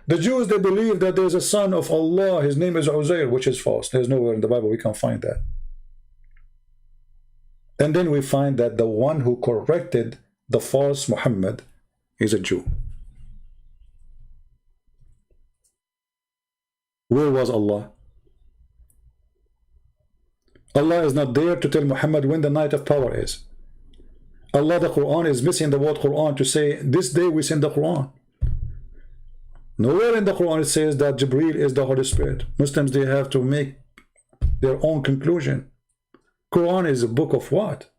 The Jews, they believe that there's a son of Allah, his name is Uzair, which is false. There's nowhere in the Bible we can find that. And then we find that the one who corrected the false Muhammad is a Jew. Where was Allah? Allah is not there to tell Muhammad when the night of power is. Allah, the Quran, is missing the word Quran to say, this day we send the Quran. Nowhere in the Quran it says that Jibreel is the Holy Spirit. Muslims, they have to make their own conclusion. Quran is a book of what?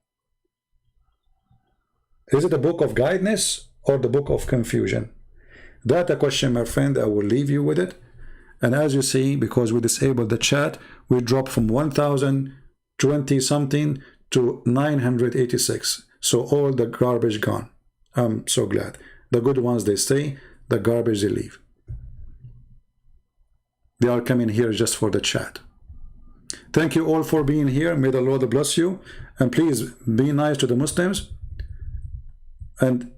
Is it a book of guidance or the book of confusion? That a question, my friend, I will leave you with it. And as you see, because we disabled the chat, we dropped from 1,020 something to 986. So all the garbage gone. I'm so glad. The good ones, they stay. The garbage, they leave. They are coming here just for the chat. Thank you all for being here. May the Lord bless you. And please be nice to the Muslims. And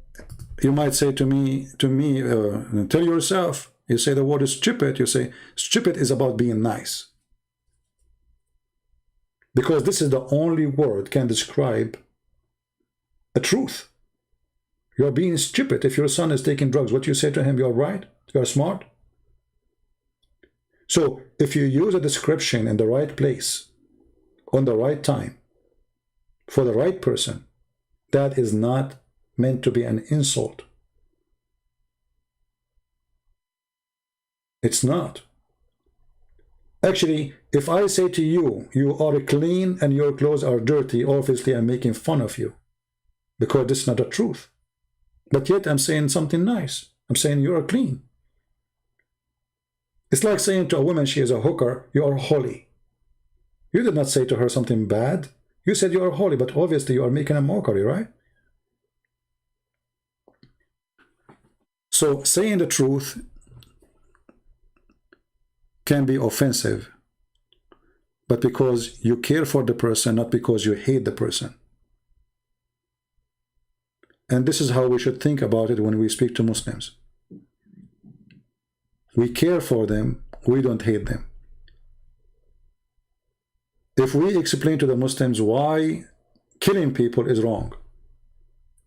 you might say to me, tell yourself, you say the word is stupid. You say stupid is about being nice. Because this is the only word can describe a truth. You're being stupid. If your son is taking drugs, what you say to him, you're right, you're smart. So if you use a description in the right place, on the right time, for the right person, that is not meant to be an insult. It's not. Actually, if I say to you, you are clean and your clothes are dirty, obviously I'm making fun of you. Because this is not the truth. But yet I'm saying something nice. I'm saying you are clean. It's like saying to a woman she is a hooker, you are holy. You did not say to her something bad. You said you are holy, but obviously you are making a mockery, right? So saying the truth can be offensive, but because you care for the person, not because you hate the person. And this is how we should think about it when we speak to Muslims. We care for them, we don't hate them. If we explain to the Muslims why killing people is wrong,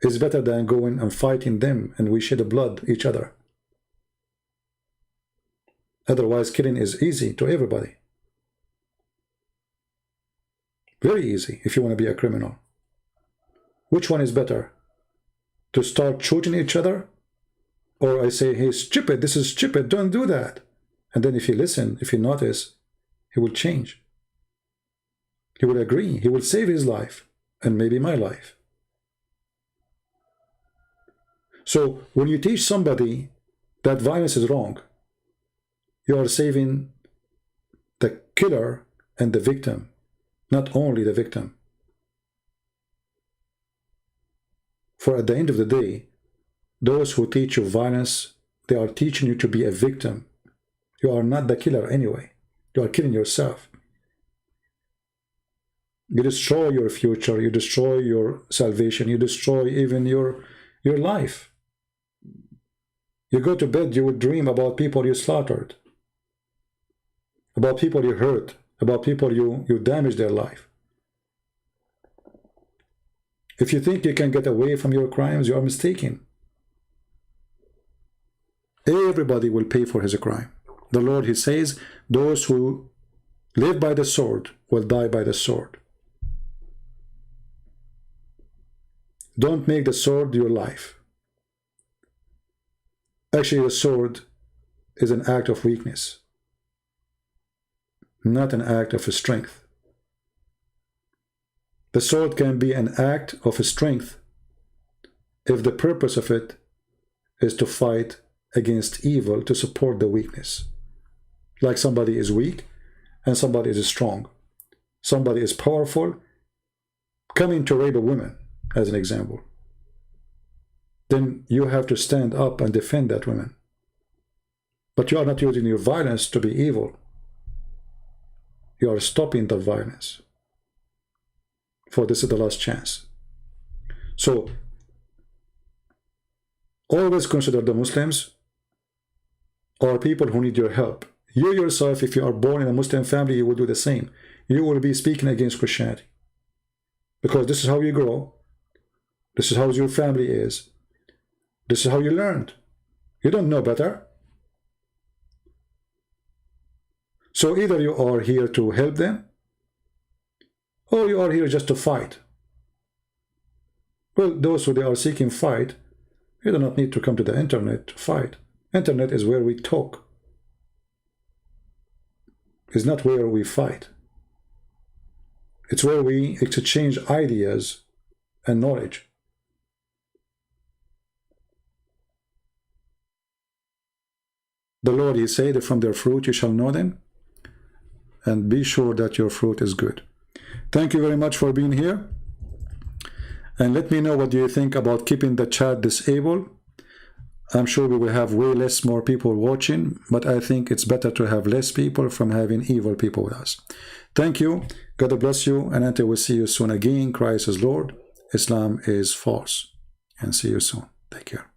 it's better than going and fighting them and we shed blood each other. Otherwise, killing is easy to everybody. Very easy if you want to be a criminal. Which one is better? To start shooting each other? Or I say, hey, stupid, this is stupid, don't do that. And then if you listen, if you notice, he will change. He will agree. He will save his life and maybe my life. So when you teach somebody that violence is wrong, you are saving the killer and the victim, not only the victim. For at the end of the day, those who teach you violence, they are teaching you to be a victim. You are not the killer anyway. You are killing yourself. You destroy your future, you destroy your salvation, you destroy even your life. You go to bed, you would dream about people you slaughtered, about people you hurt, about people you damaged their life. If you think you can get away from your crimes, you are mistaken. Everybody will pay for his crime. The Lord, he says, those who live by the sword will die by the sword. Don't make the sword your life. Actually, the sword is an act of weakness, not an act of strength. The sword can be an act of strength if the purpose of it is to fight against evil, to support the weakness. Like somebody is weak and somebody is strong. Somebody is powerful, coming to rape a woman, as an example. Then you have to stand up and defend that woman. But you are not using your violence to be evil. You are stopping the violence. For this is the last chance. So, always consider the Muslims or people who need your help. You yourself, if you are born in a Muslim family, you will do the same. You will be speaking against Christianity. Because this is how you grow. This is how your family is. This is how you learned. You don't know better. So either you are here to help them, or you are here just to fight. Well, those who they are seeking fight, you do not need to come to the internet to fight. Internet is where we talk. It's not where we fight. It's where we exchange ideas and knowledge. The Lord, he said, from their fruit you shall know them, and be sure that your fruit is good. Thank you very much for being here. And let me know what do you think about keeping the chat disabled. I'm sure we will have way less more people watching, but I think it's better to have less people from having evil people with us. Thank you. God bless you. And until we see you soon again, Christ is Lord. Islam is false. And see you soon. Take care.